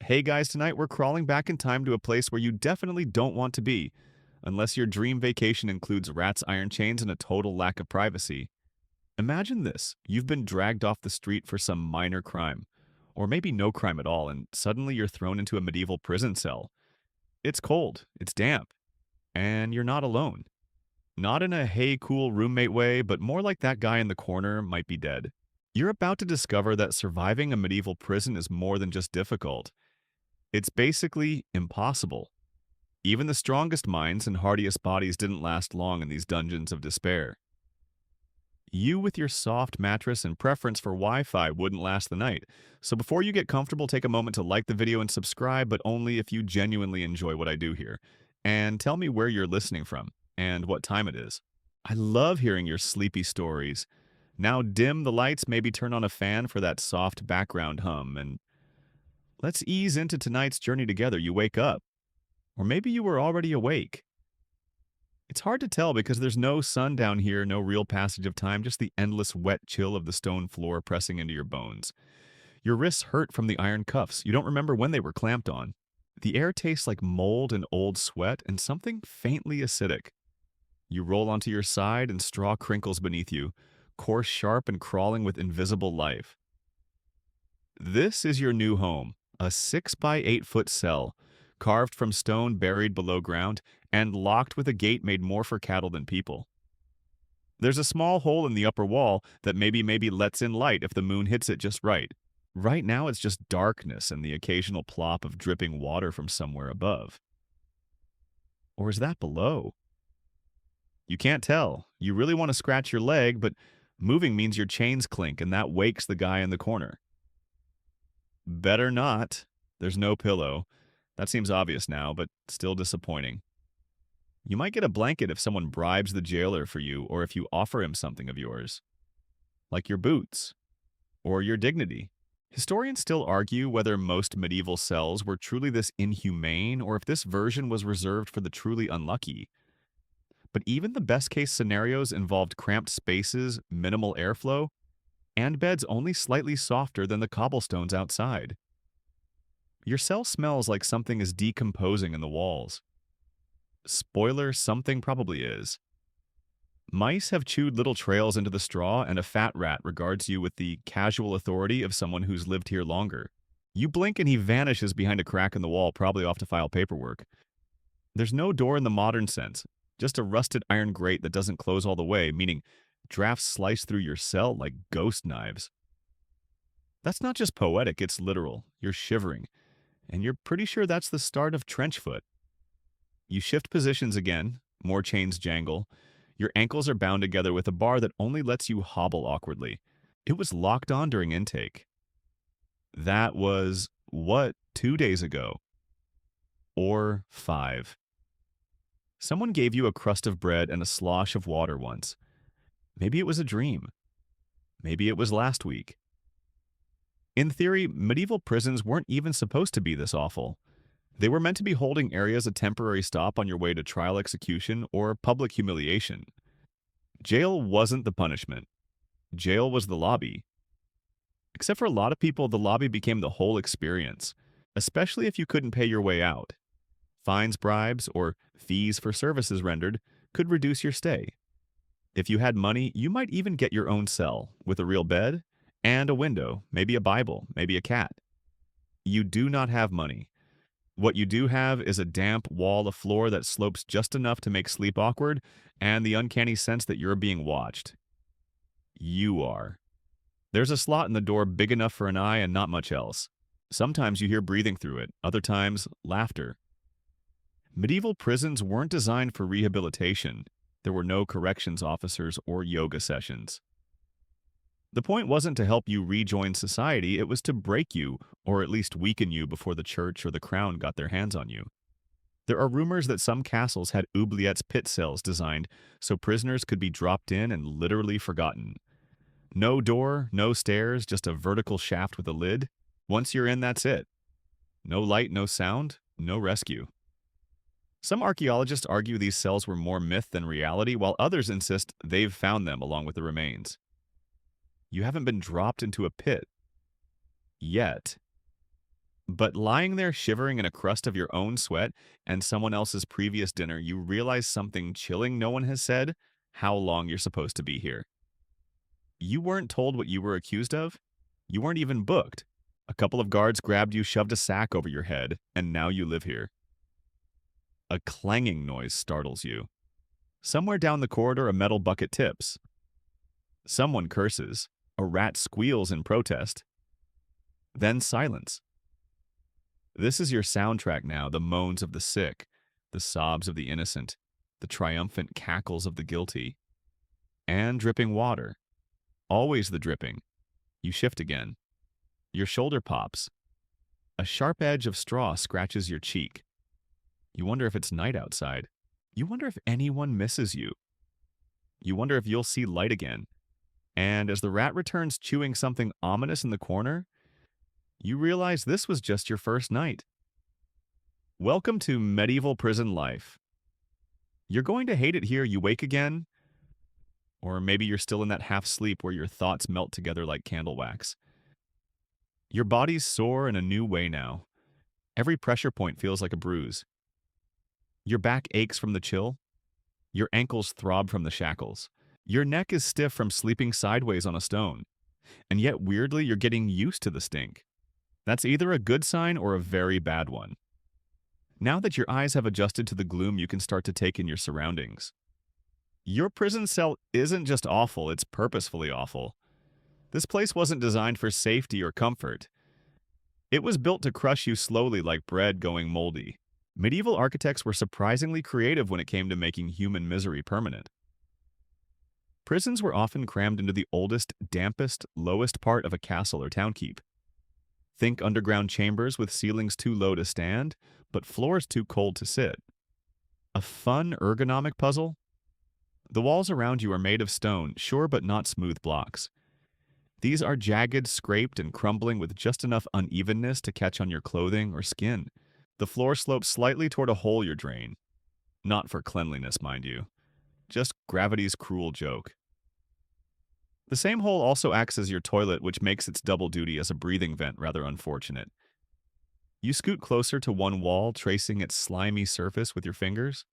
Hey guys, tonight we're crawling back in time to a place where you definitely don't want to be, unless your dream vacation includes rats, iron chains, and a total lack of privacy. Imagine this: you've been dragged off the street for some minor crime, or maybe no crime at all, and suddenly you're thrown into a medieval prison cell. It's cold, it's damp, and you're not alone. Not in a hey cool roommate way, but more like that guy in the corner might be dead. You're about to discover that surviving a medieval prison is more than just difficult. It's basically impossible. Even the strongest minds and hardiest bodies didn't last long in these dungeons of despair. You, with your soft mattress and preference for Wi Fi, wouldn't last the night. So before you get comfortable, take a moment to like the video and subscribe, but only if you genuinely enjoy what I do here. And tell me where you're listening from and what time it is. I love hearing your sleepy stories. Now dim the lights, maybe turn on a fan for that soft background hum, and let's ease into tonight's journey together. You wake up. Or maybe you were already awake. It's hard to tell because there's no sun down here, no real passage of time, just the endless wet chill of the stone floor pressing into your bones. Your wrists hurt from the iron cuffs. You don't remember when they were clamped on. The air tastes like mold and old sweat and something faintly acidic. You roll onto your side and straw crinkles beneath you, coarse, sharp, and crawling with invisible life. This is your new home, a 6 by 8 foot cell, carved from stone buried below ground, and locked with a gate made more for cattle than people. There's a small hole in the upper wall that maybe lets in light if the moon hits it just right. Right now it's just darkness and the occasional plop of dripping water from somewhere above. Or is that below? You can't tell. You really want to scratch your leg, but moving means your chains clink and that wakes the guy in the corner. Better not. There's no pillow. That seems obvious now, but still disappointing. You might get a blanket if someone bribes the jailer for you or if you offer him something of yours, like your boots or your dignity. Historians still argue whether most medieval cells were truly this inhumane or if this version was reserved for the truly unlucky. But even the best-case scenarios involved cramped spaces, minimal airflow, and beds only slightly softer than the cobblestones outside. Your cell smells like something is decomposing in the walls. Spoiler, something probably is. Mice have chewed little trails into the straw, and a fat rat regards you with the casual authority of someone who's lived here longer. You blink and he vanishes behind a crack in the wall, probably off to file paperwork. There's no door in the modern sense, just a rusted iron grate that doesn't close all the way, meaning drafts slice through your cell like ghost knives. That's not just poetic, it's literal. You're shivering, and you're pretty sure that's the start of trench foot. You shift positions again, more chains jangle. Your ankles are bound together with a bar that only lets you hobble awkwardly. It was locked on during intake. That was, what, 2 days ago? Or 5. Someone gave you a crust of bread and a slosh of water once. Maybe it was a dream. Maybe it was last week. In theory, medieval prisons weren't even supposed to be this awful. They were meant to be holding areas a temporary stop on your way to trial execution or public humiliation. Jail wasn't the punishment. Jail was the lobby. Except for a lot of people, the lobby became the whole experience, especially if you couldn't pay your way out. Fines, bribes, or fees for services rendered could reduce your stay. If you had money, you might even get your own cell, with a real bed and a window, maybe a Bible, maybe a cat. You do not have money. What you do have is a damp wall of floor that slopes just enough to make sleep awkward and the uncanny sense that you're being watched. You are. There's a slot in the door big enough for an eye and not much else. Sometimes you hear breathing through it, other times, laughter. Medieval prisons weren't designed for rehabilitation. There were no corrections officers or yoga sessions. The point wasn't to help you rejoin society, it was to break you, or at least weaken you before the church or the crown got their hands on you. There are rumors that some castles had oubliettes pit cells designed so prisoners could be dropped in and literally forgotten. No door, no stairs, just a vertical shaft with a lid. Once you're in, that's it. No light, no sound, no rescue. Some archaeologists argue these cells were more myth than reality, while others insist they've found them along with the remains. You haven't been dropped into a pit. Yet. But lying there shivering in a crust of your own sweat and someone else's previous dinner, you realize something chilling no one has said: how long you're supposed to be here. You weren't told what you were accused of. You weren't even booked. A couple of guards grabbed you, shoved a sack over your head, and now you live here. A clanging noise startles you. Somewhere down the corridor, a metal bucket tips. Someone curses. A rat squeals in protest. Then silence. This is your soundtrack now, the moans of the sick, the sobs of the innocent, the triumphant cackles of the guilty. And dripping water. Always the dripping. You shift again. Your shoulder pops. A sharp edge of straw scratches your cheek. You wonder if it's night outside. You wonder if anyone misses you. You wonder if you'll see light again. And as the rat returns chewing something ominous in the corner, you realize this was just your first night. Welcome to medieval prison life. You're going to hate it here. You wake again, or maybe you're still in that half sleep where your thoughts melt together like candle wax. Your body's sore in a new way now. Every pressure point feels like a bruise. Your back aches from the chill. Your ankles throb from the shackles. Your neck is stiff from sleeping sideways on a stone. And yet, weirdly, you're getting used to the stink. That's either a good sign or a very bad one. Now that your eyes have adjusted to the gloom, you can start to take in your surroundings. Your prison cell isn't just awful, it's purposefully awful. This place wasn't designed for safety or comfort. It was built to crush you slowly like bread going moldy. Medieval architects were surprisingly creative when it came to making human misery permanent. Prisons were often crammed into the oldest, dampest, lowest part of a castle or town keep. Think underground chambers with ceilings too low to stand, but floors too cold to sit. A fun, ergonomic puzzle? The walls around you are made of stone, sure but not smooth blocks. These are jagged, scraped, and crumbling with just enough unevenness to catch on your clothing or skin. The floor slopes slightly toward a hole you drain. Not for cleanliness, mind you. Just gravity's cruel joke. The same hole also acts as your toilet, which makes its double duty as a breathing vent rather unfortunate. You scoot closer to one wall, tracing its slimy surface with your fingers.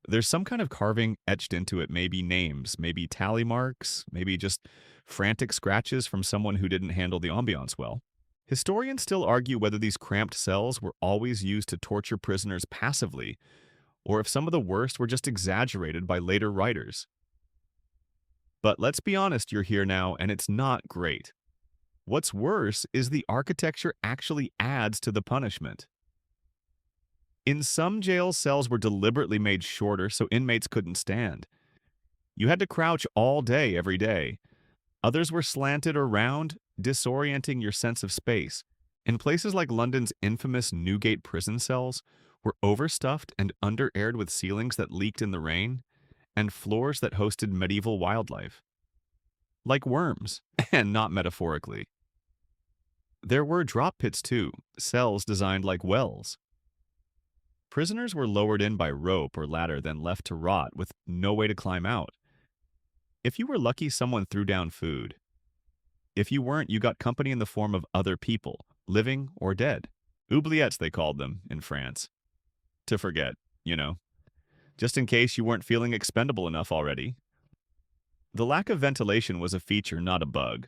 There's some kind of carving etched into it, maybe names, maybe tally marks, maybe just frantic scratches from someone who didn't handle the ambiance well. Historians still argue whether these cramped cells were always used to torture prisoners passively, or if some of the worst were just exaggerated by later writers. But let's be honest, you're here now, and it's not great. What's worse is the architecture actually adds to the punishment. In some jails, cells were deliberately made shorter so inmates couldn't stand. You had to crouch all day, every day. Others were slanted or round, disorienting your sense of space. In places like London's infamous Newgate prison cells were overstuffed and under-aired with ceilings that leaked in the rain, and floors that hosted medieval wildlife. Like worms, and not metaphorically. There were drop pits too, cells designed like wells. Prisoners were lowered in by rope or ladder, then left to rot with no way to climb out. If you were lucky, someone threw down food. If you weren't, you got company in the form of other people, living or dead. Oubliettes, they called them in France. To forget, you know. Just in case you weren't feeling expendable enough already. The lack of ventilation was a feature, not a bug.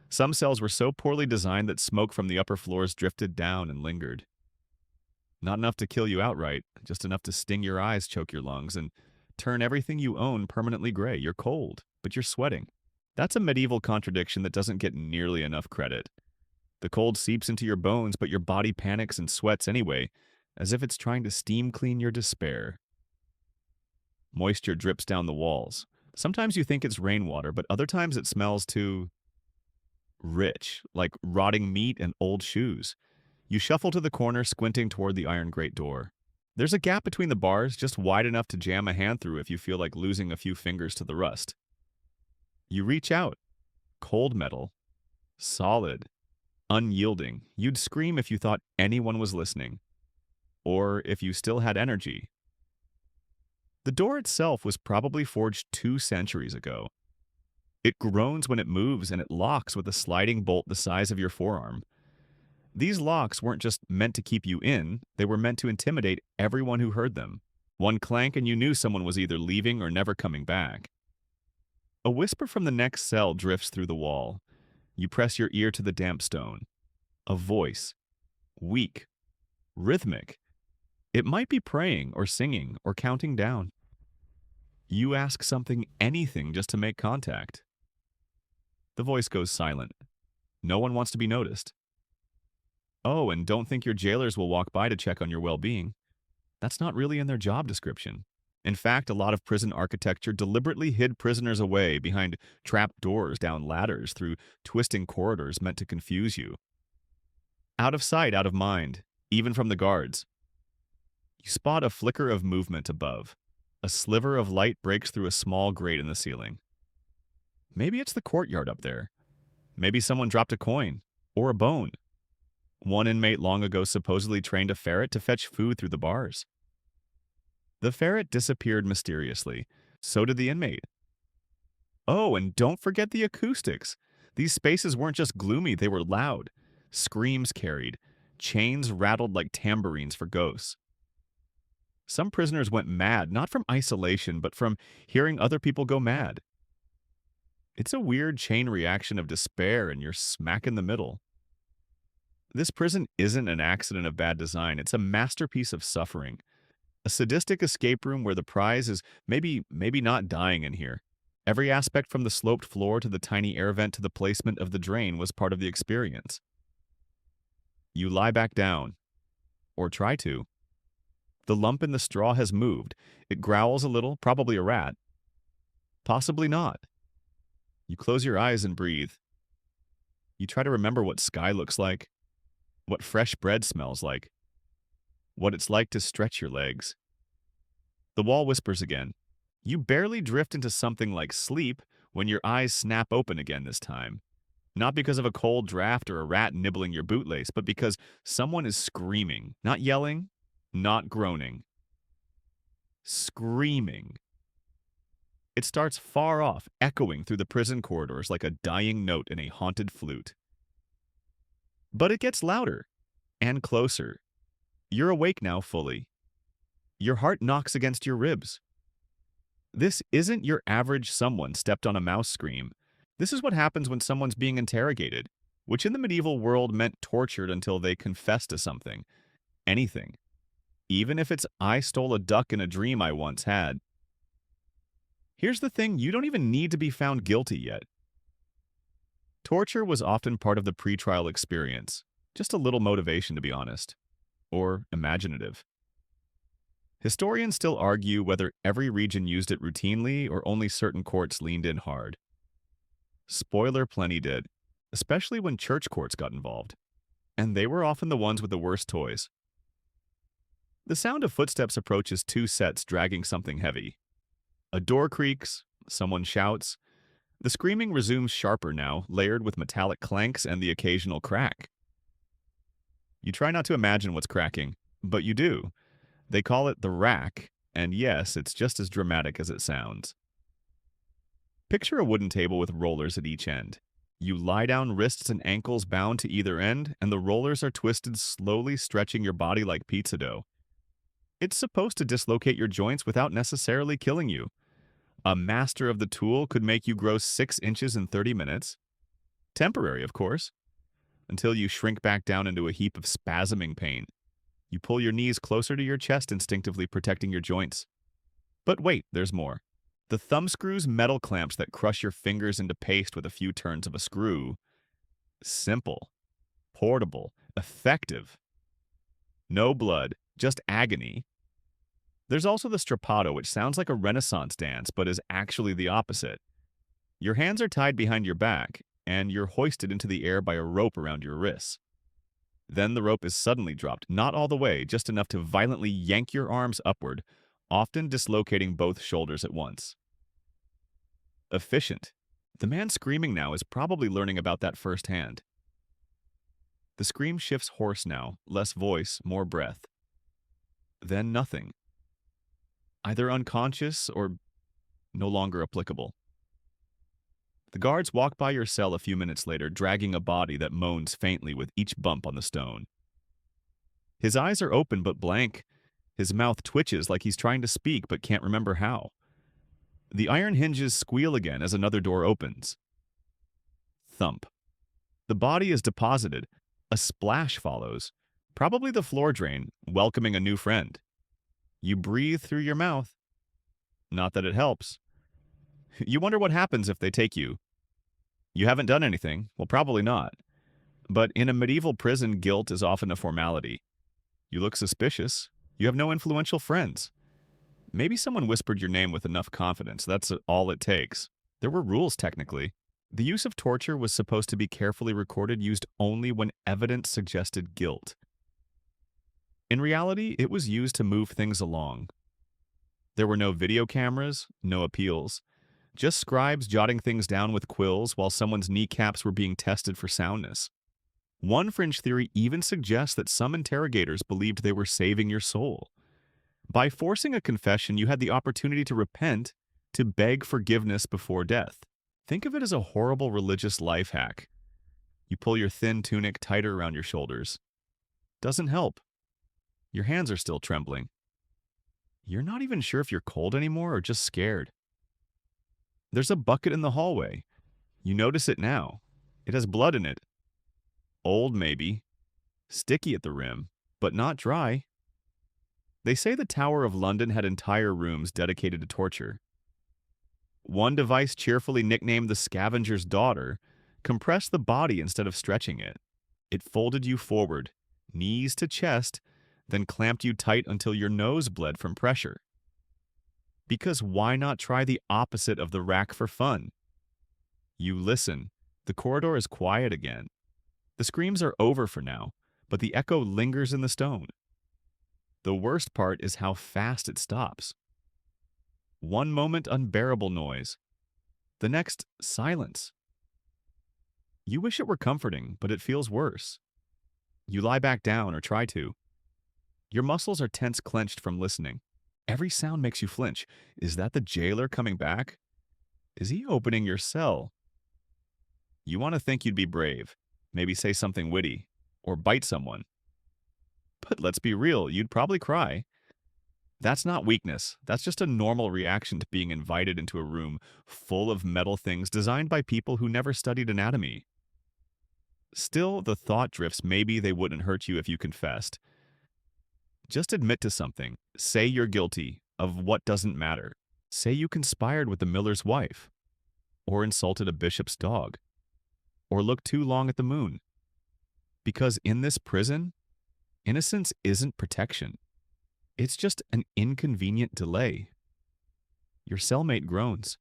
Some cells were so poorly designed that smoke from the upper floors drifted down and lingered. Not enough to kill you outright, just enough to sting your eyes, choke your lungs, and turn everything you own permanently gray. You're cold, but you're sweating. That's a medieval contradiction that doesn't get nearly enough credit. The cold seeps into your bones, but your body panics and sweats anyway, as if it's trying to steam clean your despair. Moisture drips down the walls. Sometimes you think it's rainwater, but other times it smells too rich, like rotting meat and old shoes. You shuffle to the corner, squinting toward the iron grate door. There's a gap between the bars, just wide enough to jam a hand through if you feel like losing a few fingers to the rust. You reach out. Cold metal. Solid. Unyielding. You'd scream if you thought anyone was listening. Or if you still had energy. The door itself was probably forged 2 centuries ago. It groans when it moves, and it locks with a sliding bolt the size of your forearm. These locks weren't just meant to keep you in, they were meant to intimidate everyone who heard them. One clank and you knew someone was either leaving or never coming back. A whisper from the next cell drifts through the wall. You press your ear to the damp stone. A voice. Weak. Rhythmic. It might be praying or singing or counting down. You ask something, anything, just to make contact. The voice goes silent. No one wants to be noticed. Oh, and don't think your jailers will walk by to check on your well-being. That's not really in their job description. In fact, a lot of prison architecture deliberately hid prisoners away behind trap doors, down ladders, through twisting corridors meant to confuse you. Out of sight, out of mind, even from the guards. You spot a flicker of movement above. A sliver of light breaks through a small grate in the ceiling. Maybe it's the courtyard up there. Maybe someone dropped a coin or a bone. One inmate long ago supposedly trained a ferret to fetch food through the bars. The ferret disappeared mysteriously. So did the inmate. Oh, and don't forget the acoustics. These spaces weren't just gloomy, they were loud. Screams carried. Chains rattled like tambourines for ghosts. Some prisoners went mad, not from isolation, but from hearing other people go mad. It's a weird chain reaction of despair, and you're smack in the middle. This prison isn't an accident of bad design, it's a masterpiece of suffering. A sadistic escape room where the prize is maybe not dying in here. Every aspect from the sloped floor to the tiny air vent to the placement of the drain was part of the experience. You lie back down. Or try to. The lump in the straw has moved. It growls a little, probably a rat. Possibly not. You close your eyes and breathe. You try to remember what sky looks like, what fresh bread smells like, what it's like to stretch your legs. The wall whispers again. You barely drift into something like sleep when your eyes snap open again this time. Not because of a cold draft or a rat nibbling your bootlace, but because someone is screaming, not yelling, not groaning. Screaming. It starts far off, echoing through the prison corridors like a dying note in a haunted flute. But it gets louder and closer. You're awake now fully. Your heart knocks against your ribs. This isn't your average someone stepped on a mouse scream. This is what happens when someone's being interrogated, which in the medieval world meant tortured until they confessed to something. Anything. Even if it's, I stole a duck in a dream I once had. Here's the thing, you don't even need to be found guilty yet. Torture was often part of the pretrial experience. Just a little motivation, to be honest. Or imaginative. Historians still argue whether every region used it routinely or only certain courts leaned in hard. Spoiler, plenty did, especially when church courts got involved. And they were often the ones with the worst toys. The sound of footsteps approaches two sets dragging something heavy. A door creaks, someone shouts. The screaming resumes sharper now, layered with metallic clanks and the occasional crack. You try not to imagine what's cracking, but you do. They call it the rack, and yes, it's just as dramatic as it sounds. Picture a wooden table with rollers at each end. You lie down, wrists and ankles bound to either end, and the rollers are twisted, slowly stretching your body like pizza dough. It's supposed to dislocate your joints without necessarily killing you. A master of the tool could make you grow 6 inches in 30 minutes. Temporary, of course. Until you shrink back down into a heap of spasming pain. You pull your knees closer to your chest, instinctively protecting your joints. But wait, there's more. The thumbscrews, metal clamps that crush your fingers into paste with a few turns of a screw. Simple. Portable. Effective. No blood, just agony. There's also the strappado, which sounds like a Renaissance dance, but is actually the opposite. Your hands are tied behind your back, and you're hoisted into the air by a rope around your wrists. Then the rope is suddenly dropped, not all the way, just enough to violently yank your arms upward, often dislocating both shoulders at once. Efficient. The man screaming now is probably learning about that firsthand. The scream shifts hoarse now, less voice, more breath. Then nothing. Either unconscious or no longer applicable. The guards walk by your cell a few minutes later, dragging a body that moans faintly with each bump on the stone. His eyes are open but blank. His mouth twitches like he's trying to speak but can't remember how. The iron hinges squeal again as another door opens. Thump. The body is deposited. A splash follows. Probably the floor drain, welcoming a new friend. You breathe through your mouth. Not that it helps. You wonder what happens if they take you. You haven't done anything. Well, probably not. But in a medieval prison, guilt is often a formality. You look suspicious. You have no influential friends. Maybe someone whispered your name with enough confidence. That's all it takes. There were rules, technically. The use of torture was supposed to be carefully recorded, used only when evidence suggested guilt. In reality, it was used to move things along. There were no video cameras, no appeals. Just scribes jotting things down with quills while someone's kneecaps were being tested for soundness. One fringe theory even suggests that some interrogators believed they were saving your soul. By forcing a confession, you had the opportunity to repent, to beg forgiveness before death. Think of it as a horrible religious life hack. You pull your thin tunic tighter around your shoulders. Doesn't help. Your hands are still trembling. You're not even sure if you're cold anymore or just scared. There's a bucket in the hallway. You notice it now. It has blood in it. Old, maybe. Sticky at the rim, but not dry. They say the Tower of London had entire rooms dedicated to torture. One device, cheerfully nicknamed the Scavenger's Daughter, compressed the body instead of stretching it. It folded you forward, knees to chest, then clamped you tight until your nose bled from pressure. Because why not try the opposite of the rack for fun? You listen. The corridor is quiet again. The screams are over for now, but the echo lingers in the stone. The worst part is how fast it stops. One moment, unbearable noise. The next, silence. You wish it were comforting, but it feels worse. You lie back down or try to. Your muscles are tense, clenched from listening. Every sound makes you flinch. Is that the jailer coming back? Is he opening your cell? You want to think you'd be brave, maybe say something witty, or bite someone. But let's be real, you'd probably cry. That's not weakness. That's just a normal reaction to being invited into a room full of metal things designed by people who never studied anatomy. Still, the thought drifts maybe they wouldn't hurt you if you confessed. Just admit to something. Say you're guilty of what doesn't matter. Say you conspired with the miller's wife, or insulted a bishop's dog, or looked too long at the moon. Because in this prison, innocence isn't protection. It's just an inconvenient delay. Your cellmate groans.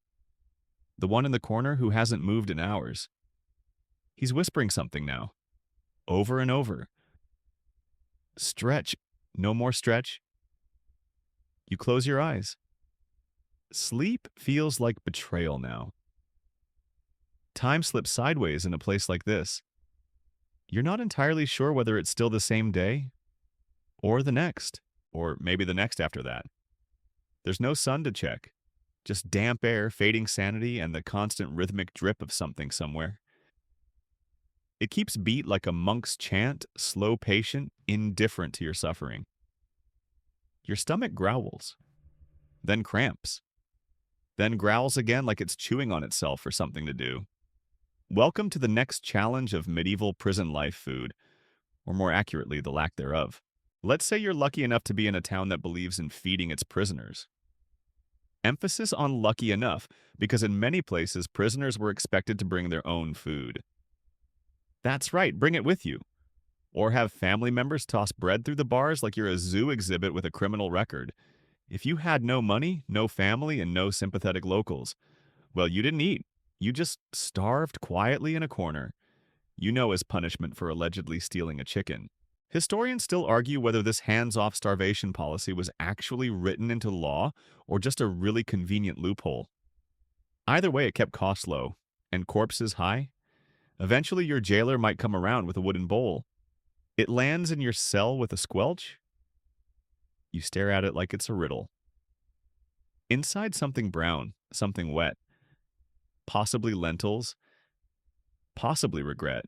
The one in the corner who hasn't moved in hours. He's whispering something now, over and over. Stretch. No more stretch. You close your eyes. Sleep feels like betrayal now. Time slips sideways in a place like this. You're not entirely sure whether it's still the same day, or the next, or maybe the next after that. There's no sun to check, just damp air, fading sanity, and the constant rhythmic drip of something somewhere. It keeps beat like a monk's chant, slow, patient, indifferent to your suffering. Your stomach growls, then cramps, then growls again like it's chewing on itself for something to do. Welcome to the next challenge of medieval prison life food, or more accurately, the lack thereof. Let's say you're lucky enough to be in a town that believes in feeding its prisoners. Emphasis on lucky enough, because in many places, prisoners were expected to bring their own food. That's right, bring it with you. Or have family members toss bread through the bars like you're a zoo exhibit with a criminal record. If you had no money, no family, and no sympathetic locals, well, you didn't eat. You just starved quietly in a corner. You know, as punishment for allegedly stealing a chicken. Historians still argue whether this hands-off starvation policy was actually written into law or just a really convenient loophole. Either way, it kept costs low and corpses high. Eventually, your jailer might come around with a wooden bowl. It lands in your cell with a squelch. You stare at it like it's a riddle. Inside, something brown, something wet. possibly lentils, possibly regret.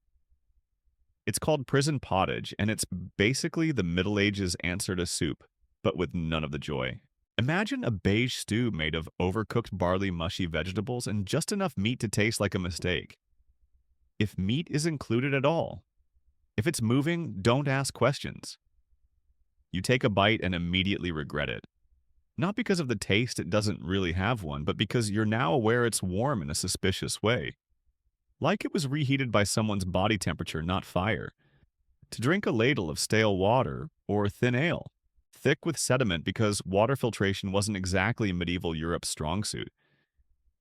It's called prison pottage, and it's basically the Middle Ages answer to soup, but with none of the joy. Imagine a beige stew made of overcooked barley mushy vegetables and just enough meat to taste like a mistake. If meat is included at all, if it's moving, don't ask questions. You take a bite and immediately regret it. Not because of the taste, it doesn't really have one, but because you're now aware it's warm in a suspicious way. Like it was reheated by someone's body temperature, not fire. To drink a ladle of stale water or thin ale, thick with sediment because water filtration wasn't exactly medieval Europe's strong suit.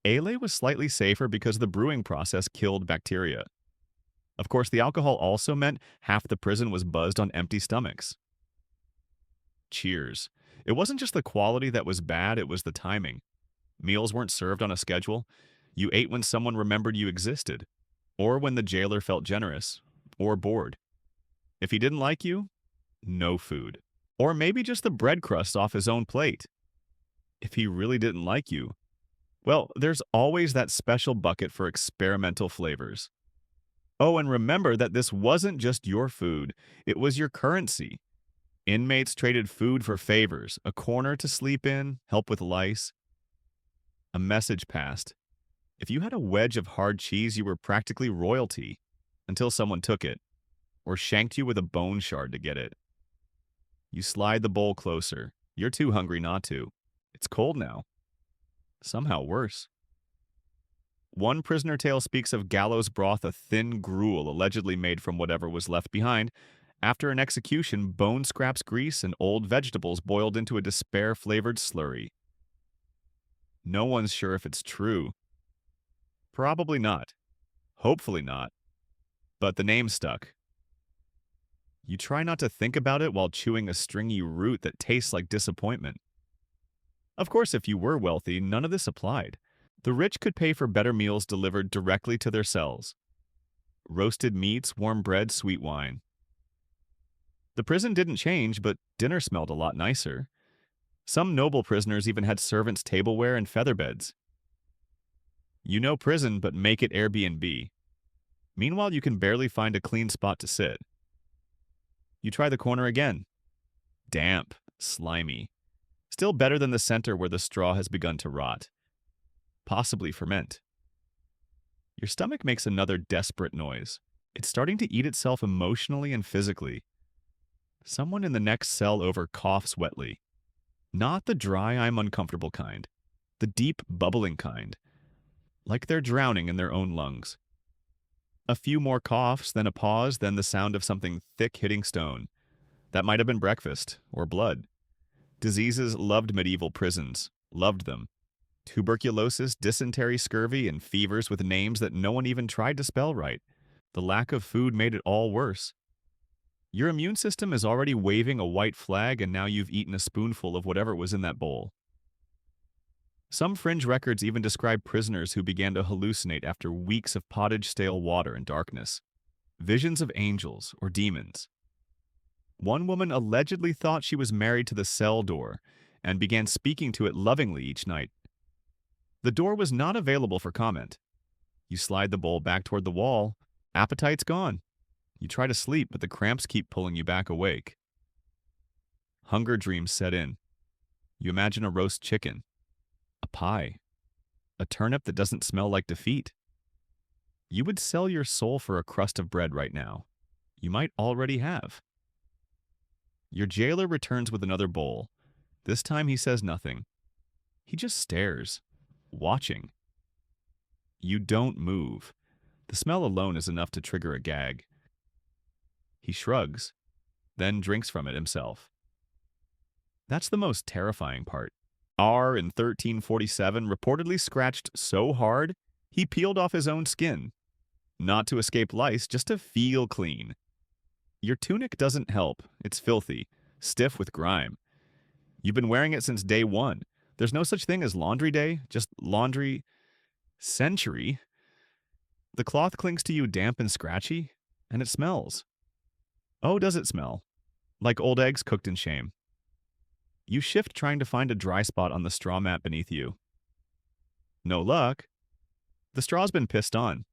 Ale was slightly safer because the brewing process killed bacteria. Of course, the alcohol also meant half the prison was buzzed on empty stomachs. Cheers. It wasn't just the quality that was bad, it was the timing. Meals weren't served on a schedule. You ate when someone remembered you existed, or when the jailer felt generous, or bored. If he didn't like you, no food. Or maybe just the bread crust off his own plate. If he really didn't like you, well, there's always that special bucket for experimental flavors. Oh, and remember that this wasn't just your food, it was your currency. Inmates traded food for favors, a corner to sleep in, help with lice. A message passed. If you had a wedge of hard cheese, you were practically royalty, until someone took it, or shanked you with a bone shard to get it. You slide the bowl closer. You're too hungry not to. It's cold now. Somehow worse. One prisoner tale speaks of gallows broth, a thin gruel allegedly made from whatever was left behind. After an execution, bone scraps, grease, and old vegetables boiled into a despair-flavored slurry. No one's sure if it's true. Probably not. Hopefully not. But the name stuck. You try not to think about it while chewing a stringy root that tastes like disappointment. Of course, if you were wealthy, none of this applied. The rich could pay for better meals delivered directly to their cells. Roasted meats, warm bread, sweet wine. The prison didn't change, but dinner smelled a lot nicer. Some noble prisoners even had servants' tableware and feather beds. You know prison, but make it Airbnb. Meanwhile, you can barely find a clean spot to sit. You try the corner again. Damp, slimy. Still better than the center where the straw has begun to rot. Possibly ferment. Your stomach makes another desperate noise. It's starting to eat itself emotionally and physically. Someone in the next cell over coughs wetly. Not the dry, I'm uncomfortable kind. The deep, bubbling kind. Like they're drowning in their own lungs. A few more coughs, then a pause, then the sound of something thick hitting stone. That might have been breakfast, or blood. Diseases loved medieval prisons, loved them. Tuberculosis, dysentery, scurvy, and fevers with names that no one even tried to spell right. The lack of food made it all worse. Your immune system is already waving a white flag, and now you've eaten a spoonful of whatever was in that bowl. Some fringe records even describe prisoners who began to hallucinate after weeks of pottage, stale water, and darkness. Visions of angels or demons. One woman allegedly thought she was married to the cell door and began speaking to it lovingly each night. The door was not available for comment. You slide the bowl back toward the wall. Appetite's gone. You try to sleep, but the cramps keep pulling you back awake. Hunger dreams set in. You imagine a roast chicken, a pie, a turnip that doesn't smell like defeat. You would sell your soul for a crust of bread right now. You might already have. Your jailer returns with another bowl. This time he says nothing. He just stares, watching. You don't move. The smell alone is enough to trigger a gag. He shrugs, then drinks from it himself. That's the most terrifying part. R in 1347 reportedly scratched so hard, he peeled off his own skin. Not to escape lice, just to feel clean. Your tunic doesn't help. It's filthy, stiff with grime. You've been wearing it since day one. There's no such thing as laundry day, just laundry century. The cloth clings to you damp and scratchy, and it smells. Oh, does it smell? Like old eggs cooked in shame. You shift trying to find a dry spot on the straw mat beneath you. No luck. The straw's been pissed on.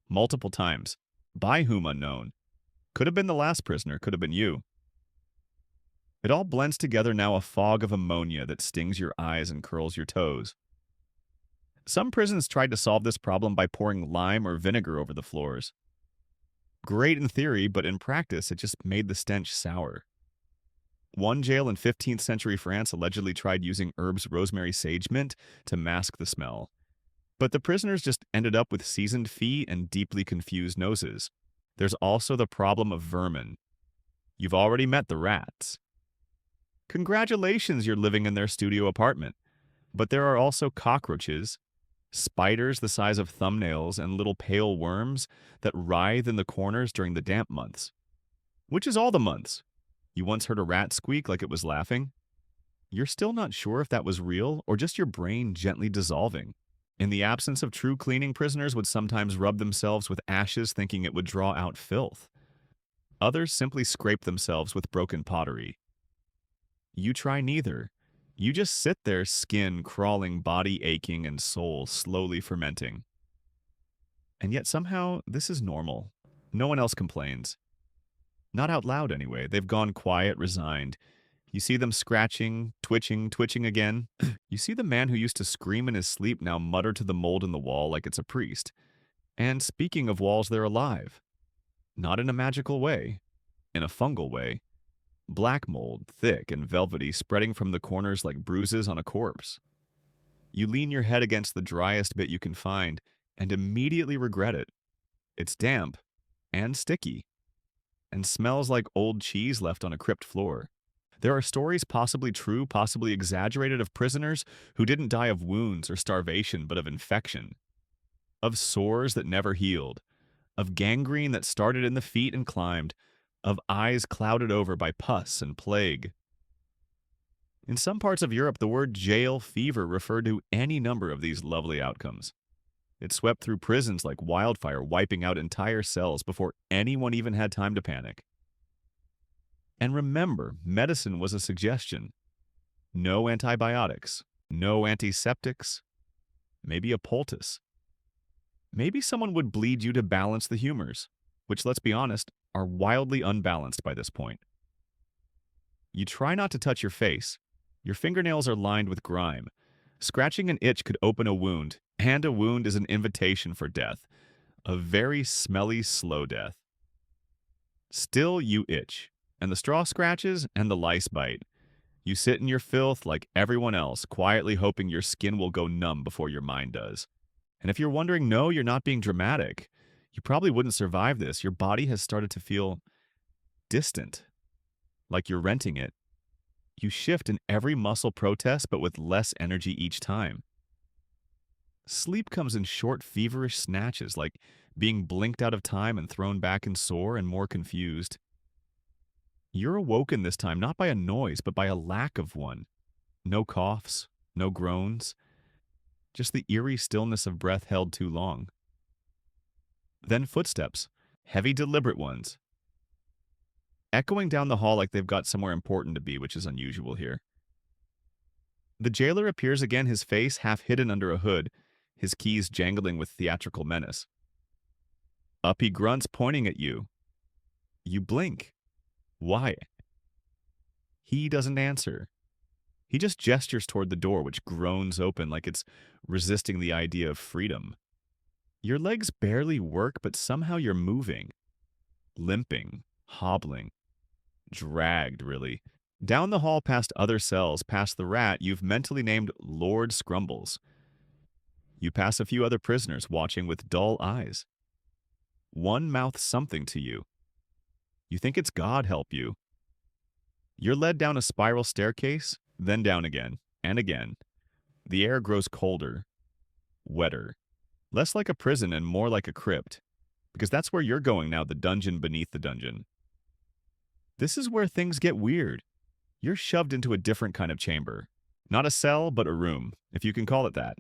Multiple times. By whom unknown. Could have been the last prisoner, could have been you. It all blends together now, a fog of ammonia that stings your eyes and curls your toes. Some prisons tried to solve this problem by pouring lime or vinegar over the floors. Great in theory, but in practice it just made the stench sour. One jail in 15th century France allegedly tried using herbs rosemary sage mint to mask the smell. But the prisoners just ended up with seasoned feet and deeply confused noses. There's also the problem of vermin. You've already met the rats. Congratulations, you're living in their studio apartment. But there are also cockroaches, spiders the size of thumbnails, and little pale worms that writhe in the corners during the damp months. Which is all the months. You once heard a rat squeak like it was laughing? You're still not sure if that was real or just your brain gently dissolving. In the absence of true cleaning, prisoners would sometimes rub themselves with ashes thinking it would draw out filth. Others simply scrape themselves with broken pottery. You try neither. You just sit there, skin crawling, body aching, and soul slowly fermenting. And yet somehow this is normal. No one else complains. Not out loud anyway. They've gone quiet, resigned. You see them scratching, twitching again. You see the man who used to scream in his sleep now mutter to the mold in the wall like it's a priest. And speaking of walls, they're alive. Not in a magical way. In a fungal way. Black mold, thick and velvety, spreading from the corners like bruises on a corpse. You lean your head against the driest bit you can find and immediately regret it. It's damp and sticky and smells like old cheese left on a crypt floor. There are stories, possibly true, possibly exaggerated, of prisoners who didn't die of wounds or starvation but of infection, of sores that never healed, of gangrene that started in the feet and climbed, of eyes clouded over by pus and plague. In some parts of Europe, the word jail fever referred to any number of these lovely outcomes. It swept through prisons like wildfire, wiping out entire cells before anyone even had time to panic. And remember, medicine was a suggestion. No antibiotics, no antiseptics, maybe a poultice. Maybe someone would bleed you to balance the humors, which, let's be honest, are wildly unbalanced by this point. You try not to touch your face. Your fingernails are lined with grime. Scratching an itch could open a wound, and a wound is an invitation for death. A very smelly, slow death. Still you itch, and the straw scratches, and the lice bite. You sit in your filth like everyone else, quietly hoping your skin will go numb before your mind does. And if you're wondering, no, you're not being dramatic. You probably wouldn't survive this. Your body has started to feel distant, like you're renting it. You shift in every muscle protest, but with less energy each time. Sleep comes in short, feverish snatches, like being blinked out of time and thrown back and sore and more confused. You're awoken this time not by a noise, but by a lack of one. No coughs, no groans, just the eerie stillness of breath held too long. Then footsteps, heavy, deliberate ones, echoing down the hall like they've got somewhere important to be, which is unusual here. The jailer appears again, his face half hidden under a hood, his keys jangling with theatrical menace. Up he grunts, pointing at you. You blink. Why? He doesn't answer. He just gestures toward the door, which groans open like it's resisting the idea of freedom. Your legs barely work, but somehow you're moving. Limping, hobbling, dragged, really. Down the hall past other cells, past the rat you've mentally named Lord Scrumbles. You pass a few other prisoners watching with dull eyes. One mouths something to you. You think it's God help you. You're led down a spiral staircase, then down again, and again. The air grows colder, wetter, less like a prison and more like a crypt, because that's where you're going now, the dungeon beneath the dungeon. This is where things get weird. You're shoved into a different kind of chamber. Not a cell, but a room, if you can call it that.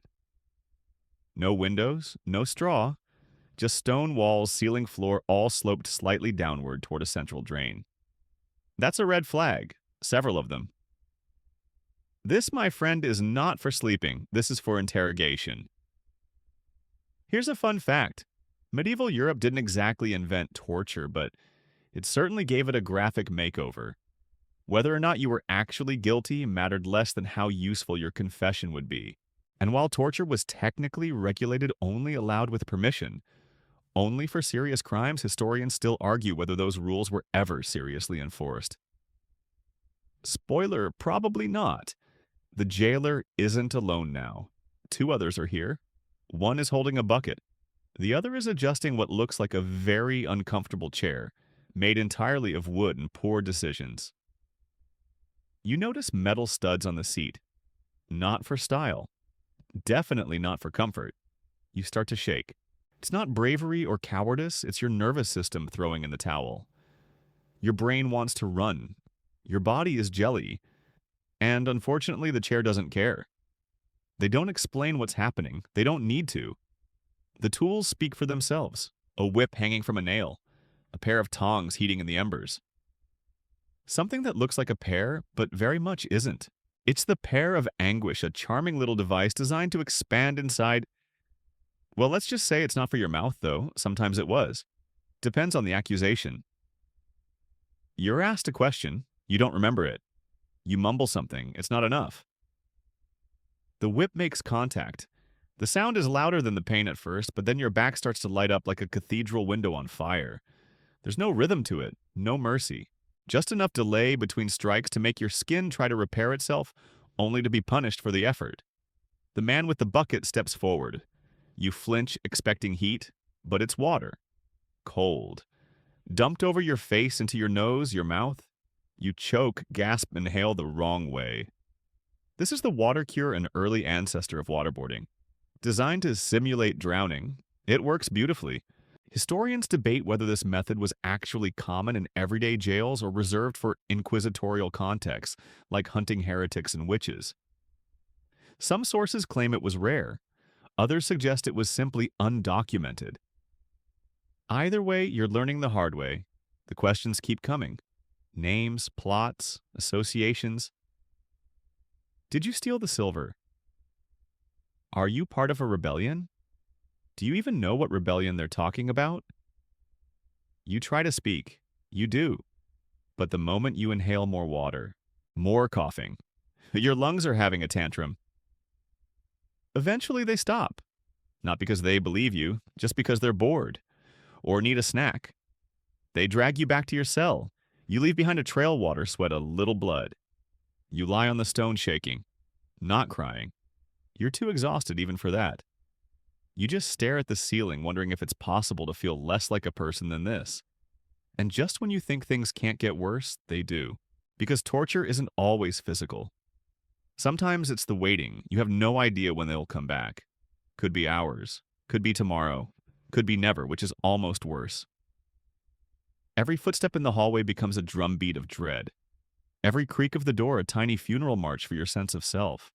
No windows, no straw, just stone walls, ceiling, floor, all sloped slightly downward toward a central drain. That's a red flag, several of them. This, my friend, is not for sleeping. This is for interrogation. Here's a fun fact. Medieval Europe didn't exactly invent torture, but it certainly gave it a graphic makeover. Whether or not you were actually guilty mattered less than how useful your confession would be. And while torture was technically regulated only allowed with permission, only for serious crimes, historians still argue whether those rules were ever seriously enforced. Spoiler, probably not. The jailer isn't alone now. Two others are here. One is holding a bucket. The other is adjusting what looks like a very uncomfortable chair, made entirely of wood and poor decisions. You notice metal studs on the seat. Not for style. Definitely not for comfort. You start to shake. It's not bravery or cowardice, it's your nervous system throwing in the towel. Your brain wants to run. Your body is jelly. And unfortunately, the chair doesn't care. They don't explain what's happening. They don't need to. The tools speak for themselves. A whip hanging from a nail. A pair of tongs heating in the embers. Something that looks like a pear, but very much isn't. It's the pear of anguish, a charming little device designed to expand inside. Well, let's just say it's not for your mouth, though. Sometimes it was. Depends on the accusation. You're asked a question. You don't remember it. You mumble something. It's not enough. The whip makes contact. The sound is louder than the pain at first, but then your back starts to light up like a cathedral window on fire. There's no rhythm to it, no mercy. Just enough delay between strikes to make your skin try to repair itself, only to be punished for the effort. The man with the bucket steps forward. You flinch, expecting heat, but it's water. Cold. Dumped over your face, into your nose, your mouth. You choke, gasp, inhale the wrong way. This is the water cure, an early ancestor of waterboarding. Designed to simulate drowning, it works beautifully. Historians debate whether this method was actually common in everyday jails or reserved for inquisitorial contexts, like hunting heretics and witches. Some sources claim it was rare. Others suggest it was simply undocumented. Either way, you're learning the hard way. The questions keep coming. Names, plots, associations. Did you steal the silver? Are you part of a rebellion? Do you even know what rebellion they're talking about? You try to speak. You do. But the moment you inhale more water, more coughing, your lungs are having a tantrum. Eventually they stop. Not because they believe you, just because they're bored or need a snack. They drag you back to your cell. You leave behind a trail water, sweat a little blood. You lie on the stone shaking, not crying. You're too exhausted even for that. You just stare at the ceiling, wondering if it's possible to feel less like a person than this. And just when you think things can't get worse, they do. Because torture isn't always physical. Sometimes it's the waiting. You have no idea when they'll come back. Could be hours. Could be tomorrow. Could be never, which is almost worse. Every footstep in the hallway becomes a drumbeat of dread. Every creak of the door a tiny funeral march for your sense of self.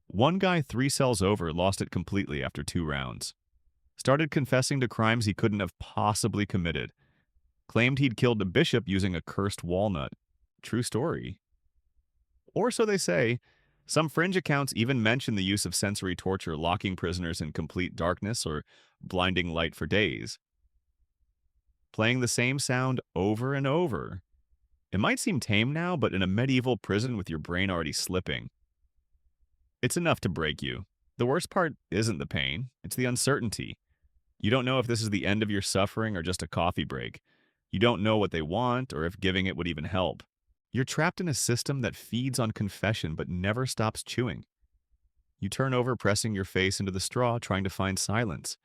One guy 3 cells over lost it completely after 2 rounds. Started confessing to crimes he couldn't have possibly committed. Claimed he'd killed a bishop using a cursed walnut. True story. Or so they say. Some fringe accounts even mention the use of sensory torture, locking prisoners in complete darkness or blinding light for days. Playing the same sound over and over. It might seem tame now, but in a medieval prison with your brain already slipping, it's enough to break you. The worst part isn't the pain, it's the uncertainty. You don't know if this is the end of your suffering or just a coffee break. You don't know what they want or if giving it would even help. You're trapped in a system that feeds on confession but never stops chewing. You turn over, pressing your face into the straw, trying to find silence.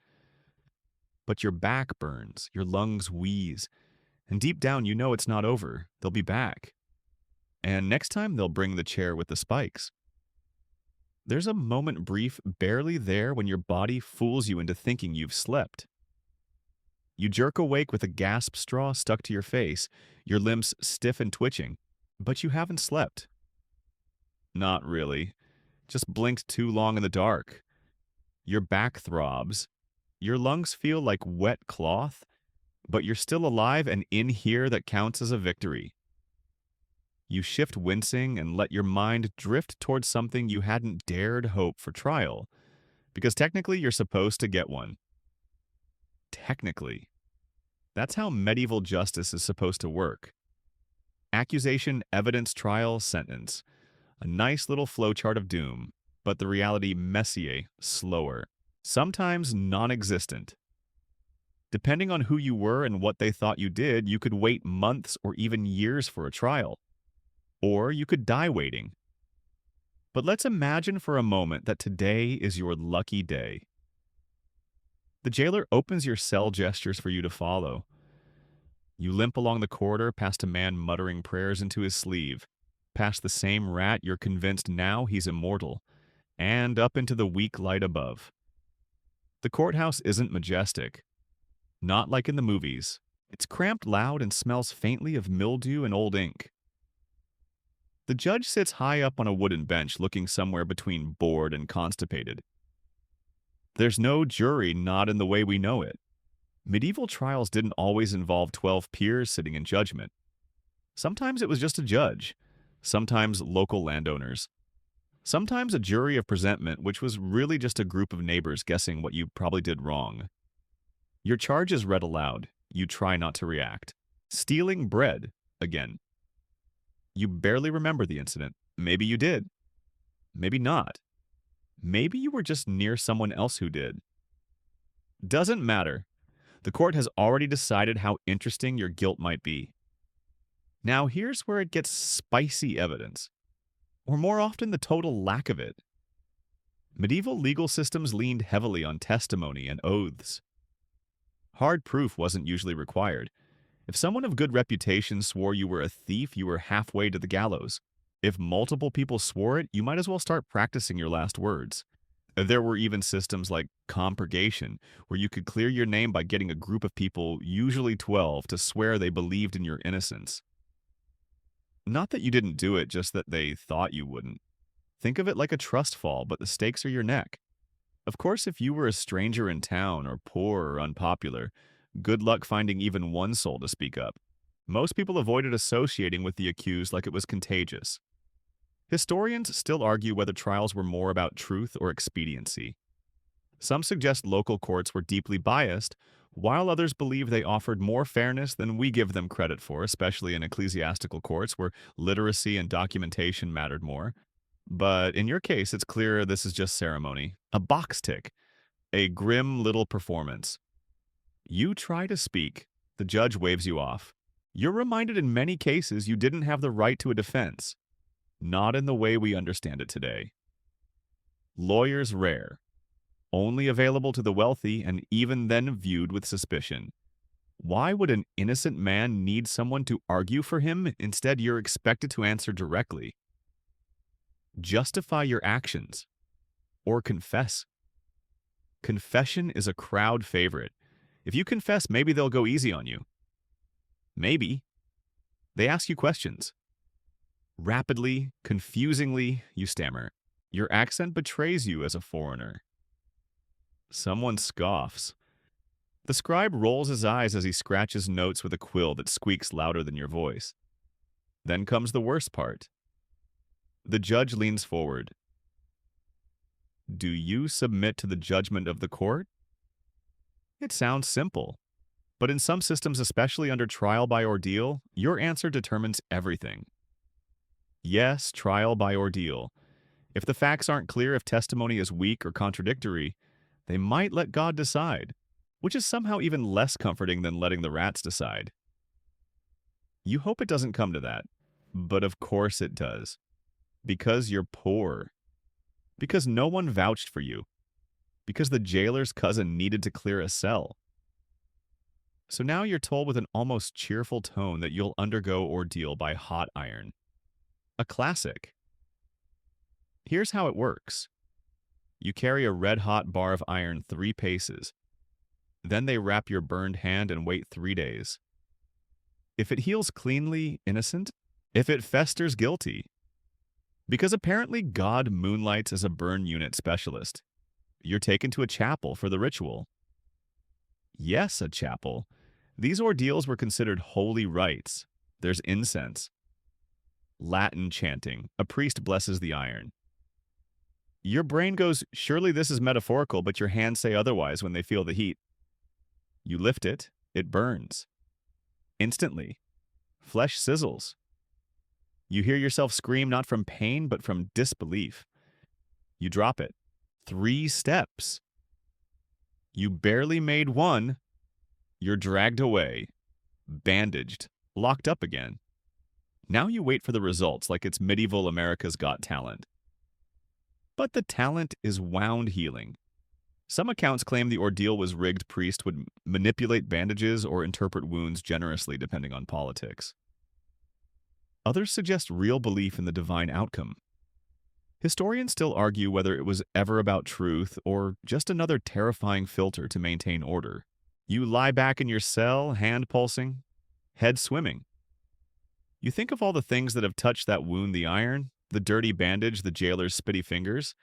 But your back burns, your lungs wheeze, and deep down you know it's not over. They'll be back. And next time they'll bring the chair with the spikes. There's a moment brief, barely there, when your body fools you into thinking you've slept. You jerk awake with a gasp straw stuck to your face, your limbs stiff and twitching, but you haven't slept. Not really. Just blinked too long in the dark. Your back throbs. Your lungs feel like wet cloth, but you're still alive, and in here that counts as a victory. You shift wincing and let your mind drift towards something you hadn't dared hope for trial. Because technically, you're supposed to get one. Technically. That's how medieval justice is supposed to work. Accusation, evidence, trial, sentence. A nice little flowchart of doom, but the reality messier, slower, sometimes non-existent. Depending on who you were and what they thought you did, you could wait months or even years for a trial. Or you could die waiting. But let's imagine for a moment that today is your lucky day. The jailer opens your cell gestures for you to follow. You limp along the corridor past a man muttering prayers into his sleeve, past the same rat you're convinced now he's immortal, and up into the weak light above. The courthouse isn't majestic. Not like in the movies. It's cramped loud and smells faintly of mildew and old ink. The judge sits high up on a wooden bench looking somewhere between bored and constipated. There's no jury, not in the way we know it. Medieval trials didn't always involve 12 peers sitting in judgment. Sometimes it was just a judge, sometimes local landowners, sometimes a jury of presentment, which was really just a group of neighbors guessing what you probably did wrong. Your charge is read aloud. You try not to react. Stealing bread, again. You barely remember the incident. Maybe you did. Maybe not. Maybe you were just near someone else who did. Doesn't matter. The court has already decided how interesting your guilt might be. Now here's where it gets spicy evidence. Or more often, the total lack of it. Medieval legal systems leaned heavily on testimony and oaths. Hard proof wasn't usually required. If someone of good reputation swore you were a thief, you were halfway to the gallows. If multiple people swore it, you might as well start practicing your last words. There were even systems like compurgation, where you could clear your name by getting a group of people, usually 12, to swear they believed in your innocence. Not that you didn't do it, just that they thought you wouldn't. Think of it like a trust fall, but the stakes are your neck. Of course, if you were a stranger in town or poor or unpopular, good luck finding even one soul to speak up. Most people avoided associating with the accused like it was contagious. Historians still argue whether trials were more about truth or expediency. Some suggest local courts were deeply biased, while others believe they offered more fairness than we give them credit for, especially in ecclesiastical courts where literacy and documentation mattered more. But in your case, it's clear this is just ceremony, a box tick, a grim little performance. You try to speak, the judge waves you off. You're reminded in many cases you didn't have the right to a defense. Not in the way we understand it today. Lawyers rare. Only available to the wealthy and even then viewed with suspicion. Why would an innocent man need someone to argue for him? Instead, you're expected to answer directly. Justify your actions. Or confess. Confession is a crowd favorite. If you confess, maybe they'll go easy on you. Maybe. They ask you questions. Rapidly, confusingly, you stammer. Your accent betrays you as a foreigner. Someone scoffs. The scribe rolls his eyes as he scratches notes with a quill that squeaks louder than your voice. Then comes the worst part. The judge leans forward. Do you submit to the judgment of the court? It sounds simple, but in some systems, especially under trial by ordeal, your answer determines everything. Yes, trial by ordeal. If the facts aren't clear, if testimony is weak or contradictory, they might let God decide, which is somehow even less comforting than letting the rats decide. You hope it doesn't come to that, but of course it does. Because you're poor. Because no one vouched for you. Because the jailer's cousin needed to clear a cell. So now you're told with an almost cheerful tone that you'll undergo ordeal by hot iron. A classic. Here's how it works. You carry a red-hot bar of iron 3 paces. Then they wrap your burned hand and wait 3 days. If it heals cleanly, innocent. If it festers, guilty. Because apparently God moonlights as a burn unit specialist. You're taken to a chapel for the ritual. Yes, a chapel. These ordeals were considered holy rites. There's incense. Latin chanting. A priest blesses the iron. Your brain goes, surely this is metaphorical, but your hands say otherwise when they feel the heat. You lift it, it burns. Instantly. Flesh sizzles. You hear yourself scream not from pain, but from disbelief. You drop it. 3 steps. You barely made one. You're dragged away, bandaged, locked up again. Now you wait for the results like it's medieval America's Got Talent. But the talent is wound healing. Some accounts claim the ordeal was rigged. Priest would manipulate bandages or interpret wounds generously depending on politics. Others suggest real belief in the divine outcome. Historians still argue whether it was ever about truth or just another terrifying filter to maintain order. You lie back in your cell, hand pulsing, head swimming. You think of all the things that have touched that wound: the iron, the dirty bandage, the jailer's spitty fingers.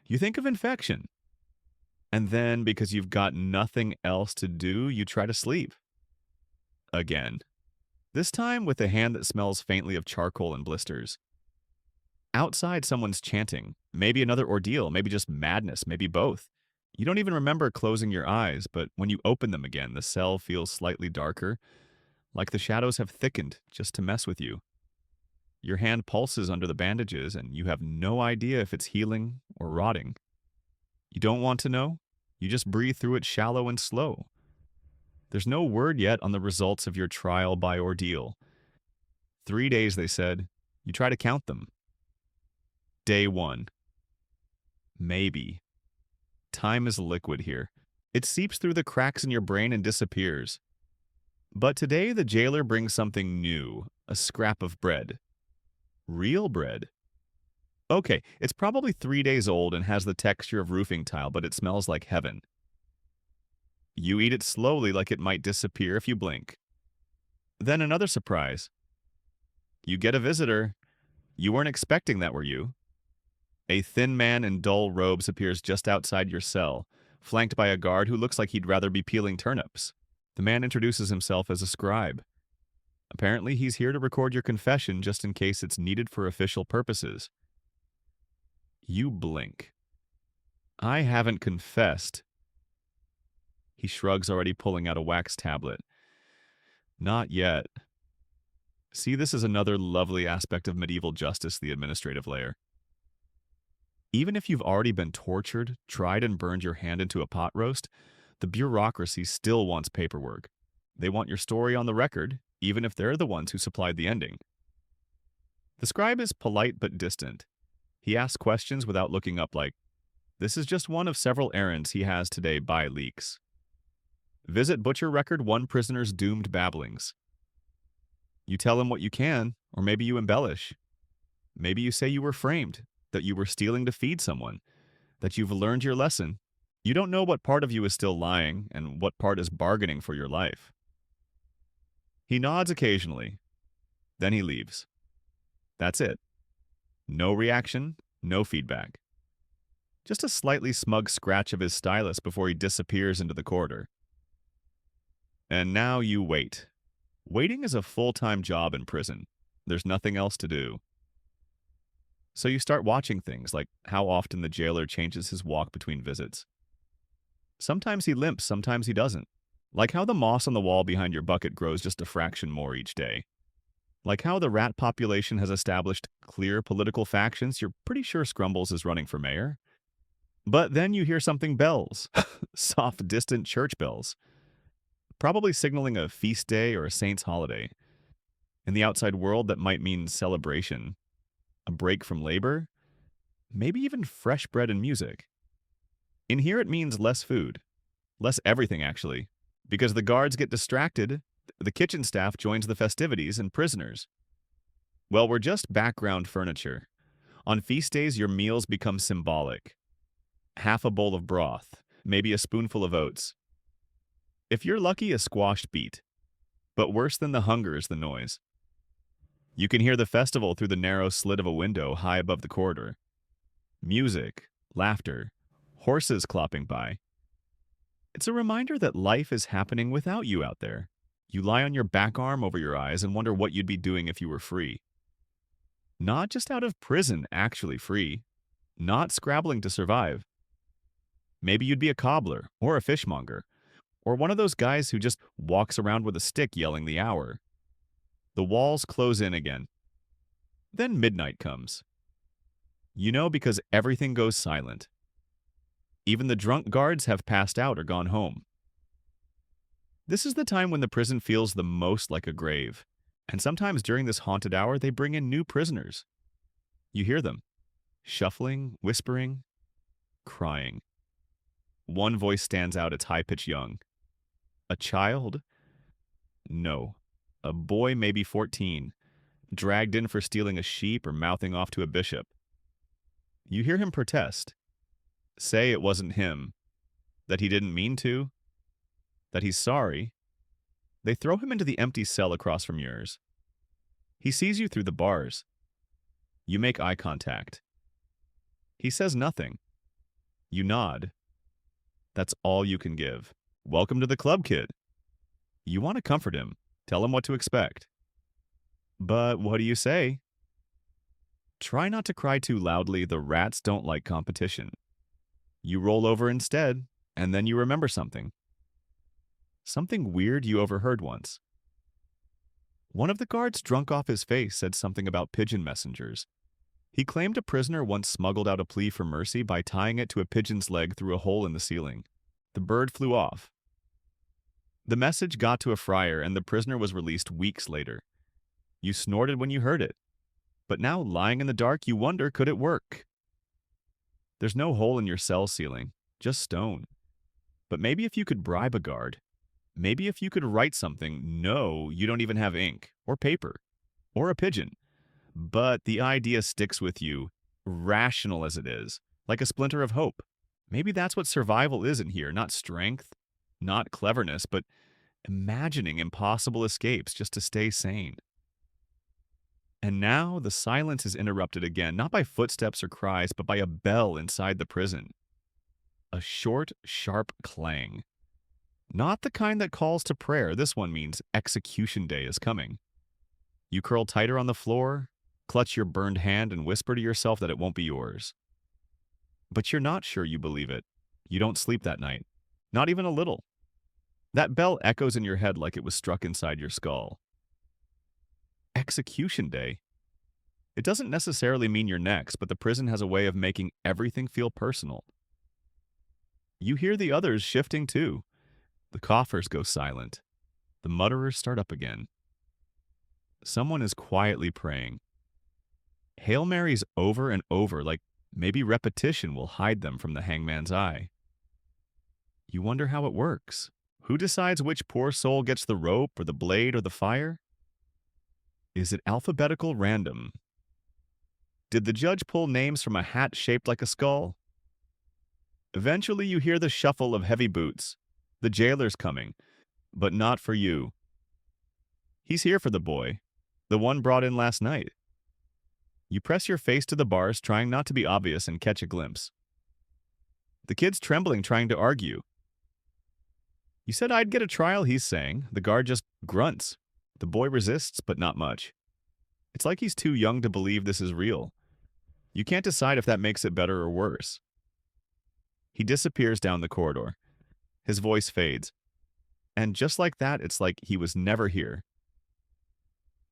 You think of infection. And then, because you've got nothing else to do, you try to sleep. Again. This time with a hand that smells faintly of charcoal and blisters. Outside, someone's chanting. Maybe another ordeal, maybe just madness, maybe both. You don't even remember closing your eyes, but when you open them again, the cell feels slightly darker, like the shadows have thickened just to mess with you. Your hand pulses under the bandages, and you have no idea if it's healing or rotting. You don't want to know? You just breathe through it shallow and slow. There's no word yet on the results of your trial by ordeal. 3 days, they said. You try to count them. Day 1. Maybe. Time is liquid here. It seeps through the cracks in your brain and disappears. But today the jailer brings something new, a scrap of bread. Real bread. Okay, it's probably 3 days old and has the texture of roofing tile, but it smells like heaven. You eat it slowly like it might disappear if you blink. Then another surprise. You get a visitor. You weren't expecting that, were you? A thin man in dull robes appears just outside your cell, flanked by a guard who looks like he'd rather be peeling turnips. The man introduces himself as a scribe. Apparently, he's here to record your confession just in case it's needed for official purposes. You blink. I haven't confessed. He shrugs, already pulling out a wax tablet. Not yet. See, this is another lovely aspect of medieval justice, the administrative layer. Even if you've already been tortured, tried and burned your hand into a pot roast, the bureaucracy still wants paperwork. They want your story on the record, even if they're the ones who supplied the ending. The scribe is polite but distant. He asks questions without looking up, like, this is just one of several errands he has today by leaks. Visit Butcher Record 1 prisoner's doomed babblings. You tell him what you can, or maybe you embellish. Maybe you say you were framed, that you were stealing to feed someone, that you've learned your lesson. You don't know what part of you is still lying and what part is bargaining for your life. He nods occasionally. Then he leaves. That's it. No reaction, no feedback. Just a slightly smug scratch of his stylus before he disappears into the corridor. And now you wait. Waiting is a full-time job in prison. There's nothing else to do. So you start watching things like how often the jailer changes his walk between visits. Sometimes he limps, sometimes he doesn't. Like how the moss on the wall behind your bucket grows just a fraction more each day. Like how the rat population has established clear political factions. You're pretty sure Scrumbles is running for mayor. But then you hear something: bells. Soft, distant church bells. Probably signaling a feast day or a saint's holiday. In the outside world, that might mean celebration, a break from labor, maybe even fresh bread and music. In here, it means less food. Less everything, actually. Because the guards get distracted, the kitchen staff joins the festivities, and prisoners, well, we're just background furniture. On feast days, your meals become symbolic. Half a bowl of broth, maybe a spoonful of oats. If you're lucky, a squashed beet. But worse than the hunger is the noise. You can hear the festival through the narrow slit of a window high above the corridor. Music, laughter, horses clopping by. It's a reminder that life is happening without you out there. You lie on your back arm over your eyes and wonder what you'd be doing if you were free. Not just out of prison, actually free. not scrabbling to survive. Maybe you'd be a cobbler or a fishmonger, or one of those guys who just walks around with a stick yelling the hour. The walls close in again. Then midnight comes. You know because everything goes silent. Even the drunk guards have passed out or gone home. This is the time when the prison feels the most like a grave. And sometimes during this haunted hour, they bring in new prisoners. You hear them, shuffling, whispering, crying. One voice stands out, it's high-pitched young. A child? No. A boy, maybe 14, dragged in for stealing a sheep or mouthing off to a bishop. You hear him protest, say it wasn't him, that he didn't mean to, that he's sorry. They throw him into the empty cell across from yours. He sees you through the bars. You make eye contact. He says nothing. You nod. That's all you can give. Welcome to the club, kid. You want to comfort him, tell him what to expect. But what do you say? Try not to cry too loudly, the rats don't like competition. You roll over instead, and then you remember something. Something weird you overheard once. One of the guards drunk off his face said something about pigeon messengers. He claimed a prisoner once smuggled out a plea for mercy by tying it to a pigeon's leg through a hole in the ceiling. The bird flew off. The message got to a friar, and the prisoner was released weeks later. You snorted when you heard it. But now, lying in the dark, you wonder, could it work? There's no hole in your cell ceiling, just stone. But maybe if you could bribe a guard, maybe if you could write something, no, you don't even have ink, or paper, or a pigeon. But the idea sticks with you, rational as it is, like a splinter of hope. Maybe that's what survival is in here, not strength, not cleverness, but imagining impossible escapes just to stay sane. And now the silence is interrupted again, not by footsteps or cries, but by a bell inside the prison. A short, sharp clang. Not the kind that calls to prayer. This one means execution day is coming. You curl tighter on the floor, clutch your burned hand, and whisper to yourself that it won't be yours. But you're not sure you believe it. You don't sleep that night. Not even a little. That bell echoes in your head like it was struck inside your skull. Execution day. It doesn't necessarily mean you're next, but the prison has a way of making everything feel personal. You hear the others shifting too. The coughers go silent. The mutterers start up again. Someone is quietly praying. Hail Marys over and over, like maybe repetition will hide them from the hangman's eye. You wonder how it works. Who decides which poor soul gets the rope or the blade or the fire? Is it alphabetical random? Did the judge pull names from a hat shaped like a skull? Eventually you hear the shuffle of heavy boots. The jailer's coming, but not for you. He's here for the boy, the one brought in last night. You press your face to the bars, trying not to be obvious, and catch a glimpse. The kid's trembling, trying to argue. You said I'd get a trial, he's saying. The guard just grunts. The boy resists, but not much. It's like he's too young to believe this is real. You can't decide if that makes it better or worse. He disappears down the corridor. His voice fades. And just like that, it's like he was never here.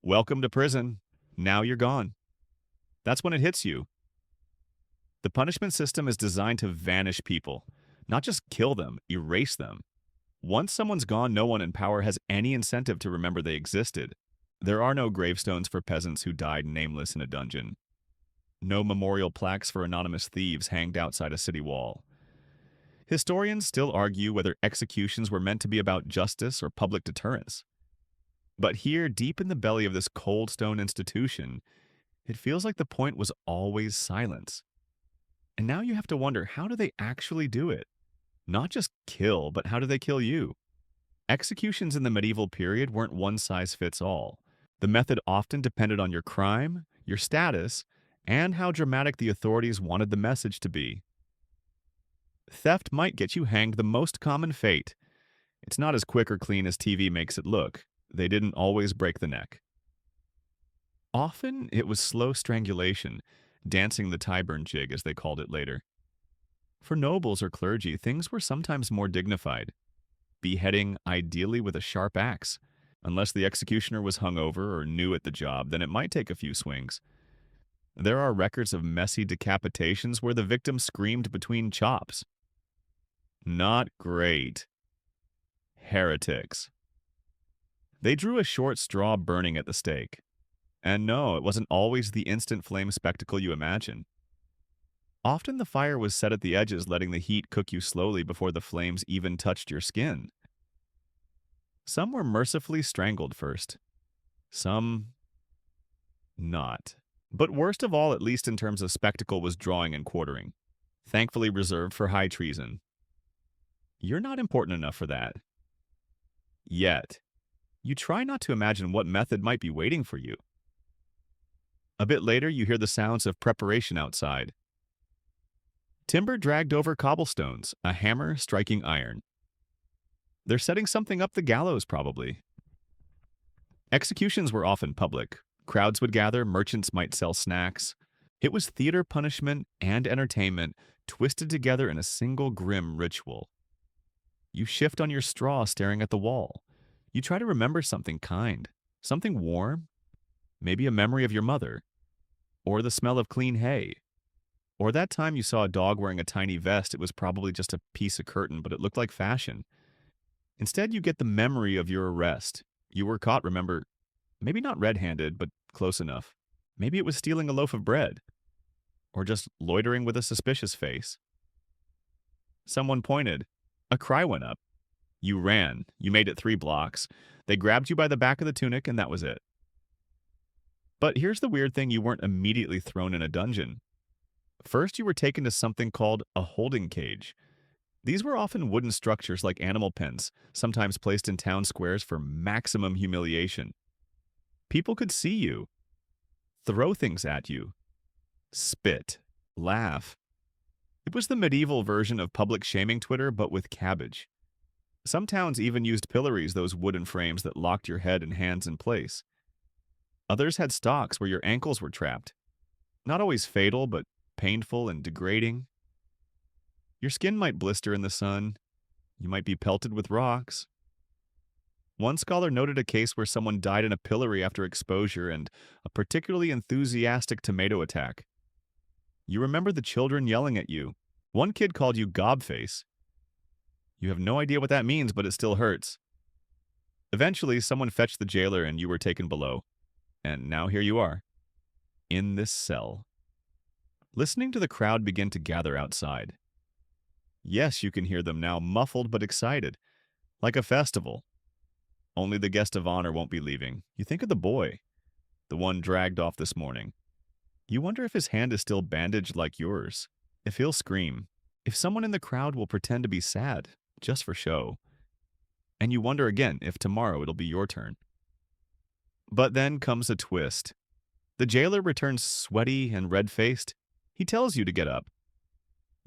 Welcome to prison. Now you're gone. That's when it hits you. The punishment system is designed to vanish people, not just kill them, erase them. Once someone's gone, no one in power has any incentive to remember they existed. There are no gravestones for peasants who died nameless in a dungeon. No memorial plaques for anonymous thieves hanged outside a city wall. Historians still argue whether executions were meant to be about justice or public deterrence. But here, deep in the belly of this cold stone institution, it feels like the point was always silence. And now you have to wonder, how do they actually do it? Not just kill, but how do they kill you? Executions in the medieval period weren't one-size-fits-all. The method often depended on your crime, your status, and how dramatic the authorities wanted the message to be. Theft might get you hanged, the most common fate. It's not as quick or clean as TV makes it look. They didn't always break the neck. Often, it was slow strangulation, dancing the Tyburn jig, as they called it later. For nobles or clergy, things were sometimes more dignified, beheading ideally with a sharp axe. Unless the executioner was hungover or new at the job, then it might take a few swings. There are records of messy decapitations where the victim screamed between chops. Not great. Heretics. They drew a short straw burning at the stake. And no, it wasn't always the instant flame spectacle you imagine. Often the fire was set at the edges, letting the heat cook you slowly before the flames even touched your skin. Some were mercifully strangled first. Some not. But worst of all, at least in terms of spectacle, was drawing and quartering, thankfully reserved for high treason. You're not important enough for that. Yet. You try not to imagine what method might be waiting for you. A bit later, you hear the sounds of preparation outside. Timber dragged over cobblestones, a hammer striking iron. They're setting something up the gallows, probably. Executions were often public. Crowds would gather, merchants might sell snacks. It was theater punishment and entertainment twisted together in a single grim ritual. You shift on your straw staring at the wall. You try to remember something kind, something warm, maybe a memory of your mother, or the smell of clean hay, or that time you saw a dog wearing a tiny vest. It was probably just a piece of curtain, but it looked like fashion. Instead, you get the memory of your arrest. You were caught, remember, maybe not red-handed, but close enough. Maybe it was stealing a loaf of bread, or just loitering with a suspicious face. Someone pointed. A cry went up. You ran. You made it 3 blocks. They grabbed you by the back of the tunic, and that was it. But here's the weird thing: you weren't immediately thrown in a dungeon. First, you were taken to something called a holding cage. These were often wooden structures like animal pens, sometimes placed in town squares for maximum humiliation. People could see you, throw things at you, spit, laugh. It was the medieval version of public shaming Twitter, but with cabbage. Some towns even used pillories, those wooden frames that locked your head and hands in place. Others had stocks where your ankles were trapped. Not always fatal, but painful and degrading. Your skin might blister in the sun. You might be pelted with rocks. One scholar noted a case where someone died in a pillory after exposure and a particularly enthusiastic tomato attack. You remember the children yelling at you. One kid called you gobface. You have no idea what that means, but it still hurts. Eventually, someone fetched the jailer and you were taken below. And now here you are, in this cell, listening to the crowd begin to gather outside. Yes, you can hear them now, muffled but excited, like a festival. Only the guest of honor won't be leaving. You think of the boy, the one dragged off this morning. You wonder if his hand is still bandaged like yours, if he'll scream, if someone in the crowd will pretend to be sad, just for show. And you wonder again if tomorrow it'll be your turn. But then comes a twist. The jailer returns sweaty and red-faced. He tells you to get up.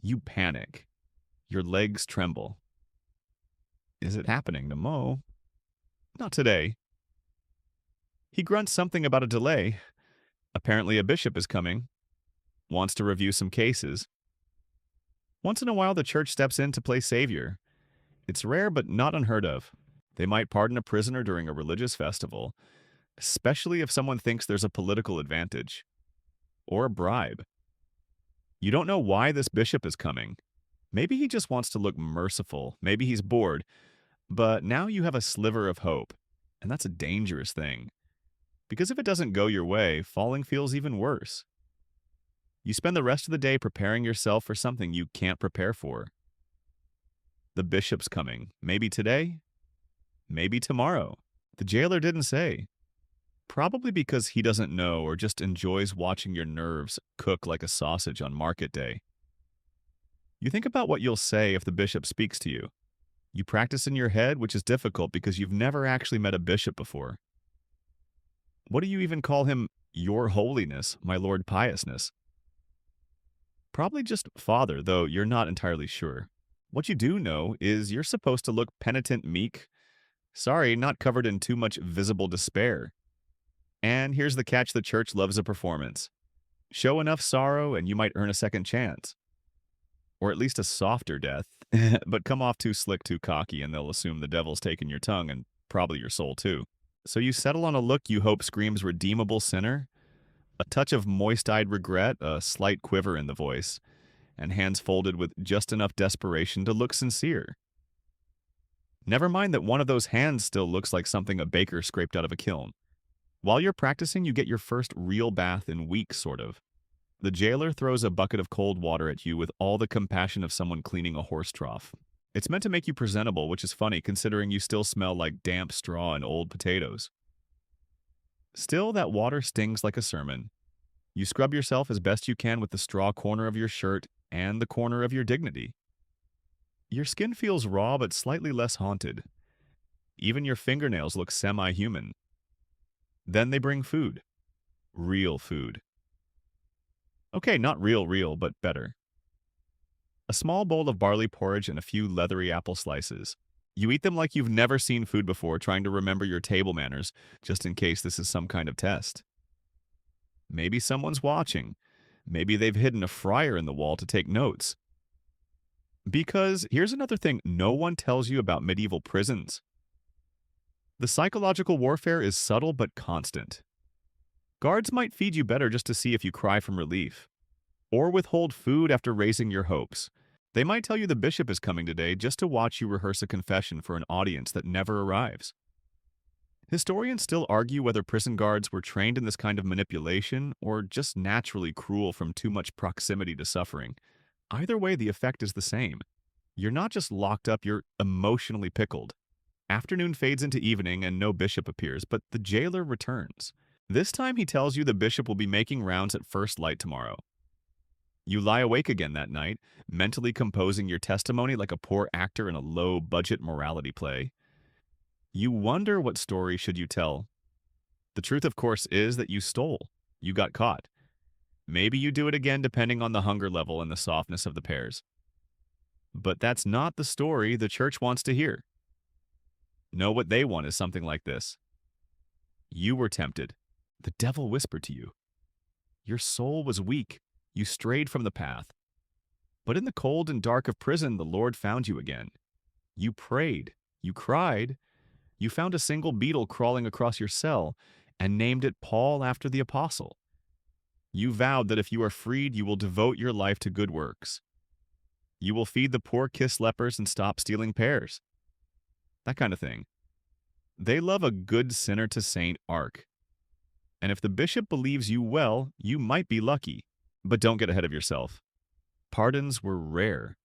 You panic. Your legs tremble. Is it happening to Mo? Not today. He grunts something about a delay. Apparently a bishop is coming. Wants to review some cases. Once in a while the church steps in to play savior. It's rare but not unheard of. They might pardon a prisoner during a religious festival, especially if someone thinks there's a political advantage. Or a bribe. You don't know why this bishop is coming. Maybe he just wants to look merciful. Maybe he's bored. But now you have a sliver of hope. And that's a dangerous thing. Because if it doesn't go your way, falling feels even worse. You spend the rest of the day preparing yourself for something you can't prepare for. The bishop's coming. Maybe today. Maybe tomorrow. The jailer didn't say. Probably because he doesn't know or just enjoys watching your nerves cook like a sausage on market day. You think about what you'll say if the bishop speaks to you. You practice in your head, which is difficult because you've never actually met a bishop before. What do you even call him? Your Holiness, my Lord Piousness. Probably just Father, though you're not entirely sure. What you do know is you're supposed to look penitent, meek. Sorry, not covered in too much visible despair. And here's the catch: the church loves a performance. Show enough sorrow and you might earn a second chance, or at least a softer death, but come off too slick, too cocky, and they'll assume the devil's taken your tongue and probably your soul too. So you settle on a look you hope screams redeemable sinner, a touch of moist-eyed regret, a slight quiver in the voice, and hands folded with just enough desperation to look sincere. Never mind that one of those hands still looks like something a baker scraped out of a kiln. While you're practicing, you get your first real bath in weeks, sort of. The jailer throws a bucket of cold water at you with all the compassion of someone cleaning a horse trough. It's meant to make you presentable, which is funny considering you still smell like damp straw and old potatoes. Still, that water stings like a sermon. You scrub yourself as best you can with the straw corner of your shirt and the corner of your dignity. Your skin feels raw but slightly less haunted. Even your fingernails look semi-human. Then they bring food. Real food. Okay, not real, but better. A small bowl of barley porridge and a few leathery apple slices. You eat them like you've never seen food before, trying to remember your table manners, just in case this is some kind of test. Maybe someone's watching. Maybe they've hidden a fryer in the wall to take notes. Because here's another thing no one tells you about medieval prisons. The psychological warfare is subtle but constant. Guards might feed you better just to see if you cry from relief, or withhold food after raising your hopes. They might tell you the bishop is coming today just to watch you rehearse a confession for an audience that never arrives. Historians still argue whether prison guards were trained in this kind of manipulation or just naturally cruel from too much proximity to suffering. Either way, the effect is the same. You're not just locked up, you're emotionally pickled. Afternoon fades into evening and no bishop appears, but the jailer returns. This time he tells you the bishop will be making rounds at first light tomorrow. You lie awake again that night, mentally composing your testimony like a poor actor in a low-budget morality play. You wonder what story should you tell. The truth, of course, is that you stole. You got caught. Maybe you do it again depending on the hunger level and the softness of the pears. But that's not the story the church wants to hear. No, what they want is something like this. You were tempted. The devil whispered to you. Your soul was weak. You strayed from the path. But in the cold and dark of prison, the Lord found you again. You prayed. You cried. You found a single beetle crawling across your cell and named it Paul after the apostle. You vowed that if you are freed, you will devote your life to good works. You will feed the poor kiss lepers and stop stealing pears. That kind of thing. They love a good sinner to saint arc. And if the bishop believes you well, you might be lucky. But don't get ahead of yourself. Pardons were rare.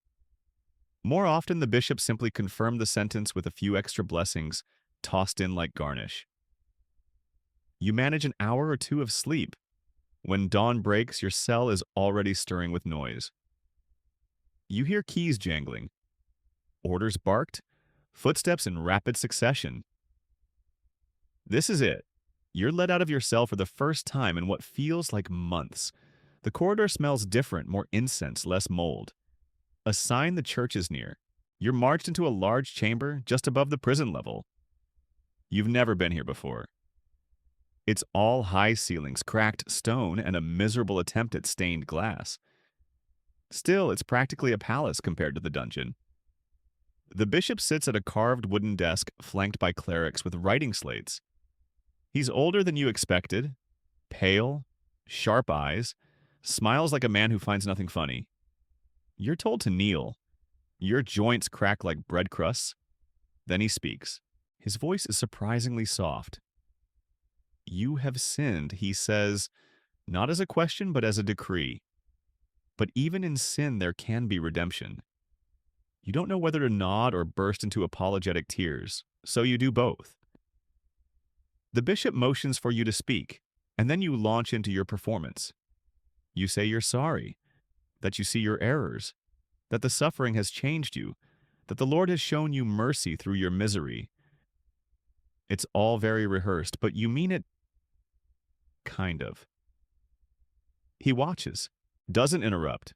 More often, the bishop simply confirmed the sentence with a few extra blessings, tossed in like garnish. You manage an hour or two of sleep. When dawn breaks, your cell is already stirring with noise. You hear keys jangling. Orders barked. Footsteps in rapid succession. This is it. You're let out of your cell for the first time in what feels like months. The corridor smells different, more incense, less mold. A sign the church is near. You're marched into a large chamber just above the prison level. You've never been here before. It's all high ceilings, cracked stone, and a miserable attempt at stained glass. Still, it's practically a palace compared to the dungeon. The bishop sits at a carved wooden desk flanked by clerics with writing slates. He's older than you expected, pale, sharp eyes, smiles like a man who finds nothing funny. You're told to kneel. Your joints crack like bread crusts. Then he speaks. His voice is surprisingly soft. You have sinned, he says, not as a question but as a decree. But even in sin there can be redemption. You don't know whether to nod or burst into apologetic tears, so you do both. The bishop motions for you to speak, and then you launch into your performance. You say you're sorry, that you see your errors, that the suffering has changed you, that the Lord has shown you mercy through your misery. It's all very rehearsed, but you mean it kind of. He watches, doesn't interrupt.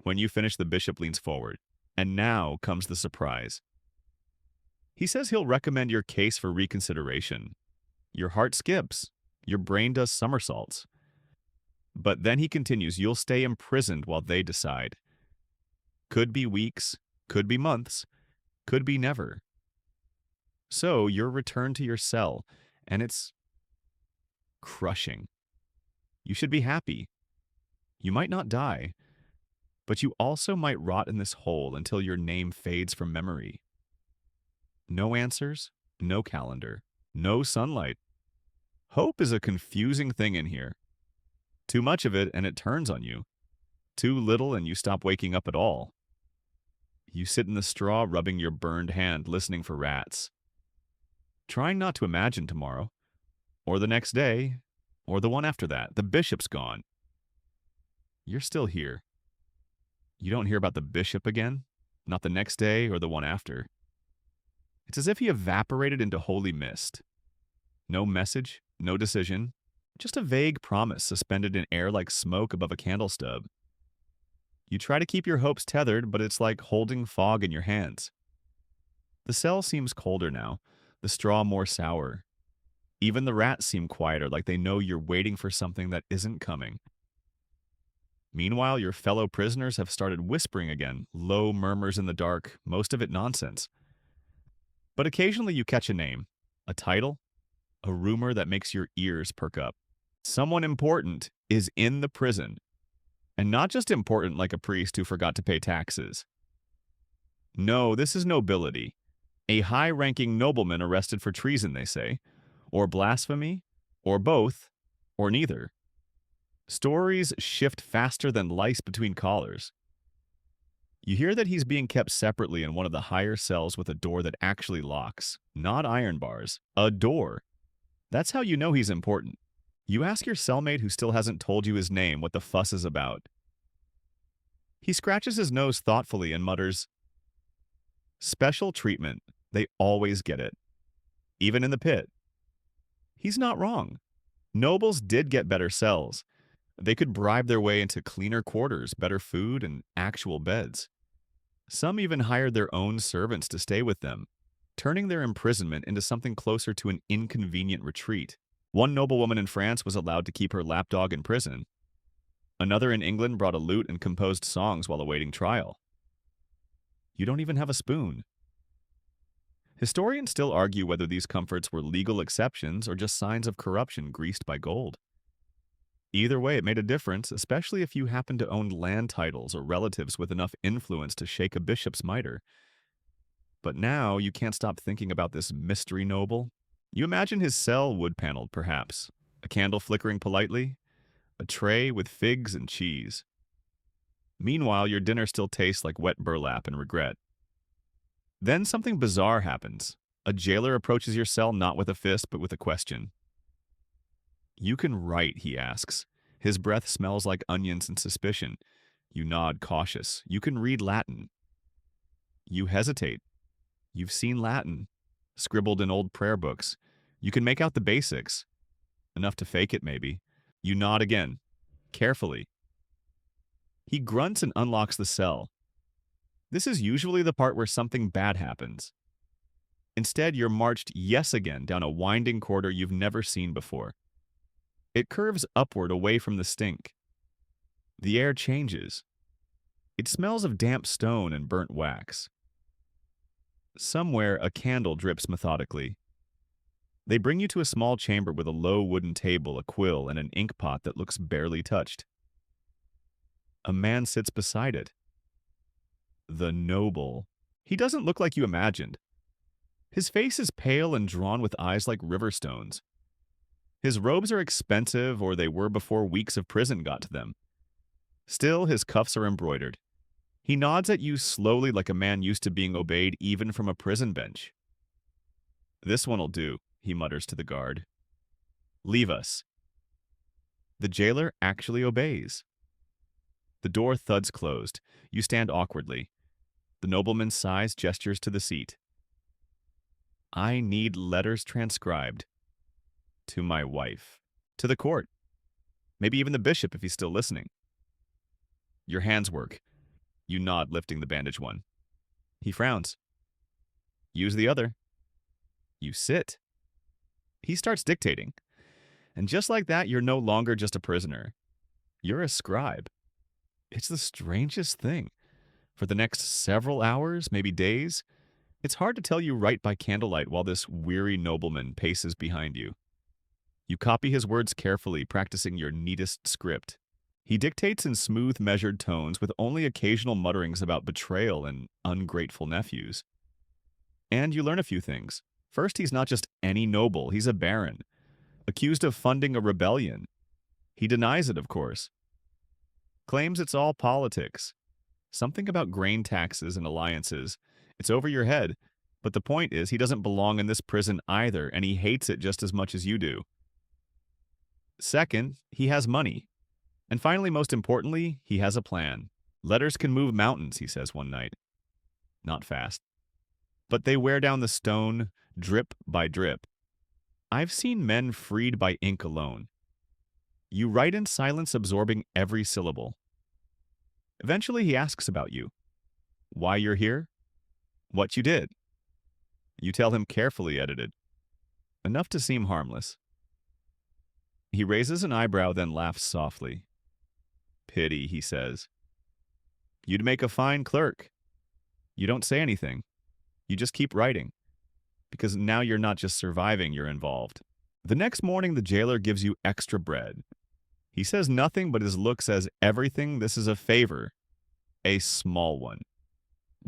When you finish, the bishop leans forward, and now comes the surprise. He says he'll recommend your case for reconsideration. Your heart skips. Your brain does somersaults. But then he continues, you'll stay imprisoned while they decide. Could be weeks, could be months, could be never. So you're returned to your cell, and it's crushing. You should be happy. You might not die, but you also might rot in this hole until your name fades from memory. No answers, no calendar, no sunlight. Hope is a confusing thing in here. Too much of it and it turns on you. Too little and you stop waking up at all. You sit in the straw rubbing your burned hand listening for rats. Trying not to imagine tomorrow, or the next day, or the one after that. The bishop's gone. You're still here. You don't hear about the bishop again, not the next day or the one after. It's as if he evaporated into holy mist. No message, no decision, just a vague promise suspended in air like smoke above a candle stub. You try to keep your hopes tethered, but it's like holding fog in your hands. The cell seems colder now, the straw more sour. Even the rats seem quieter, like they know you're waiting for something that isn't coming. Meanwhile, your fellow prisoners have started whispering again, low murmurs in the dark, most of it nonsense. But occasionally you catch a name, a title, a rumor that makes your ears perk up. Someone important is in the prison, and not just important like a priest who forgot to pay taxes. No, this is nobility. A high-ranking nobleman arrested for treason, they say, or blasphemy, or both, or neither. Stories shift faster than lice between collars. You hear that he's being kept separately in one of the higher cells with a door that actually locks. Not iron bars. A door. That's how you know he's important. You ask your cellmate who still hasn't told you his name what the fuss is about. He scratches his nose thoughtfully and mutters, "Special treatment. They always get it. Even in the pit." He's not wrong. Nobles did get better cells. They could bribe their way into cleaner quarters, better food, and actual beds. Some even hired their own servants to stay with them, turning their imprisonment into something closer to an inconvenient retreat. One noblewoman in France was allowed to keep her lapdog in prison. Another in England brought a lute and composed songs while awaiting trial. You don't even have a spoon. Historians still argue whether these comforts were legal exceptions or just signs of corruption greased by gold. Either way, it made a difference, especially if you happened to own land titles or relatives with enough influence to shake a bishop's mitre. But now you can't stop thinking about this mystery noble. You imagine his cell wood-paneled, perhaps, a candle flickering politely, a tray with figs and cheese. Meanwhile, your dinner still tastes like wet burlap and regret. Then something bizarre happens. A jailer approaches your cell not with a fist, but with a question. "You can write," he asks. His breath smells like onions and suspicion. You nod, cautious. "You can read Latin." You hesitate. You've seen Latin, scribbled in old prayer books. You can make out the basics. Enough to fake it, maybe. You nod again, carefully. He grunts and unlocks the cell. This is usually the part where something bad happens. Instead, you're marched yes again down a winding corridor you've never seen before. It curves upward away from the stink. The air changes. It smells of damp stone and burnt wax. Somewhere, a candle drips methodically. They bring you to a small chamber with a low wooden table, a quill, and an ink pot that looks barely touched. A man sits beside it. The noble. He doesn't look like you imagined. His face is pale and drawn with eyes like river stones. His robes are expensive, or they were before weeks of prison got to them. Still, his cuffs are embroidered. He nods at you slowly like a man used to being obeyed even from a prison bench. "This one'll do," he mutters to the guard. "Leave us." The jailer actually obeys. The door thuds closed. You stand awkwardly. The nobleman sighs, gestures to the seat. "I need letters transcribed. To my wife. To the court. Maybe even the bishop if he's still listening." Your hands work. You nod, lifting the bandaged one. He frowns. "Use the other." You sit. He starts dictating. And just like that, you're no longer just a prisoner. You're a scribe. It's the strangest thing. For the next several hours, maybe days, it's hard to tell you write by candlelight while this weary nobleman paces behind you. You copy his words carefully, practicing your neatest script. He dictates in smooth, measured tones with only occasional mutterings about betrayal and ungrateful nephews. And you learn a few things. First, he's not just any noble, he's a baron, accused of funding a rebellion. He denies it, of course. Claims it's all politics. Something about grain taxes and alliances. It's over your head. But the point is, he doesn't belong in this prison either, and he hates it just as much as you do. Second, he has money. And finally, most importantly, he has a plan. Letters can move mountains, he says one night. Not fast. But they wear down the stone, drip by drip. I've seen men freed by ink alone. You write in silence, absorbing every syllable. Eventually, he asks about you. Why you're here? What you did. You tell him carefully edited. Enough to seem harmless. He raises an eyebrow, then laughs softly. Pity, he says. You'd make a fine clerk. You don't say anything. You just keep writing. Because now you're not just surviving, you're involved. The next morning, the jailer gives you extra bread. He says nothing, but his look says everything. This is a favor. A small one.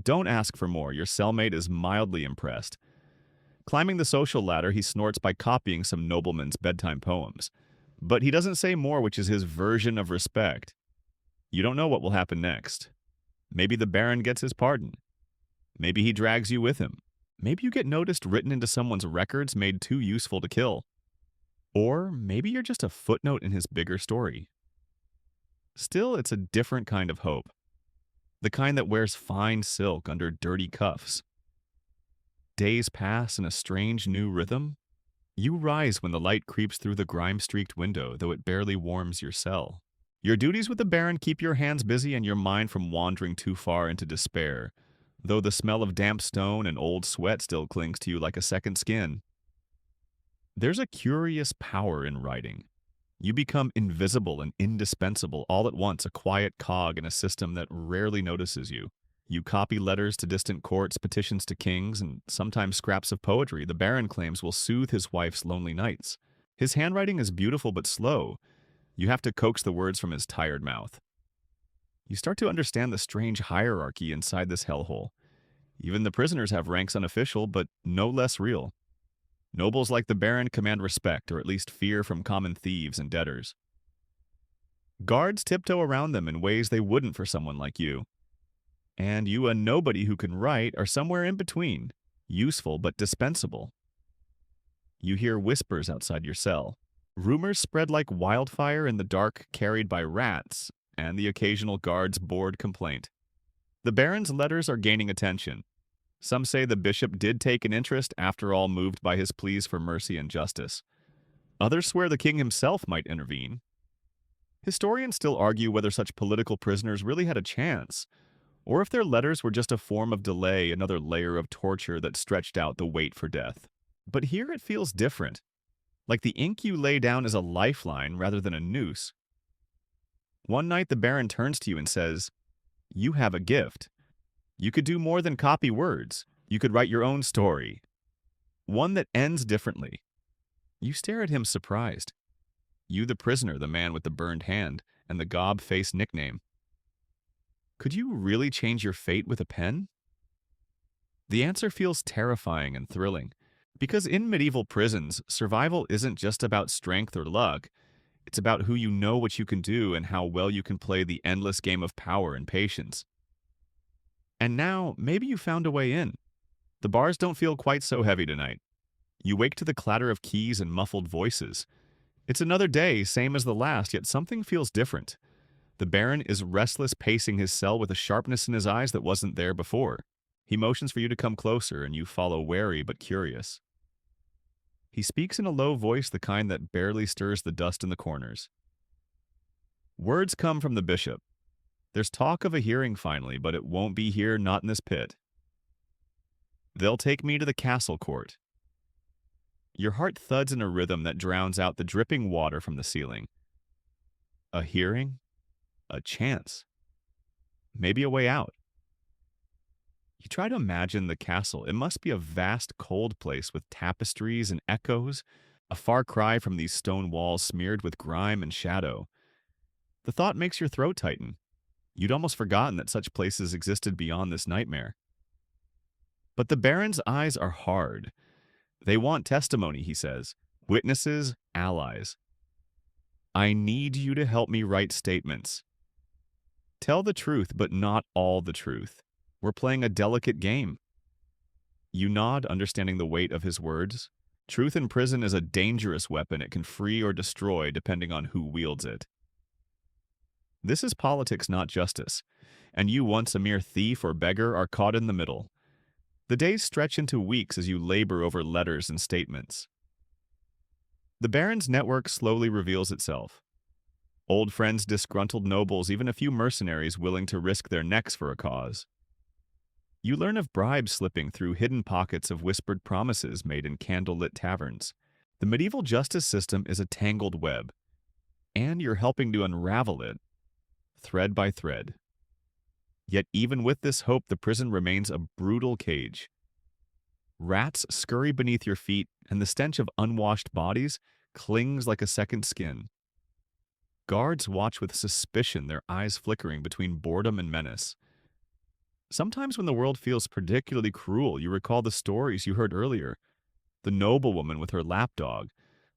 Don't ask for more. Your cellmate is mildly impressed. Climbing the social ladder, he snorts by copying some nobleman's bedtime poems. But he doesn't say more, which is his version of respect. You don't know what will happen next. Maybe the Baron gets his pardon. Maybe he drags you with him. Maybe you get noticed written into someone's records made too useful to kill. Or maybe you're just a footnote in his bigger story. Still, it's a different kind of hope. The kind that wears fine silk under dirty cuffs. Days pass in a strange new rhythm. You rise when the light creeps through the grime-streaked window, though it barely warms your cell. Your duties with the Baron keep your hands busy and your mind from wandering too far into despair, though the smell of damp stone and old sweat still clings to you like a second skin. There's a curious power in writing. You become invisible and indispensable all at once, a quiet cog in a system that rarely notices you. You copy letters to distant courts, petitions to kings, and sometimes scraps of poetry the Baron claims will soothe his wife's lonely nights. His handwriting is beautiful but slow. You have to coax the words from his tired mouth. You start to understand the strange hierarchy inside this hellhole. Even the prisoners have ranks unofficial, but no less real. Nobles like the Baron command respect, or at least fear from common thieves and debtors. Guards tiptoe around them in ways they wouldn't for someone like you. And you, a nobody who can write, are somewhere in between, useful but dispensable. You hear whispers outside your cell. Rumors spread like wildfire in the dark, carried by rats, and the occasional guard's bored complaint. The Baron's letters are gaining attention. Some say the bishop did take an interest, after all moved by his pleas for mercy and justice. Others swear the king himself might intervene. Historians still argue whether such political prisoners really had a chance, or if their letters were just a form of delay, another layer of torture that stretched out the wait for death. But here it feels different. Like the ink you lay down is a lifeline rather than a noose. One night the Baron turns to you and says, "You have a gift. You could do more than copy words. You could write your own story. One that ends differently." You stare at him surprised. You the prisoner, the man with the burned hand, and the gob-faced nickname. Could you really change your fate with a pen? The answer feels terrifying and thrilling, because in medieval prisons, survival isn't just about strength or luck. It's about who you know what you can do and how well you can play the endless game of power and patience. And now, maybe you found a way in. The bars don't feel quite so heavy tonight. You wake to the clatter of keys and muffled voices. It's another day, same as the last, yet something feels different. The Baron is restless, pacing his cell with a sharpness in his eyes that wasn't there before. He motions for you to come closer, and you follow, wary but curious. He speaks in a low voice, the kind that barely stirs the dust in the corners. Words come from the bishop. There's talk of a hearing finally, but it won't be here, not in this pit. They'll take me to the castle court. Your heart thuds in a rhythm that drowns out the dripping water from the ceiling. A hearing? a chance, maybe a way out. You try to imagine the castle. It must be a vast, cold place with tapestries and echoes, a far cry from these stone walls smeared with grime and shadow. The thought makes your throat tighten. You'd almost forgotten that such places existed beyond this nightmare. But the Baron's eyes are hard. They want testimony, he says. Witnesses, allies. I need you to help me write statements. Tell the truth, but not all the truth. We're playing a delicate game. You nod, understanding the weight of his words. Truth in prison is a dangerous weapon. It can free or destroy depending on who wields it. This is politics, not justice. And you, once a mere thief or beggar, are caught in the middle. The days stretch into weeks as you labor over letters and statements. The Baron's network slowly reveals itself. Old friends, disgruntled nobles, even a few mercenaries willing to risk their necks for a cause. You learn of bribes slipping through hidden pockets of whispered promises made in candlelit taverns. The medieval justice system is a tangled web, and you're helping to unravel it, thread by thread. Yet even with this hope, the prison remains a brutal cage. Rats scurry beneath your feet, and the stench of unwashed bodies clings like a second skin. Guards watch with suspicion, their eyes flickering between boredom and menace. Sometimes when the world feels particularly cruel, you recall the stories you heard earlier. The noblewoman with her lapdog,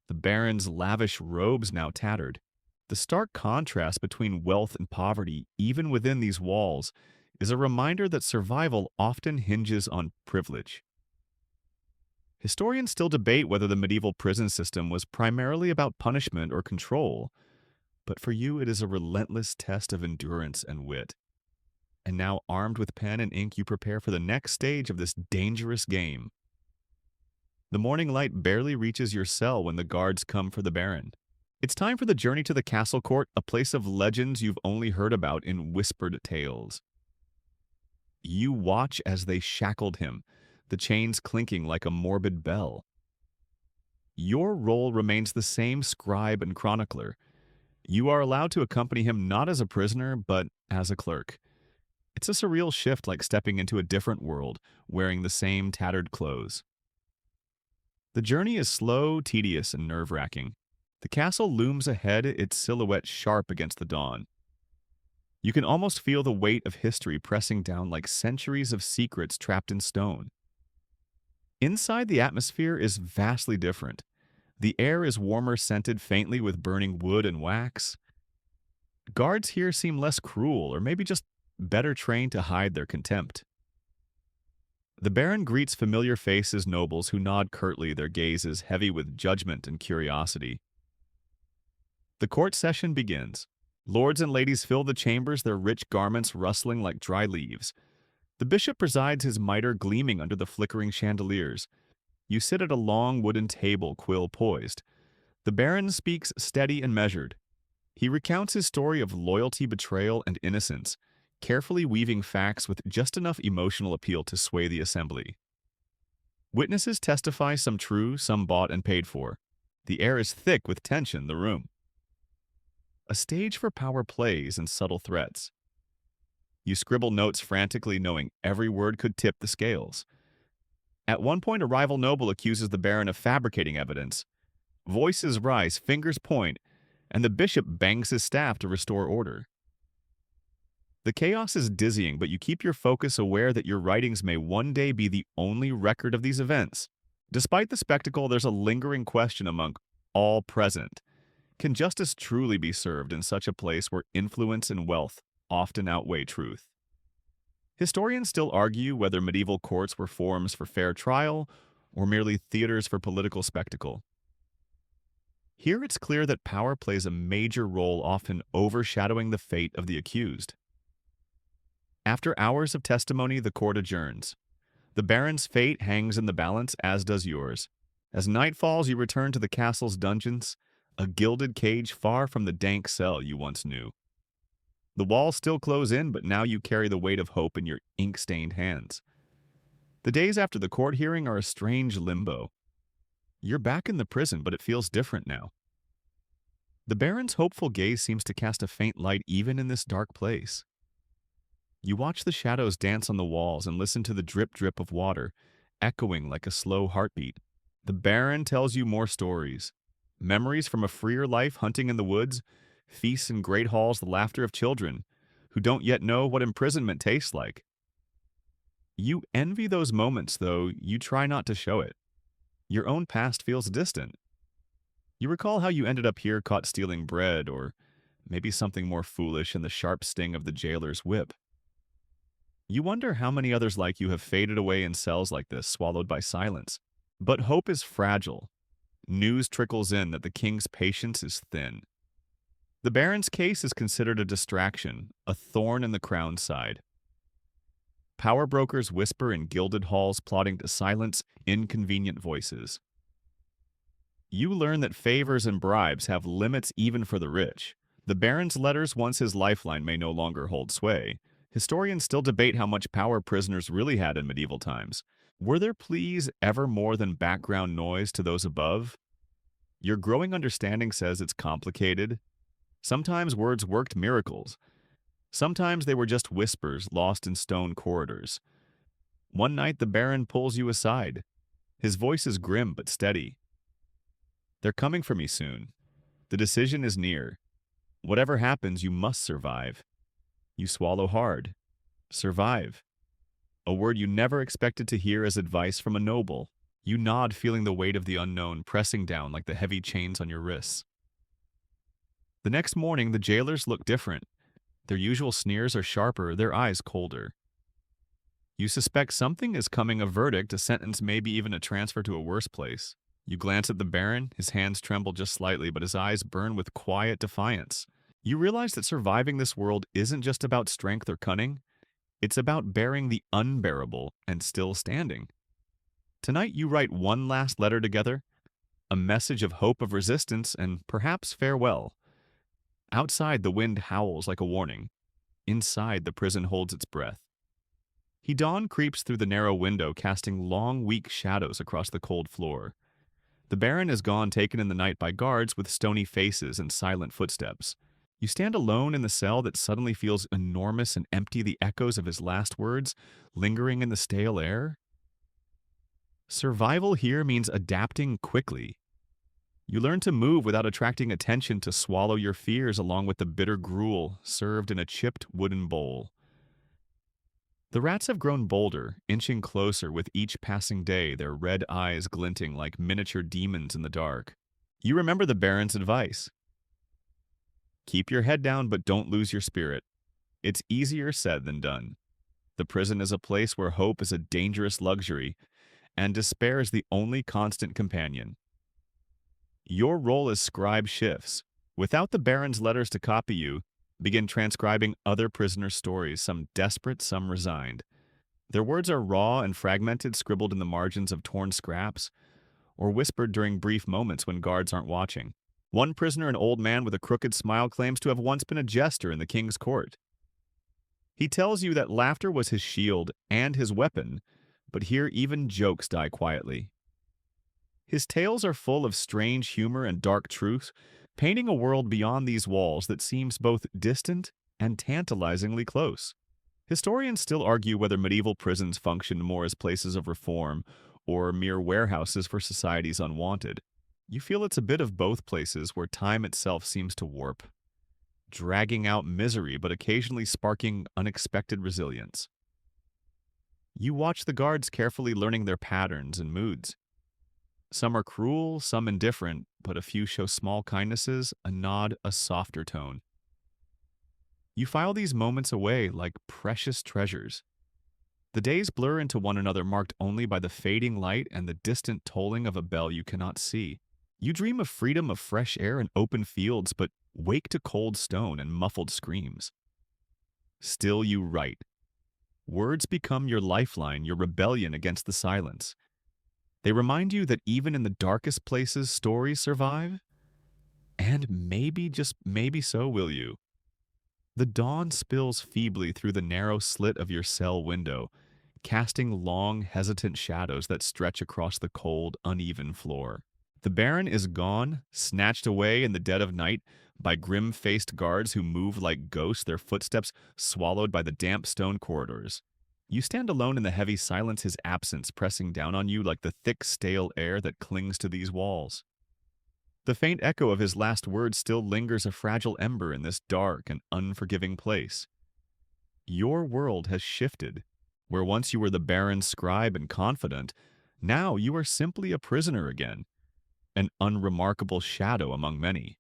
the Baron's lavish robes now tattered. The stark contrast between wealth and poverty, even within these walls, is a reminder that survival often hinges on privilege. Historians still debate whether the medieval prison system was primarily about punishment or control, but for you it is a relentless test of endurance and wit. And now, armed with pen and ink, you prepare for the next stage of this dangerous game. The morning light barely reaches your cell when the guards come for the Baron. It's time for the journey to the castle court, a place of legends you've only heard about in whispered tales. You watch as they shackled him, the chains clinking like a morbid bell. Your role remains the same, scribe and chronicler. You are allowed to accompany him not as a prisoner, but as a clerk. It's a surreal shift, like stepping into a different world, wearing the same tattered clothes. The journey is slow, tedious, and nerve-wracking. The castle looms ahead, its silhouette sharp against the dawn. You can almost feel the weight of history pressing down like centuries of secrets trapped in stone. Inside, the atmosphere is vastly different. The air is warmer, scented faintly with burning wood and wax. Guards here seem less cruel, or maybe just better trained to hide their contempt. The Baron greets familiar faces, nobles who nod curtly, their gazes heavy with judgment and curiosity. The court session begins. Lords and ladies fill the chambers, their rich garments rustling like dry leaves. The bishop presides, his mitre gleaming under the flickering chandeliers. You sit at a long wooden table, quill poised. The Baron speaks steady and measured. He recounts his story of loyalty, betrayal, and innocence, carefully weaving facts with just enough emotional appeal to sway the assembly. Witnesses testify, some true, some bought and paid for. The air is thick with tension in the room. A stage for power plays and subtle threats. You scribble notes frantically, knowing every word could tip the scales. At one point, a rival noble accuses the Baron of fabricating evidence. Voices rise, fingers point, and the bishop bangs his staff to restore order. The chaos is dizzying, but you keep your focus, aware that your writings may one day be the only record of these events. Despite the spectacle, there's a lingering question among all present. Can justice truly be served in such a place where influence and wealth often outweigh truth? Historians still argue whether medieval courts were forums for fair trial or merely theaters for political spectacle. Here it's clear that power plays a major role, often overshadowing the fate of the accused. After hours of testimony, the court adjourns. The Baron's fate hangs in the balance, as does yours. As night falls, you return to the castle's dungeons, a gilded cage far from the dank cell you once knew. The walls still close in, but now you carry the weight of hope in your ink-stained hands. The days after the court hearing are a strange limbo. You're back in the prison, but it feels different now. The Baron's hopeful gaze seems to cast a faint light even in this dark place. You watch the shadows dance on the walls and listen to the drip drip of water, echoing like a slow heartbeat. The Baron tells you more stories. Memories from a freer life hunting in the woods, feasts in great halls, the laughter of children who don't yet know what imprisonment tastes like. You envy those moments, though you try not to show it. Your own past feels distant. You recall how you ended up here caught stealing bread, or maybe something more foolish in the sharp sting of the jailer's whip. You wonder how many others like you have faded away in cells like this, swallowed by silence. But hope is fragile. News trickles in that the king's patience is thin. The Baron's case is considered a distraction, a thorn in the crown's side. Power brokers whisper in gilded halls, plotting to silence inconvenient voices. You learn that favors and bribes have limits even for the rich. The Baron's letters, once his lifeline, may no longer hold sway. Historians still debate how much power prisoners really had in medieval times. Were their pleas ever more than background noise to those above? Your growing understanding says it's complicated. Sometimes words worked miracles. Sometimes they were just whispers lost in stone corridors. One night the Baron pulls you aside. His voice is grim but steady. They're coming for me soon. The decision is near. Whatever happens, you must survive. You swallow hard. Survive. A word you never expected to hear as advice from a noble. You nod, feeling the weight of the unknown pressing down like the heavy chains on your wrists. The next morning, the jailers look different. Their usual sneers are sharper, their eyes colder. You suspect something is coming, a verdict, a sentence, maybe even a transfer to a worse place. You glance at the Baron, his hands tremble just slightly, but his eyes burn with quiet defiance. You realize that surviving this world isn't just about strength or cunning. It's about bearing the unbearable and still standing. Tonight you write one last letter together, a message of hope, of resistance, and perhaps farewell. Outside, the wind howls like a warning. Inside, the prison holds its breath. Dawn creeps through the narrow window, casting long, weak shadows across the cold floor. The Baron is gone, taken in the night by guards with stony faces and silent footsteps. You stand alone in the cell that suddenly feels enormous and empty, the echoes of his last words lingering in the stale air. Survival here means adapting quickly. You learn to move without attracting attention, to swallow your fears along with the bitter gruel served in a chipped wooden bowl. The rats have grown bolder, inching closer with each passing day, their red eyes glinting like miniature demons in the dark. You remember the Baron's advice. Keep your head down, but don't lose your spirit. It's easier said than done. The prison is a place where hope is a dangerous luxury, and despair is the only constant companion. Your role as scribe shifts. Without the Baron's letters to copy, you begin transcribing other prisoners' stories, some desperate, some resigned. Their words are raw and fragmented, scribbled in the margins of torn scraps, or whispered during brief moments when guards aren't watching. One prisoner, an old man with a crooked smile, claims to have once been a jester in the king's court. He tells you that laughter was his shield and his weapon, but here even jokes die quietly. His tales are full of strange humor and dark truth, painting a world beyond these walls that seems both distant and tantalizingly close. Historians still argue whether medieval prisons functioned more as places of reform or mere warehouses for society's unwanted. You feel it's a bit of both, places where time itself seems to warp, dragging out misery but occasionally sparking unexpected resilience. You watch the guards carefully, learning their patterns and moods. Some are cruel, some indifferent, but a few show small kindnesses, a nod, a softer tone. You file these moments away like precious treasures. The days blur into one another, marked only by the fading light and the distant tolling of a bell you cannot see. You dream of freedom, of fresh air and open fields, but wake to cold stone and muffled screams. Still you write. Words become your lifeline, your rebellion against the silence. They remind you that even in the darkest places, stories survive. And maybe, just maybe so will you. The dawn spills feebly through the narrow slit of your cell window, casting long, hesitant shadows that stretch across the cold, uneven floor. The Baron is gone, snatched away in the dead of night by grim-faced guards who move like ghosts, their footsteps swallowed by the damp stone corridors. You stand alone in the heavy silence, his absence pressing down on you like the thick, stale air that clings to these walls. The faint echo of his last words still lingers a fragile ember in this dark and unforgiving place. Your world has shifted. Where once you were the Baron's scribe and confidant, now you are simply a prisoner again, an unremarkable shadow among many.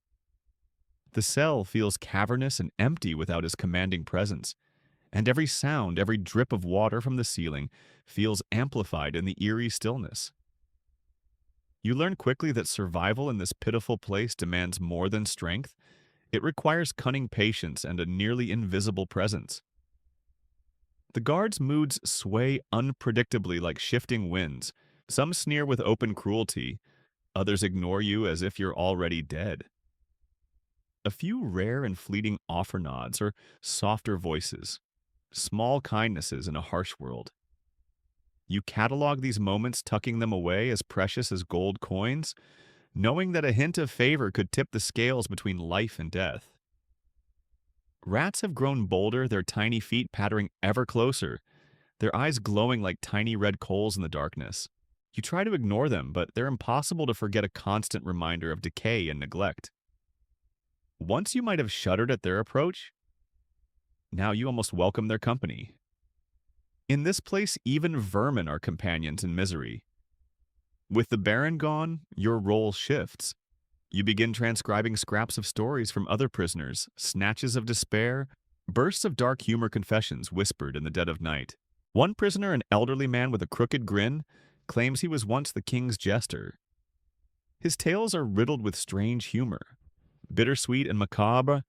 The cell feels cavernous and empty without his commanding presence, and every sound, every drip of water from the ceiling feels amplified in the eerie stillness. You learn quickly that survival in this pitiful place demands more than strength. It requires cunning patience and a nearly invisible presence. The guards' moods sway unpredictably like shifting winds. Some sneer with open cruelty, others ignore you as if you're already dead. A few rare and fleeting offer nods or softer voices, small kindnesses in a harsh world. You catalog these moments, tucking them away as precious as gold coins, knowing that a hint of favor could tip the scales between life and death. Rats have grown bolder, their tiny feet pattering ever closer, their eyes glowing like tiny red coals in the darkness. You try to ignore them, but they're impossible to forget, a constant reminder of decay and neglect. Once you might have shuddered at their approach, now you almost welcome their company. In this place, even vermin are companions in misery. With the Baron gone, your role shifts. You begin transcribing scraps of stories from other prisoners, snatches of despair, bursts of dark humor, confessions whispered in the dead of night. One prisoner, an elderly man with a crooked grin, claims he was once the king's jester. His tales are riddled with strange humor, bittersweet and macabre,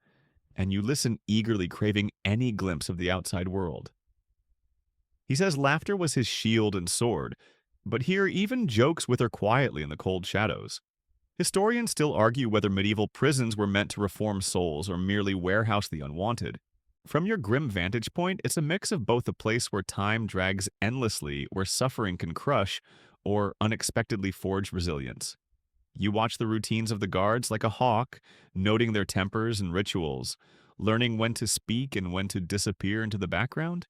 and you listen eagerly, craving any glimpse of the outside world. He says laughter was his shield and sword, but here even jokes wither quietly in the cold shadows. Historians still argue whether medieval prisons were meant to reform souls or merely warehouse the unwanted. From your grim vantage point, it's a mix of both, a place where time drags endlessly, where suffering can crush, or unexpectedly forge resilience. You watch the routines of the guards like a hawk, noting their tempers and rituals, learning when to speak and when to disappear into the background.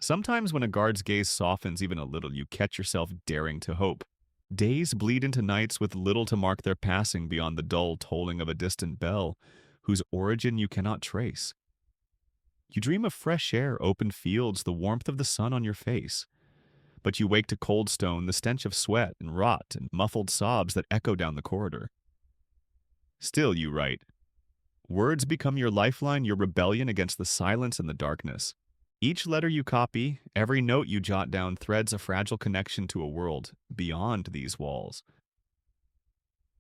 Sometimes when a guard's gaze softens even a little, you catch yourself daring to hope. Days bleed into nights with little to mark their passing beyond the dull tolling of a distant bell, whose origin you cannot trace. You dream of fresh air, open fields, the warmth of the sun on your face. But you wake to cold stone, the stench of sweat and rot and muffled sobs that echo down the corridor. Still you write. Words become your lifeline, your rebellion against the silence and the darkness. Each letter you copy, every note you jot down threads a fragile connection to a world beyond these walls.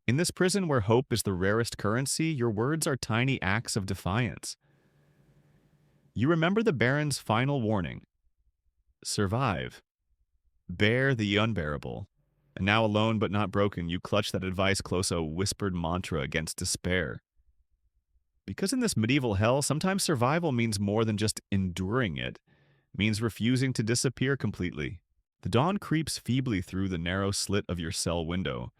In this prison where hope is the rarest currency, your words are tiny acts of defiance. You remember the Baron's final warning. Survive. Bear the unbearable. And now alone but not broken, you clutch that advice close, a whispered mantra against despair. Because in this medieval hell, sometimes survival means more than just enduring it, means refusing to disappear completely. The dawn creeps feebly through the narrow slit of your cell window,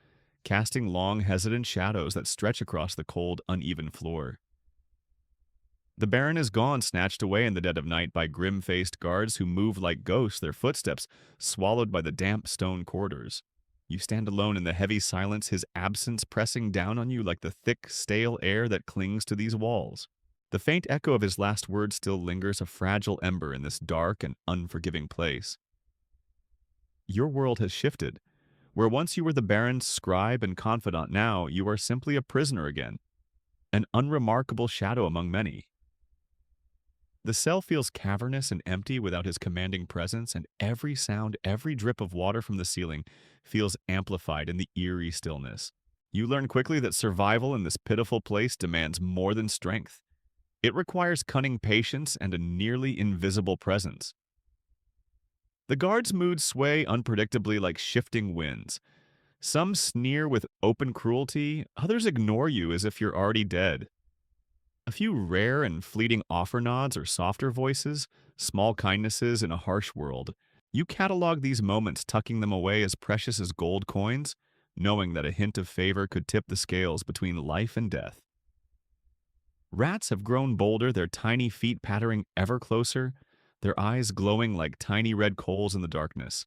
casting long, hesitant shadows that stretch across the cold, uneven floor. The Baron is gone, snatched away in the dead of night by grim-faced guards who move like ghosts, their footsteps swallowed by the damp stone corridors. You stand alone in the heavy silence, his absence pressing down on you like the thick, stale air that clings to these walls. The faint echo of his last words still lingers, a fragile ember in this dark and unforgiving place. Your world has shifted. Where once you were the Baron's scribe and confidant, now you are simply a prisoner again, an unremarkable shadow among many. The cell feels cavernous and empty without his commanding presence, and every sound, every drip of water from the ceiling feels amplified in the eerie stillness. You learn quickly that survival in this pitiful place demands more than strength. It requires cunning patience and a nearly invisible presence. The guards' moods sway unpredictably like shifting winds. Some sneer with open cruelty, others ignore you as if you're already dead. A few rare and fleeting offer nods or softer voices, small kindnesses in a harsh world. You catalog these moments, tucking them away as precious as gold coins, knowing that a hint of favor could tip the scales between life and death. Rats have grown bolder, their tiny feet pattering ever closer, their eyes glowing like tiny red coals in the darkness.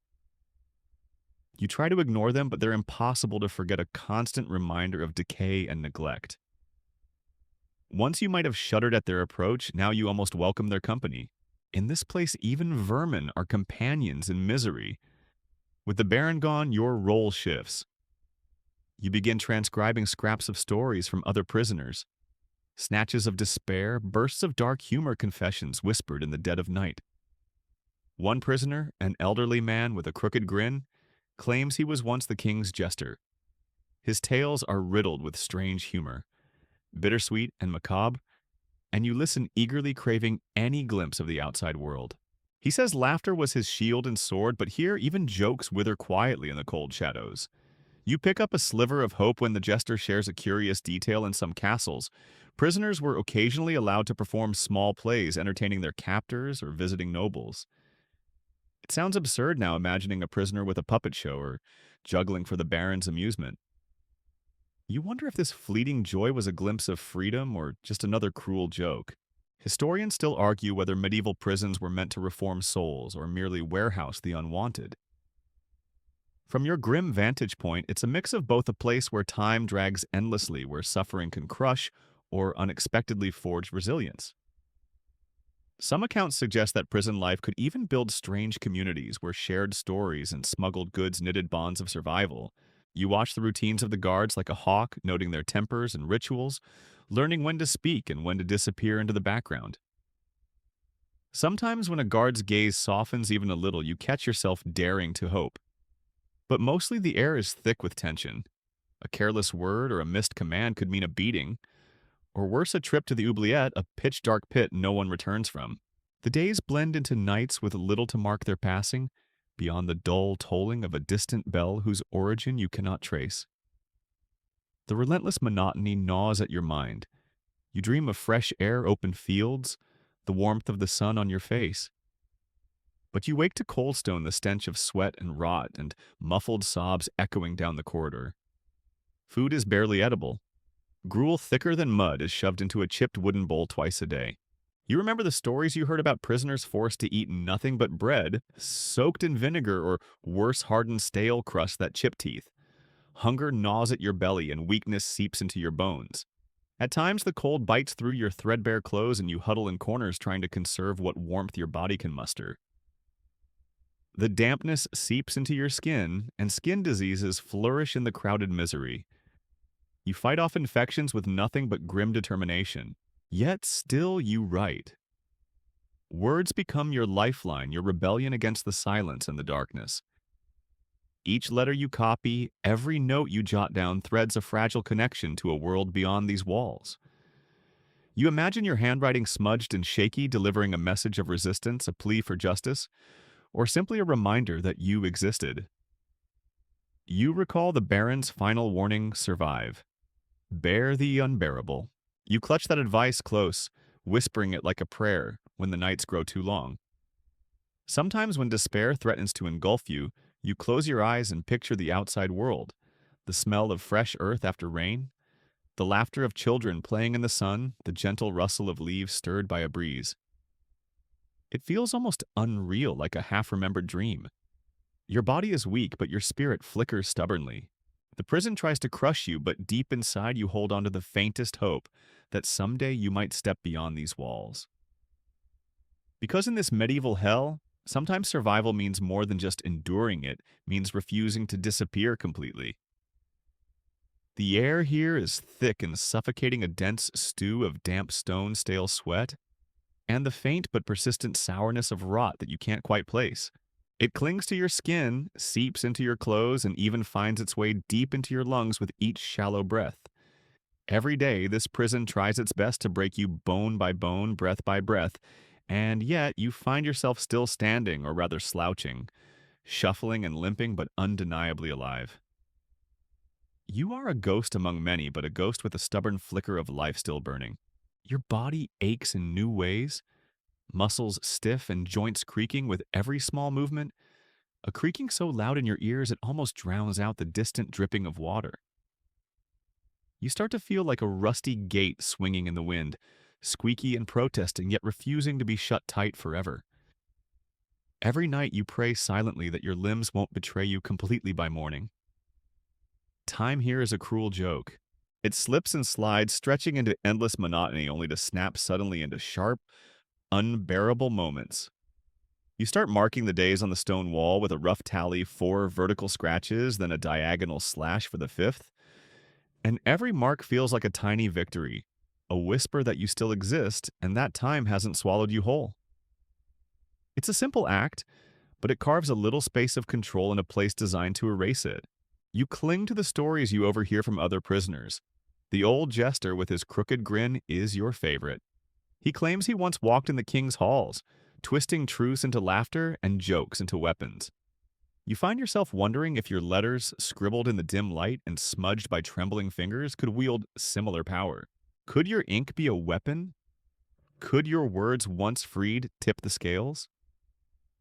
You try to ignore them, but they're impossible to forget, a constant reminder of decay and neglect. Once you might have shuddered at their approach, now you almost welcome their company. In this place, even vermin are companions in misery. With the Baron gone, your role shifts. You begin transcribing scraps of stories from other prisoners, snatches of despair, bursts of dark humor, confessions whispered in the dead of night. One prisoner, an elderly man with a crooked grin, claims he was once the king's jester. His tales are riddled with strange humor, bittersweet and macabre, and you listen eagerly, craving any glimpse of the outside world. He says laughter was his shield and sword, but here even jokes wither quietly in the cold shadows. You pick up a sliver of hope when the jester shares a curious detail. In some castles, prisoners were occasionally allowed to perform small plays, entertaining their captors or visiting nobles. It sounds absurd now, imagining a prisoner with a puppet show or juggling for the baron's amusement. You wonder if this fleeting joy was a glimpse of freedom or just another cruel joke. Historians still argue whether medieval prisons were meant to reform souls or merely warehouse the unwanted. From your grim vantage point, it's a mix of both, a place where time drags endlessly, where suffering can crush or unexpectedly forge resilience. Some accounts suggest that prison life could even build strange communities where shared stories and smuggled goods knitted bonds of survival. You watch the routines of the guards like a hawk, noting their tempers and rituals, learning when to speak and when to disappear into the background. Sometimes when a guard's gaze softens even a little, you catch yourself daring to hope. But mostly the air is thick with tension. A careless word or a missed command could mean a beating, or worse, a trip to the oubliette, a pitch-dark pit no one returns from. The days blend into nights with little to mark their passing, beyond the dull tolling of a distant bell whose origin you cannot trace. The relentless monotony gnaws at your mind. You dream of fresh air, open fields, the warmth of the sun on your face. But you wake to Coldstone, the stench of sweat and rot, and muffled sobs echoing down the corridor. Food is barely edible. Gruel thicker than mud is shoved into a chipped wooden bowl twice a day. You remember the stories you heard about prisoners forced to eat nothing but bread, soaked in vinegar, or worse, hardened stale crust that chip teeth. Hunger gnaws at your belly and weakness seeps into your bones. At times, the cold bites through your threadbare clothes and you huddle in corners trying to conserve what warmth your body can muster. The dampness seeps into your skin, and skin diseases flourish in the crowded misery. You fight off infections with nothing but grim determination. Yet still you write. Words become your lifeline, your rebellion against the silence and the darkness. Each letter you copy, every note you jot down threads a fragile connection to a world beyond these walls. You imagine your handwriting smudged and shaky, delivering a message of resistance, a plea for justice, or simply a reminder that you existed. You recall the Baron's final warning, survive. Bear the unbearable. You clutch that advice close, whispering it like a prayer when the nights grow too long. Sometimes when despair threatens to engulf you, you close your eyes and picture the outside world, the smell of fresh earth after rain, the laughter of children playing in the sun, the gentle rustle of leaves stirred by a breeze. It feels almost unreal, like a half-remembered dream. Your body is weak, but your spirit flickers stubbornly. The prison tries to crush you, but deep inside you hold on to the faintest hope that someday you might step beyond these walls. Because in this medieval hell, sometimes survival means more than just enduring, it means refusing to disappear completely. The air here is thick and suffocating, a dense stew of damp stone, stale sweat, and the faint but persistent sourness of rot that you can't quite place. It clings to your skin, seeps into your clothes, and even finds its way deep into your lungs with each shallow breath. Every day, this prison tries its best to break you bone by bone, breath by breath, and yet you find yourself still standing, or rather slouching, shuffling and limping, but undeniably alive. You are a ghost among many, but a ghost with a stubborn flicker of life still burning. Your body aches in new ways, muscles stiff and joints creaking with every small movement, a creaking so loud in your ears it almost drowns out the distant dripping of water. You start to feel like a rusty gate swinging in the wind, squeaky and protesting, yet refusing to be shut tight forever. Every night you pray silently that your limbs won't betray you completely by morning. Time here is a cruel joke. It slips and slides, stretching into endless monotony only to snap suddenly into sharp, unbearable moments. You start marking the days on the stone wall with a rough tally, 4 vertical scratches, then a diagonal slash for the fifth. And every mark feels like a tiny victory, a whisper that you still exist and that time hasn't swallowed you whole. It's a simple act, but it carves a little space of control in a place designed to erase it. You cling to the stories you overhear from other prisoners. The old jester with his crooked grin is your favorite. He claims he once walked in the king's halls, twisting truths into laughter and jokes into weapons. You find yourself wondering if your letters, scribbled in the dim light and smudged by trembling fingers, could wield similar power. Could your ink be a weapon? Could your words, once freed, tip the scales?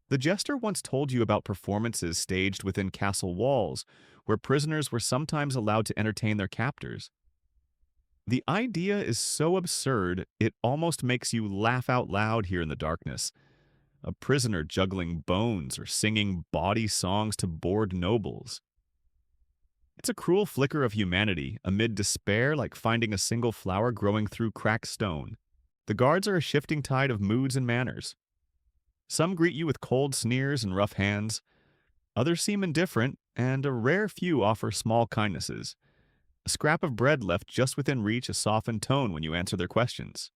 The jester once told you about performances staged within castle walls, where prisoners were sometimes allowed to entertain their captors. The idea is so absurd, it almost makes you laugh out loud here in the darkness. A prisoner juggling bones or singing bawdy songs to bored nobles. It's a cruel flicker of humanity, amid despair like finding a single flower growing through cracked stone. The guards are a shifting tide of moods and manners. Some greet you with cold sneers and rough hands. Others seem indifferent, and a rare few offer small kindnesses. A scrap of bread left just within reach, a softened tone when you answer their questions.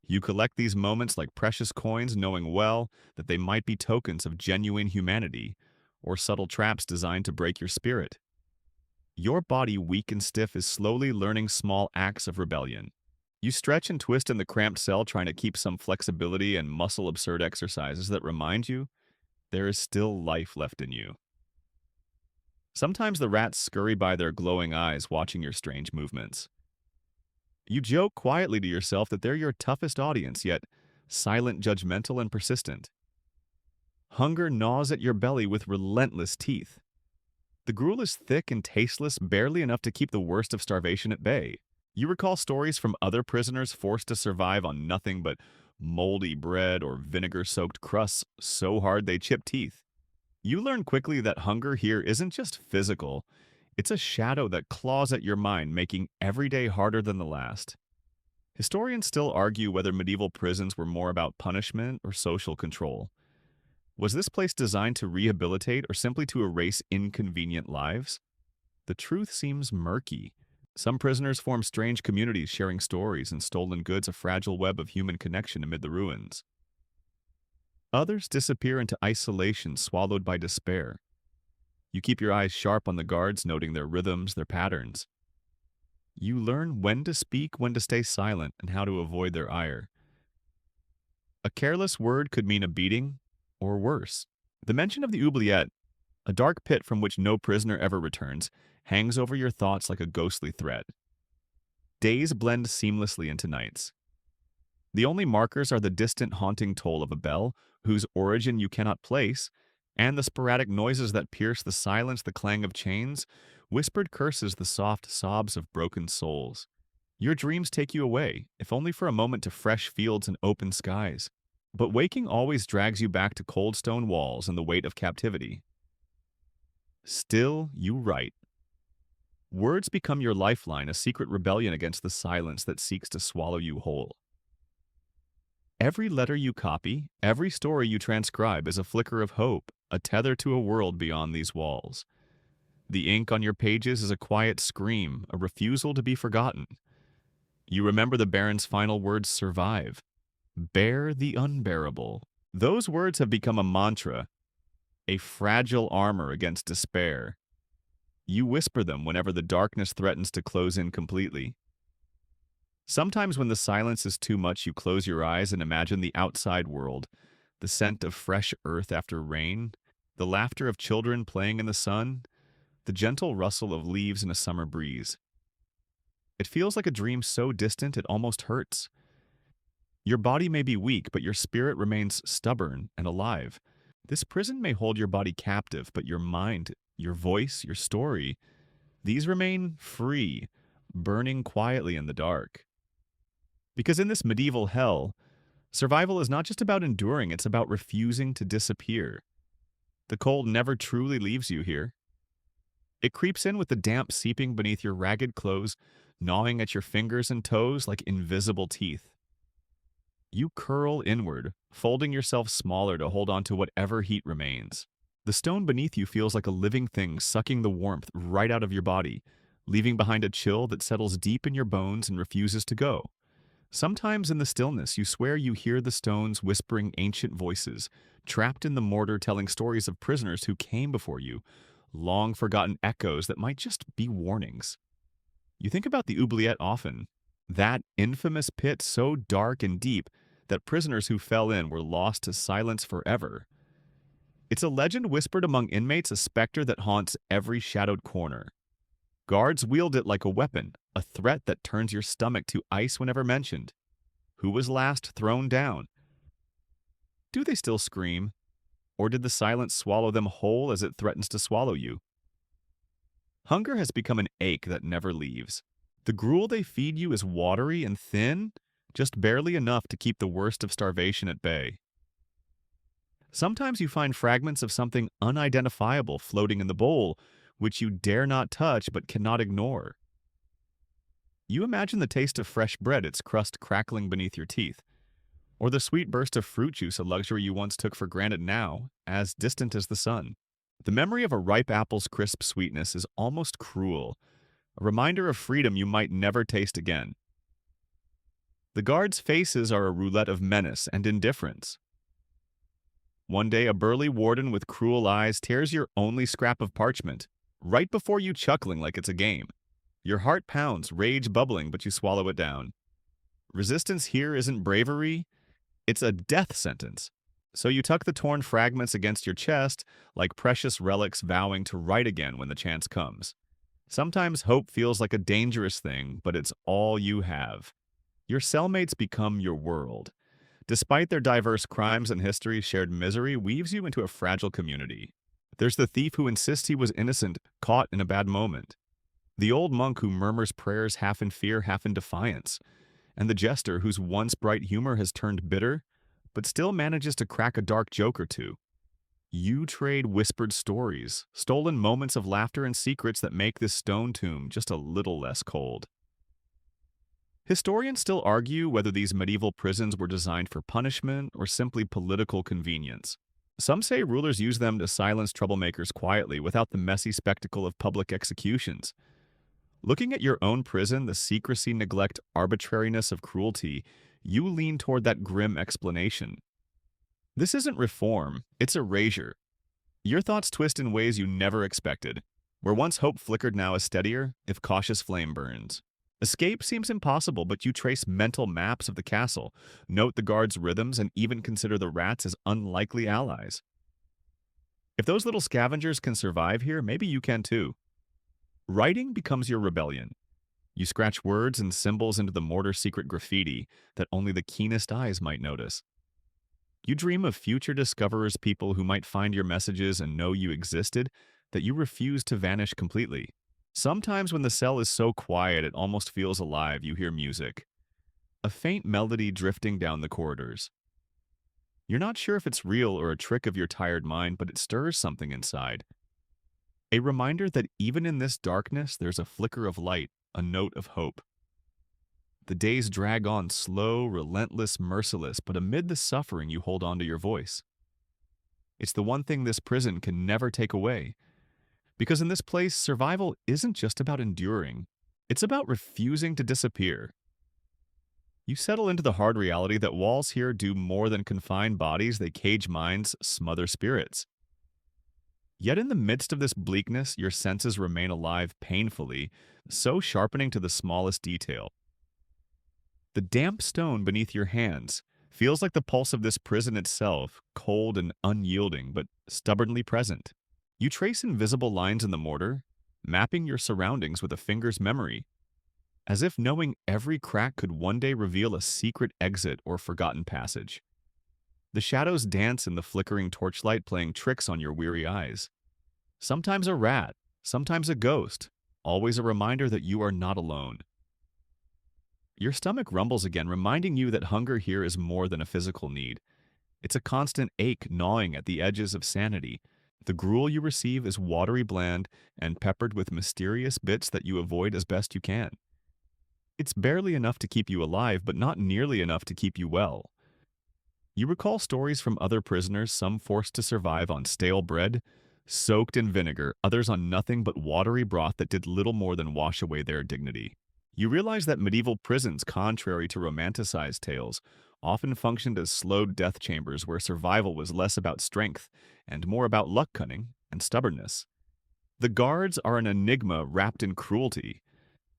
You collect these moments like precious coins, knowing well that they might be tokens of genuine humanity, or subtle traps designed to break your spirit. Your body, weak and stiff, is slowly learning small acts of rebellion. You stretch and twist in the cramped cell, trying to keep some flexibility and muscle absurd exercises that remind you there is still life left in you. Sometimes the rats scurry by their glowing eyes, watching your strange movements. You joke quietly to yourself that they're your toughest audience, yet silent, judgmental, and persistent. Hunger gnaws at your belly with relentless teeth. The gruel is thick and tasteless, barely enough to keep the worst of starvation at bay. You recall stories from other prisoners forced to survive on nothing but moldy bread or vinegar-soaked crusts so hard they chip teeth. You learn quickly that hunger here isn't just physical, it's a shadow that claws at your mind, making every day harder than the last. Historians still argue whether medieval prisons were more about punishment or social control. Was this place designed to rehabilitate or simply to erase inconvenient lives? The truth seems murky. Some prisoners form strange communities, sharing stories and stolen goods, a fragile web of human connection amid the ruins. Others disappear into isolation, swallowed by despair. You keep your eyes sharp on the guards, noting their rhythms, their patterns. You learn when to speak, when to stay silent, and how to avoid their ire. A careless word could mean a beating, or worse. The mention of the oubliette, a dark pit from which no prisoner ever returns, hangs over your thoughts like a ghostly threat. Days blend seamlessly into nights. The only markers are the distant haunting toll of a bell, whose origin you cannot place, and the sporadic noises that pierce the silence, the clang of chains, whispered curses, the soft sobs of broken souls. Your dreams take you away, if only for a moment, to fresh fields and open skies. But waking always drags you back to cold stone walls and the weight of captivity. Still, you write. Words become your lifeline, a secret rebellion against the silence that seeks to swallow you whole. Every letter you copy, every story you transcribe is a flicker of hope, a tether to a world beyond these walls. The ink on your pages is a quiet scream, a refusal to be forgotten. You remember the Baron's final words: survive. Bear the unbearable. Those words have become a mantra, a fragile armor against despair. You whisper them whenever the darkness threatens to close in completely. Sometimes when the silence is too much, you close your eyes and imagine the outside world, the scent of fresh earth after rain, the laughter of children playing in the sun, the gentle rustle of leaves in a summer breeze. It feels like a dream so distant it almost hurts. Your body may be weak, but your spirit remains stubborn and alive. This prison may hold your body captive, but your mind, your voice, your story, these remain free, burning quietly in the dark. Because in this medieval hell, survival is not just about enduring, it's about refusing to disappear. The cold never truly leaves you here. It creeps in with the damp seeping beneath your ragged clothes, gnawing at your fingers and toes like invisible teeth. You curl inward, folding yourself smaller to hold on to whatever heat remains. The stone beneath you feels like a living thing sucking the warmth right out of your body, leaving behind a chill that settles deep in your bones and refuses to go. Sometimes in the stillness, you swear you hear the stones whispering ancient voices, trapped in the mortar telling stories of prisoners who came before you, long forgotten echoes that might just be warnings. You think about the oubliette often, that infamous pit so dark and deep that prisoners who fell in were lost to silence forever. It's a legend whispered among inmates, a specter that haunts every shadowed corner. Guards wield it like a weapon, a threat that turns your stomach to ice whenever mentioned. Who was last thrown down? Do they still scream? Or did the silence swallow them whole as it threatens to swallow you? Hunger has become an ache that never leaves. The gruel they feed you is watery and thin, just barely enough to keep the worst of starvation at bay. Sometimes you find fragments of something unidentifiable floating in the bowl, which you dare not touch but cannot ignore. You imagine the taste of fresh bread, its crust crackling beneath your teeth, or the sweet burst of fruit juice, a luxury you once took for granted now, as distant as the sun. The memory of a ripe apple's crisp sweetness is almost cruel, a reminder of freedom you might never taste again. The guards' faces are a roulette of menace and indifference. One day, a burly warden with cruel eyes tears your only scrap of parchment, right before you, chuckling like it's a game. Your heart pounds, rage bubbling, but you swallow it down. Resistance here isn't bravery, it's a death sentence. So you tuck the torn fragments against your chest like precious relics, vowing to write again when the chance comes. Sometimes hope feels like a dangerous thing, but it's all you have. Your cellmates become your world. Despite their diverse crimes and histories, shared misery weaves you into a fragile community. There's the thief who insists he was innocent, caught in a bad moment. The old monk who murmurs prayers half in fear, half in defiance. And the jester whose once bright humor has turned bitter, but still manages to crack a dark joke or two. You trade whispered stories, stolen moments of laughter and secrets that make this stone tomb just a little less cold. Historians still argue whether these medieval prisons were designed for punishment or simply political convenience. Some say rulers used them to silence troublemakers quietly without the messy spectacle of public executions. Looking at your own prison, the secrecy, neglect, arbitrariness of cruelty, you lean toward that grim explanation. This isn't reform, it's erasure. Your thoughts twist in ways you never expected. Where once hope flickered, now is steadier, if cautious flame burns. Escape seems impossible, but you trace mental maps of the castle, note the guards' rhythms, and even consider the rats as unlikely allies. If those little scavengers can survive here, maybe you can too. Writing becomes your rebellion. You scratch words and symbols into the mortar secret graffiti that only the keenest eyes might notice. You dream of future discoverers, people who might find your messages and know you existed, that you refuse to vanish completely. Sometimes when the cell is so quiet it almost feels alive, you hear music. A faint melody drifting down the corridors. You're not sure if it's real or a trick of your tired mind, but it stirs something inside. A reminder that even in this darkness, there's a flicker of light, a note of hope. The days drag on, slow, relentless, merciless, but amid the suffering you hold on to your voice. It's the one thing this prison can never take away. Because in this place, survival isn't just about enduring. It's about refusing to disappear. You settle into the hard reality that walls here do more than confine bodies, they cage minds, smother spirits. Yet in the midst of this bleakness, your senses remain alive painfully, so sharpening to the smallest detail. The damp stone beneath your hands feels like the pulse of this prison itself, cold and unyielding, but stubbornly present. You trace invisible lines in the mortar, mapping your surroundings with a finger's memory, as if knowing every crack could one day reveal a secret exit or forgotten passage. The shadows dance in the flickering torchlight, playing tricks on your weary eyes. Sometimes a rat, sometimes a ghost, always a reminder that you are not alone. Your stomach rumbles again, reminding you that hunger here is more than a physical need. It's a constant ache gnawing at the edges of sanity. The gruel you receive is watery bland and peppered with mysterious bits that you avoid as best you can. It's barely enough to keep you alive, but not nearly enough to keep you well. You recall stories from other prisoners, some forced to survive on stale bread, soaked in vinegar, others on nothing but watery broth that did little more than wash away their dignity. You realize that medieval prisons, contrary to romanticized tales, often functioned as slow death chambers where survival was less about strength and more about luck cunning and stubbornness. The guards are an enigma wrapped in cruelty.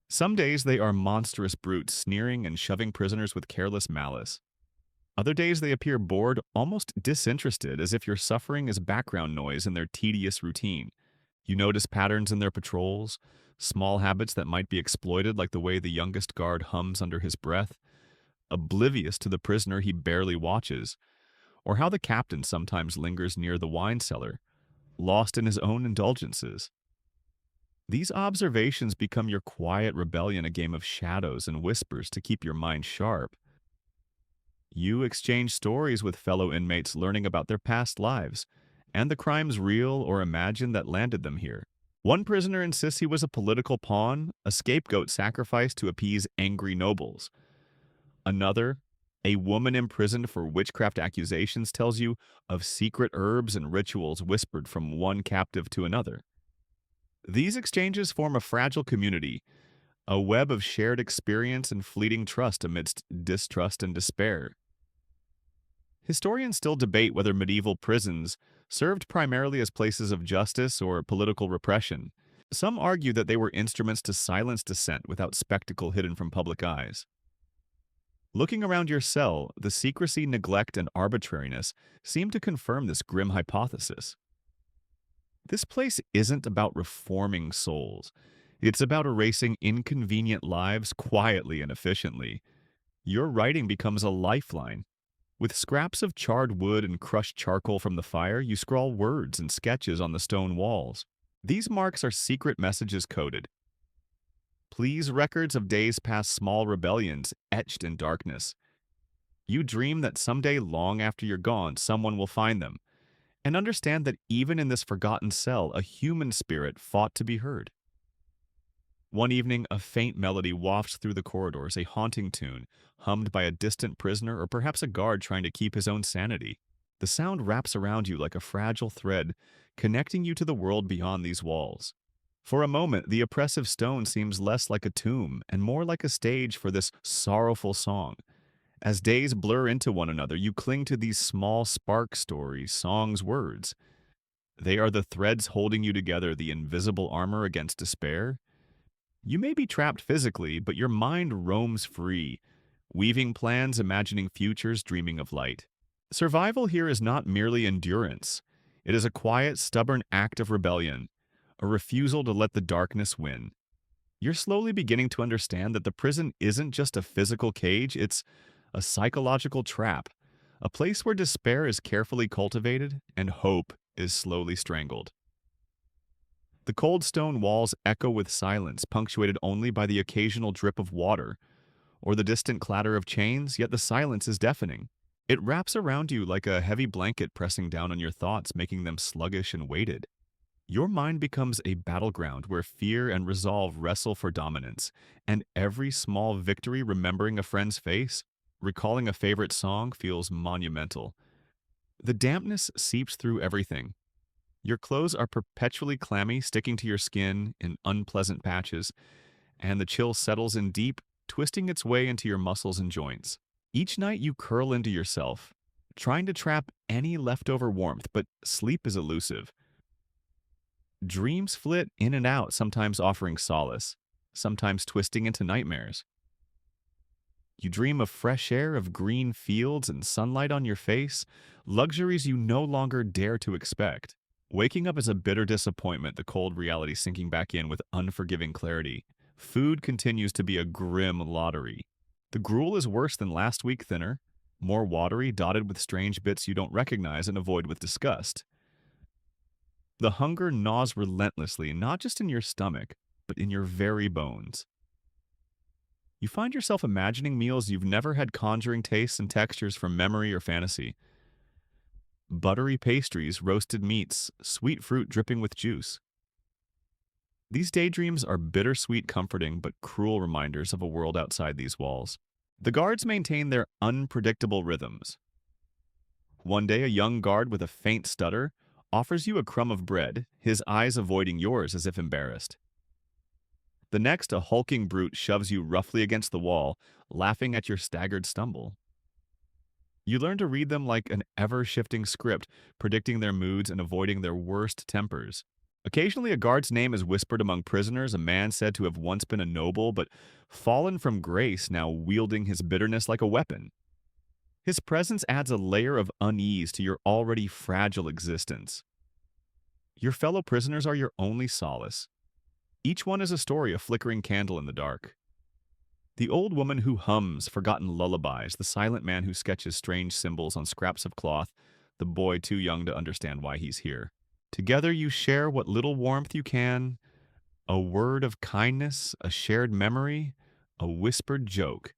Some days they are monstrous brutes, sneering and shoving prisoners with careless malice. Other days they appear bored, almost disinterested, as if your suffering is background noise in their tedious routine. You notice patterns in their patrols, small habits that might be exploited, like the way the youngest guard hums under his breath, oblivious to the prisoner he barely watches, or how the captain sometimes lingers near the wine cellar, lost in his own indulgences. These observations become your quiet rebellion, a game of shadows and whispers to keep your mind sharp. You exchange stories with fellow inmates, learning about their past lives and the crimes, real or imagined, that landed them here. One prisoner insists he was a political pawn, a scapegoat sacrificed to appease angry nobles. Another, a woman imprisoned for witchcraft accusations, tells you of secret herbs and rituals whispered from one captive to another. These exchanges form a fragile community, a web of shared experience and fleeting trust amidst distrust and despair. Historians still debate whether medieval prisons served primarily as places of justice or political repression. Some argue that they were instruments to silence dissent without spectacle hidden from public eyes. Looking around your cell, the secrecy, neglect, and arbitrariness seem to confirm this grim hypothesis. This place isn't about reforming souls. It's about erasing inconvenient lives quietly and efficiently. Your writing becomes a lifeline. With scraps of charred wood and crushed charcoal from the fire, you scrawl words and sketches on the stone walls. These marks are secret messages coded. Please, records of days past, small rebellions etched in darkness. You dream that someday, long after you're gone, someone will find them, and understand that even in this forgotten cell, a human spirit fought to be heard. One evening, a faint melody wafts through the corridors, a haunting tune, hummed by a distant prisoner or perhaps a guard trying to keep his own sanity. The sound wraps around you like a fragile thread, connecting you to the world beyond these walls. For a moment, the oppressive stone seems less like a tomb and more like a stage for this sorrowful song. As days blur into one another, you cling to these small spark stories, songs, words. They are the threads holding you together, the invisible armor against despair. You may be trapped physically, but your mind roams free, weaving plans, imagining futures, dreaming of light. Survival here is not merely endurance. It is a quiet, stubborn act of rebellion, a refusal to let the darkness win. You're slowly beginning to understand that the prison isn't just a physical cage, it's a psychological trap, a place where despair is carefully cultivated and hope is slowly strangled. The cold stone walls echo with silence, punctuated only by the occasional drip of water or the distant clatter of chains, yet the silence is deafening. It wraps around you like a heavy blanket, pressing down on your thoughts, making them sluggish and weighted. Your mind becomes a battleground where fear and resolve wrestle for dominance, and every small victory, remembering a friend's face, recalling a favorite song, feels monumental. The dampness seeps through everything. Your clothes are perpetually clammy, sticking to your skin in unpleasant patches, and the chill settles in deep, twisting its way into your muscles and joints. Each night you curl into yourself, trying to trap any leftover warmth, but sleep is elusive. Dreams flit in and out, sometimes offering solace, sometimes twisting into nightmares. You dream of fresh air, of green fields and sunlight on your face, luxuries you no longer dare to expect. Waking up is a bitter disappointment, the cold reality sinking back in with unforgiving clarity. Food continues to be a grim lottery. The gruel is worse than last week, thinner, more watery, dotted with strange bits you don't recognize and avoid with disgust. The hunger gnaws relentlessly, not just in your stomach, but in your very bones. You find yourself imagining meals you've never had, conjuring tastes and textures from memory or fantasy. Buttery pastries, roasted meats, sweet fruit dripping with juice. These daydreams are bittersweet, comforting, but cruel reminders of a world outside these walls. The guards maintain their unpredictable rhythms. One day, a young guard with a faint stutter offers you a crumb of bread, his eyes avoiding yours as if embarrassed. The next, a hulking brute shoves you roughly against the wall, laughing at your staggered stumble. You learn to read them like an ever-shifting script, predicting their moods and avoiding their worst tempers. Occasionally, a guard's name is whispered among prisoners, a man said to have once been a noble but fallen from grace, now wielding his bitterness like a weapon. His presence adds a layer of unease to your already fragile existence. Your fellow prisoners are your only solace. Each one is a story, a flickering candle in the dark. The old woman who hums forgotten lullabies, the silent man who sketches strange symbols on scraps of cloth, the boy too young to understand why he's here. Together you share what little warmth you can, a word of kindness, a shared memory, a whispered joke.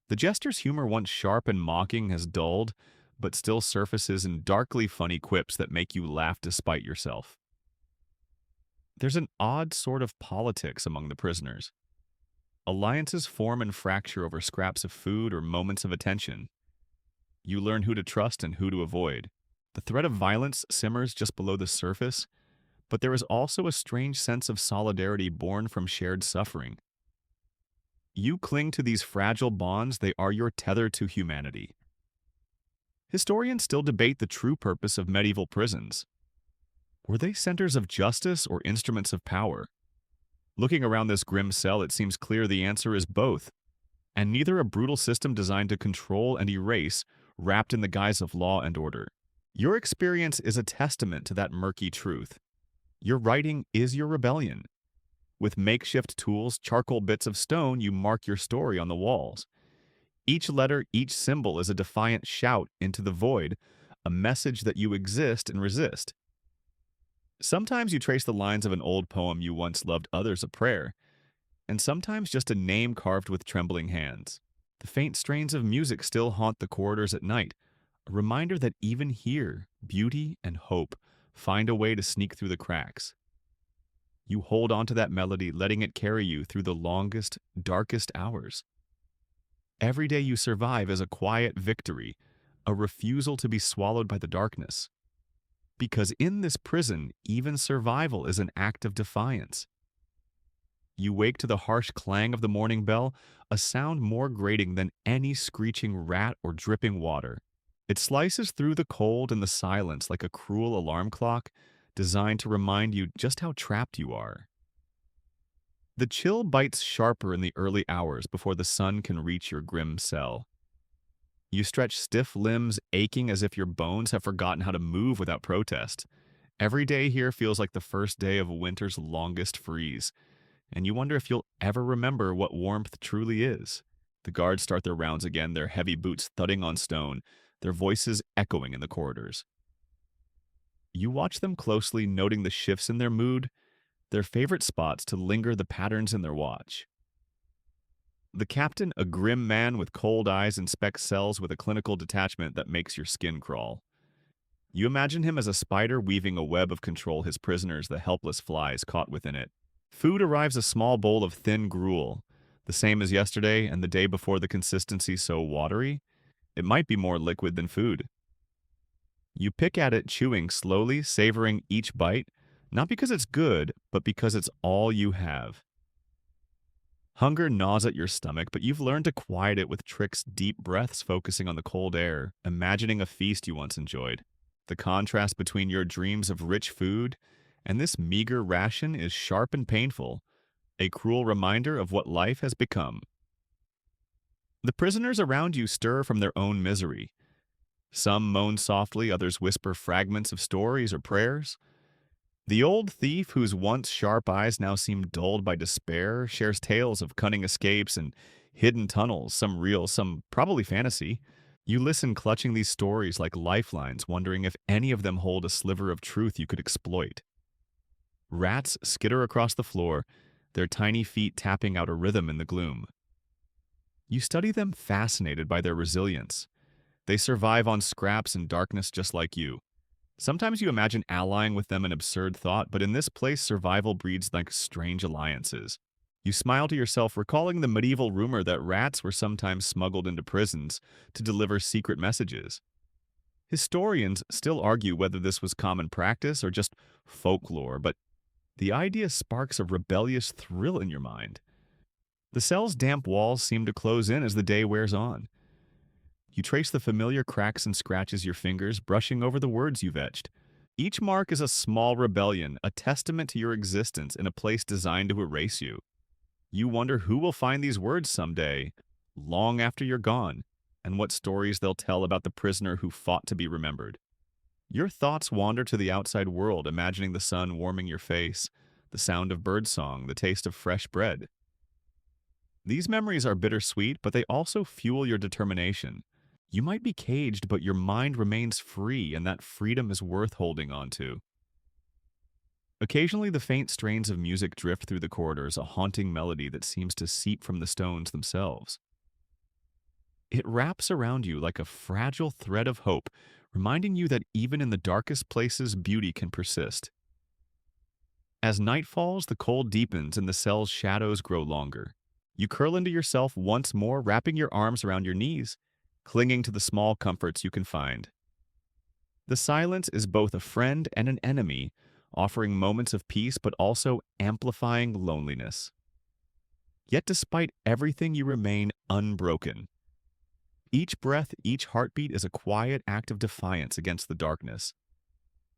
The jester's humor, once sharp and mocking, has dulled, but still surfaces in darkly funny quips that make you laugh despite yourself. There's an odd sort of politics among the prisoners. Alliances form and fracture over scraps of food or moments of attention. You learn who to trust and who to avoid. The threat of violence simmers just below the surface, but there is also a strange sense of solidarity born from shared suffering. You cling to these fragile bonds, they are your tether to humanity. Historians still debate the true purpose of medieval prisons. Were they centers of justice or instruments of power? Looking around this grim cell, it seems clear the answer is both, and neither a brutal system designed to control and erase, wrapped in the guise of law and order. Your experience is a testament to that murky truth. Your writing is your rebellion. With makeshift tools, charcoal bits of stone, you mark your story on the walls. Each letter, each symbol is a defiant shout into the void, a message that you exist and resist. Sometimes you trace the lines of an old poem you once loved, others a prayer, and sometimes just a name carved with trembling hands. The faint strains of music still haunt the corridors at night, a reminder that even here, beauty and hope find a way to sneak through the cracks. You hold on to that melody, letting it carry you through the longest, darkest hours. Every day you survive is a quiet victory, a refusal to be swallowed by the darkness. Because in this prison, even survival is an act of defiance. You wake to the harsh clang of the morning bell, a sound more grating than any screeching rat or dripping water. It slices through the cold and the silence like a cruel alarm clock, designed to remind you just how trapped you are. The chill bites sharper in the early hours before the sun can reach your grim cell. You stretch stiff limbs, aching as if your bones have forgotten how to move without protest. Every day here feels like the first day of winter's longest freeze, and you wonder if you'll ever remember what warmth truly is. The guards start their rounds again, their heavy boots thudding on stone, their voices echoing in the corridors. You watch them closely, noting the shifts in their mood, their favorite spots to linger, the patterns in their watch. The captain, a grim man with cold eyes, inspects cells with a clinical detachment that makes your skin crawl. You imagine him as a spider weaving a web of control, his prisoners the helpless flies caught within it. Food arrives, a small bowl of thin gruel, the same as yesterday and the day before, the consistency so watery, it might be more liquid than food. You pick at it, chewing slowly, savoring each bite, not because it's good, but because it's all you have. Hunger gnaws at your stomach, but you've learned to quiet it with tricks, deep breaths focusing on the cold air, imagining a feast you once enjoyed. The contrast between your dreams of rich food and this meager ration is sharp and painful, a cruel reminder of what life has become. The prisoners around you stir from their own misery. Some moan softly, others whisper fragments of stories or prayers. The old thief, whose once sharp eyes now seem dulled by despair, shares tales of cunning escapes and hidden tunnels, some real, some probably fantasy. You listen, clutching these stories like lifelines, wondering if any of them hold a sliver of truth you could exploit. Rats skitter across the floor, their tiny feet tapping out a rhythm in the gloom. You study them, fascinated by their resilience. They survive on scraps and darkness just like you. Sometimes you imagine allying with them an absurd thought, but in this place, survival breeds like strange alliances. You smile to yourself, recalling the medieval rumor that rats were sometimes smuggled into prisons to deliver secret messages. Historians still argue whether this was common practice or just folklore, but the idea sparks a rebellious thrill in your mind. The cell's damp walls seem to close in as the day wears on. You trace the familiar cracks and scratches your fingers, brushing over the words you've etched. Each mark is a small rebellion, a testament to your existence in a place designed to erase you. You wonder who will find these words someday, long after you're gone, and what stories they'll tell about the prisoner who fought to be remembered. Your thoughts wander to the outside world, imagining the sun warming your face, the sound of birdsong, the taste of fresh bread. These memories are bittersweet, but they also fuel your determination. You might be caged, but your mind remains free, and that freedom is worth holding on to. Occasionally, the faint strains of music drift through the corridors, a haunting melody that seems to seep from the stones themselves. It wraps around you like a fragile thread of hope, reminding you that even in the darkest places, beauty can persist. As night falls, the cold deepens and the cell's shadows grow longer. You curl into yourself once more, wrapping your arms around your knees, clinging to the small comforts you can find. The silence is both a friend and an enemy, offering moments of peace but also amplifying loneliness. Yet despite everything, you remain unbroken. Each breath, each heartbeat is a quiet act of defiance against the darkness.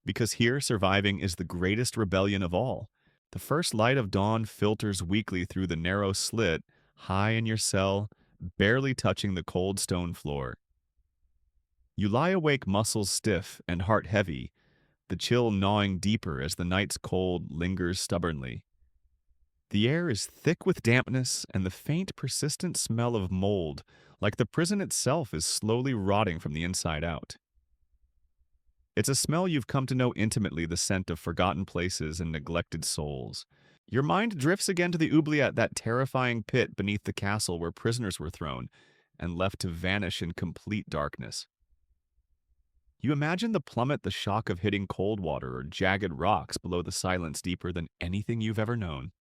Because here, surviving is the greatest rebellion of all. The first light of dawn filters weakly through the narrow slit, high in your cell, barely touching the cold stone floor. You lie awake, muscles stiff and heart heavy, the chill gnawing deeper as the night's cold lingers stubbornly. The air is thick with dampness and the faint, persistent smell of mold, like the prison itself is slowly rotting from the inside out. It's a smell you've come to know intimately, the scent of forgotten places and neglected souls. Your mind drifts again to the oubliette, that terrifying pit beneath the castle where prisoners were thrown and left to vanish in complete darkness. You imagine the plummet, the shock of hitting cold water or jagged rocks below, the silence deeper than anything you've ever known.